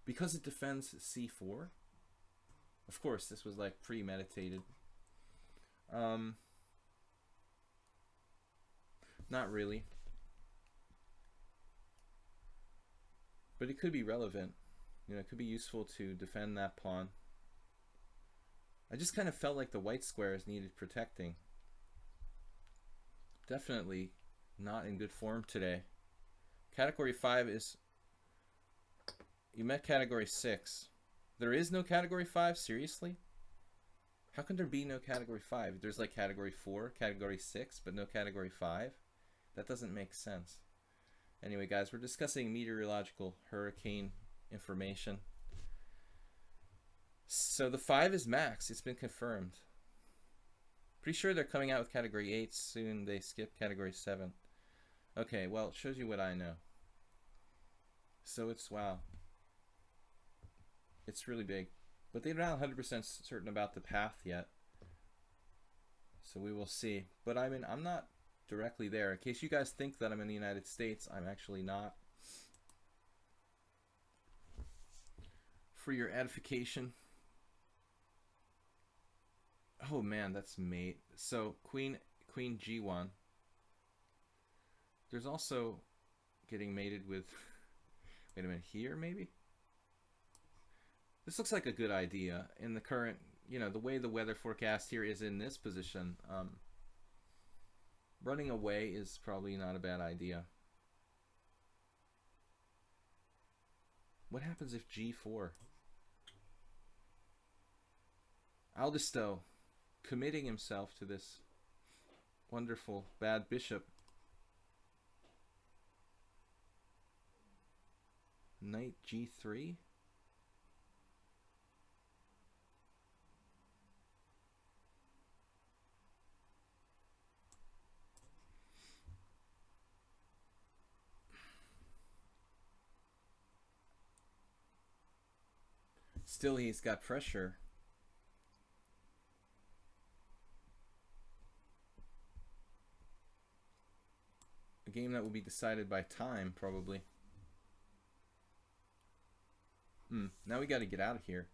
Because it defends c4. Of course, this was like premeditated. Not really. But it could be relevant. You know, it could be useful to defend that pawn. I just kind of felt like the white squares needed protecting. Definitely not in good form today. Category 5 is... You met category 6. There is no category 5? Seriously? How can there be no category 5? There's like category 4, category 6, but no category 5? That doesn't make sense. Anyway, guys, we're discussing meteorological hurricane information. So the 5 is max. It's been confirmed. Pretty sure they're coming out with category 8 soon. They skip category 7. Okay, well, it shows you what I know. So it's, wow. It's really big. But they're not 100% certain about the path yet. So we will see. But I mean, I'm not directly there. In case you guys think that I'm in the United States, I'm actually not. For your edification. Oh man, that's mate. So queen g1. There's also getting mated with, wait a minute, here maybe? This looks like a good idea in the current, you know, the way the weather forecast here is in this position. Running away is probably not a bad idea. What happens if g4? Aldisto committing himself to this wonderful bad bishop. Knight g3. Still, he's got pressure. A game that will be decided by time, probably. Now we got to get out of here.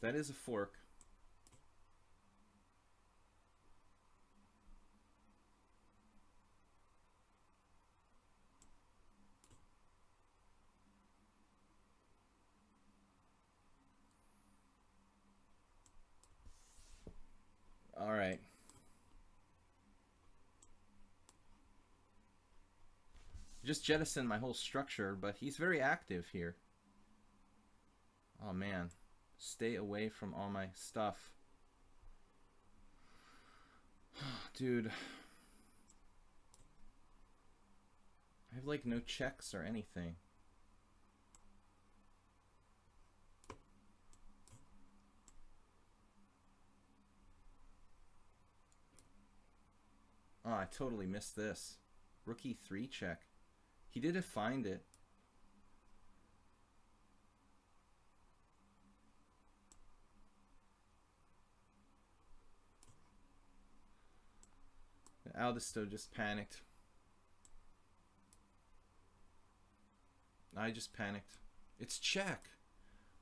That is a fork. All right. Just jettison my whole structure, but he's very active here. Oh man, stay away from all my stuff. Dude. I have like no checks or anything. I totally missed this. Rook e3 check. He did find it. Erdos just panicked. I just panicked. It's check.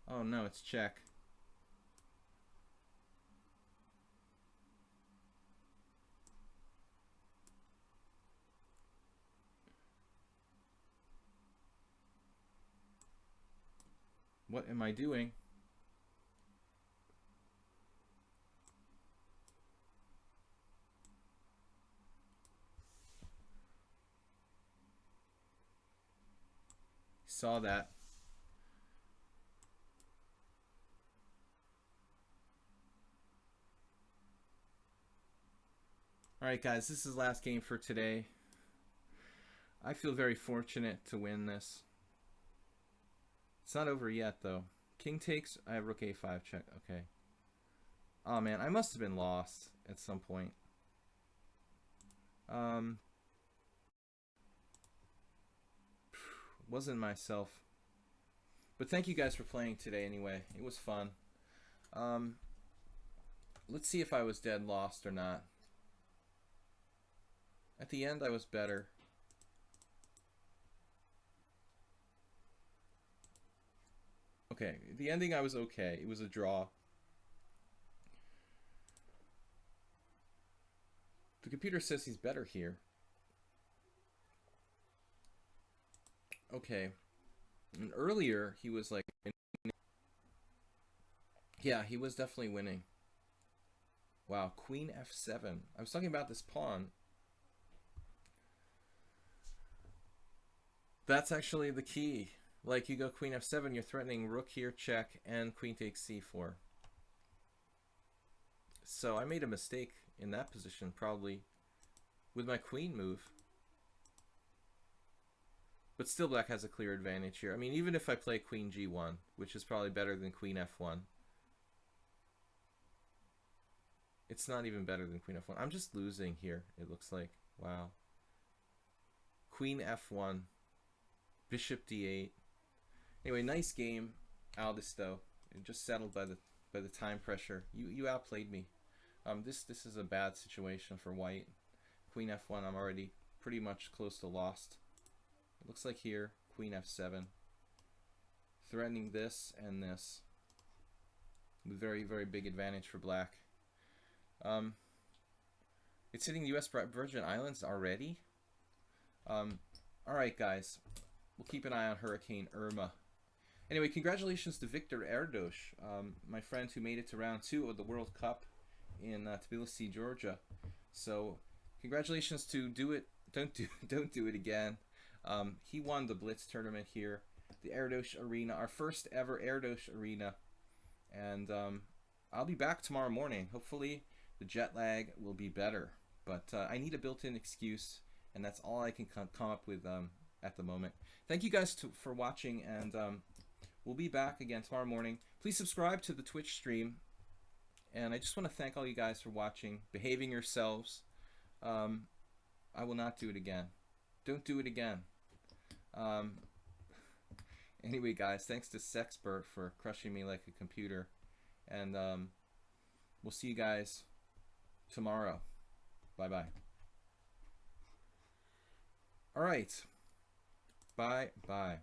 Oh no, it's check. What am I doing? Saw that. Alright guys, this is the last game for today. I feel very fortunate to win this. It's not over yet though. King takes, I have rook a5 check, okay. Oh man, I must have been lost at some point. Wasn't myself. But thank you guys for playing today anyway. It was fun. Let's see if I was dead lost or not. At the end, I was better. Okay, the ending I was okay. It was a draw. The computer says he's better here. Okay. And earlier, he was like... Yeah, he was definitely winning. Wow, queen f7. I was talking about this pawn. That's actually the key. Like, you go queen f7, you're threatening rook here, check, and queen takes c4. So I made a mistake in that position, probably, with my queen move. But still black has a clear advantage here. I mean, even if I play queen g1, which is probably better than queen f1. It's not even better than queen f1. I'm just losing here, it looks like. Wow. Queen f1. Bishop d8. Anyway, nice game, Erdos, though. It just settled by the time pressure. You outplayed me. This is a bad situation for white. Queen f1, I'm already pretty much close to lost. It looks like here, queen f7. Threatening this and this. With very, very big advantage for black. It's hitting the US Virgin Islands already? Alright, guys. We'll keep an eye on Hurricane Irma. Anyway, congratulations to Viktor Erdos, my friend who made it to round 2 of the World Cup in Tbilisi, Georgia. So, congratulations to Don't do it again. He won the Blitz tournament here, the Erdos Arena, our first ever Erdos Arena. And I'll be back tomorrow morning. Hopefully, the jet lag will be better. But I need a built-in excuse, and that's all I can come up with at the moment. Thank you guys for watching, and we'll be back again tomorrow morning. Please subscribe to the Twitch stream, and I just want to thank all you guys for watching, behaving yourselves. I will not do it again. Don't do it again. Anyway, guys, thanks to Sexpert for crushing me like a computer, and we'll see you guys tomorrow. Bye-bye. All right. Bye-bye.